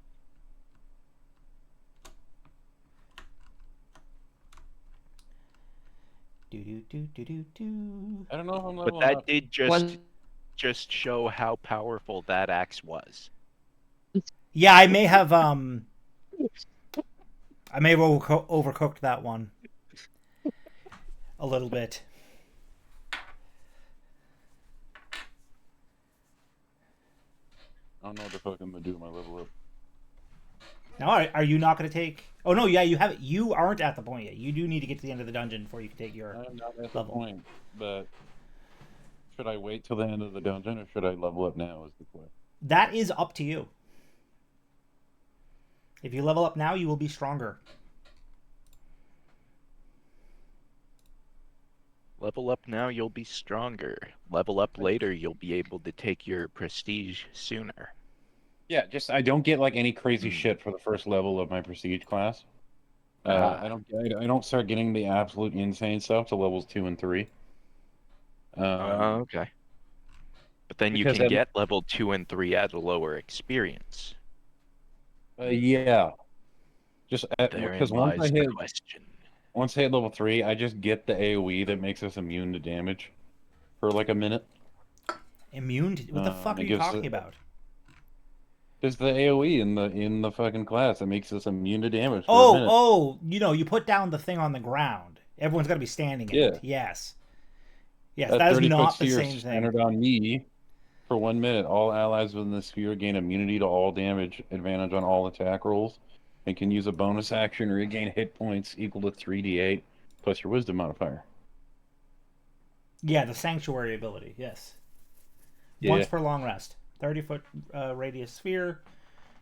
Do do do do do do. I don't know if I'm But leveling that up. did just show how powerful that axe was. Yeah, I may have overcooked that one a little bit. I don't know what the fuck I'm gonna do to my level up. Now, are you not going to take? Oh no, yeah, you have it. You aren't at the point yet. You do need to get to the end of the dungeon before you can take your. I'm not at the level. point, but should I wait till the end of the dungeon, or should I level up now? Is the question. That is up to you. If you level up now, you will be stronger. Level up now, you'll be stronger. Level up later, you'll be able to take your prestige sooner. Yeah, just I don't get like any crazy shit for the first level of my prestige class. I don't start getting the absolute insane stuff to levels 2 and 3. Okay. But then you because can then- get level 2 and 3 at a lower experience. Yeah. Just Therein because once lies I the hit question. level 3, I just get the AOE that makes us immune to damage for like a minute. Immune to what the fuck it are you gives talking it- about? There's the AOE in the fucking class that makes us immune to damage for a minute. Oh, you put down the thing on the ground. Everyone's got to be standing in it. Yes. Yes, that is 30-foot not the sphere same thing. centered on me for 1 minute. All allies within the sphere gain immunity to all damage, advantage on all attack rolls, and can use a bonus action or regain hit points equal to 3d8 plus your wisdom modifier. Yeah, the sanctuary ability. Yes. Yeah. Once per long rest. 30-foot radius sphere.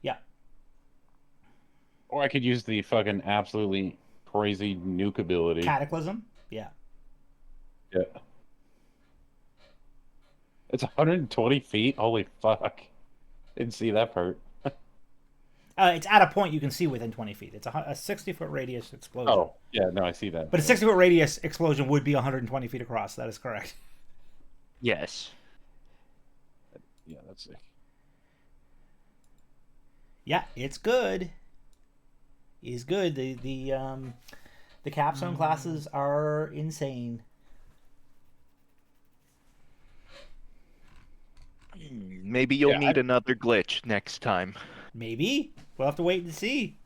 Yeah. Or I could use the fucking absolutely crazy nuke ability. Cataclysm. Yeah. Yeah. It's 120 feet? Holy fuck. Didn't see that part. It's at a point you can see within 20 feet. It's a 60-foot radius explosion. Oh, yeah, no, I see that. But a 60-foot radius explosion would be 120 feet across. That is correct. Yes. Yeah, that's sick. Yeah, it's good. It's good. The capstone classes are insane. Maybe you'll Yeah, need another glitch next time. Maybe. We'll have to wait and see.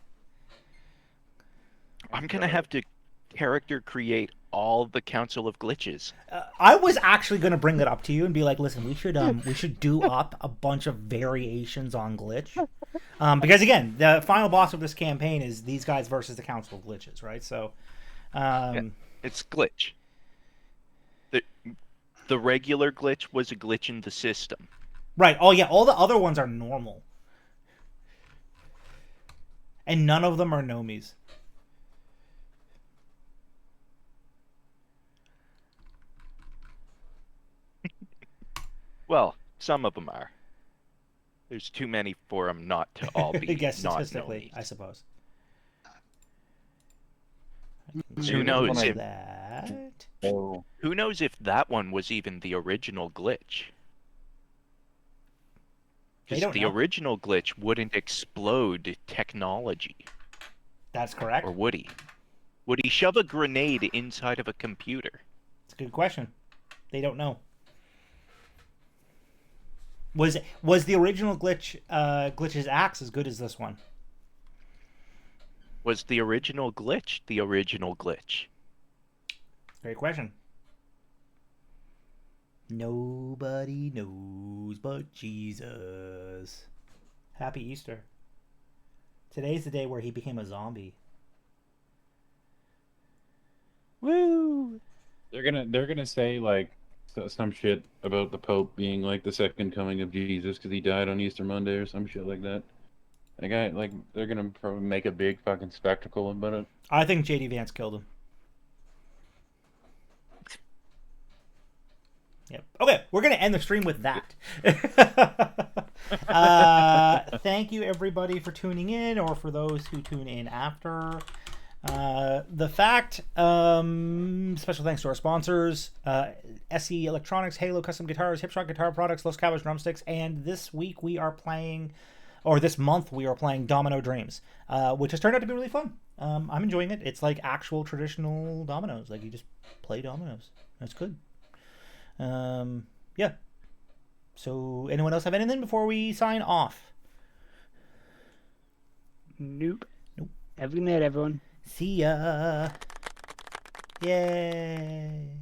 I'm gonna have to character create all the Council of Glitches. I was actually going to bring that up to you and be like, listen, we should do up a bunch of variations on glitch. Because again, the final boss of this campaign is these guys versus the Council of Glitches, right? So It's glitch. The regular glitch was a glitch in the system. Right. Oh yeah, all the other ones are normal. And none of them are nomies. Well, some of them are. There's too many for them not to all I be guess not statistically, nomies. I suppose. Who knows When I- if that? Oh, who knows if that one was even the original glitch? They Because don't the know. original glitch wouldn't explode technology, That's correct. or would he? Would he shove a grenade inside of a computer? It's a good question. They don't know. Was the original glitch's axe as good as this one? Was the original glitch the original glitch? Great question. Nobody knows but Jesus. Happy Easter. Today's the day where he became a zombie. Woo! they're gonna say like some shit about the Pope being like the second coming of Jesus because he died on Easter Monday or some shit like that. Like they're gonna probably make a big fucking spectacle about it. I think JD Vance killed him. Yep. Okay, we're gonna end the stream with that. Thank you everybody for tuning in, or for those who tune in after the fact. Special thanks to our sponsors: SE Electronics, Halo Custom Guitars, Hipshot Guitar Products, Los Cabos Drumsticks, and this week we are playing, or this month we are playing Domino Dreams, which has turned out to be really fun. I'm enjoying it. It's like actual traditional dominoes, like you just play dominoes. That's good. Yeah. So, anyone else have anything before we sign off? Nope. Nope. Have a good night, everyone. See ya. Yay.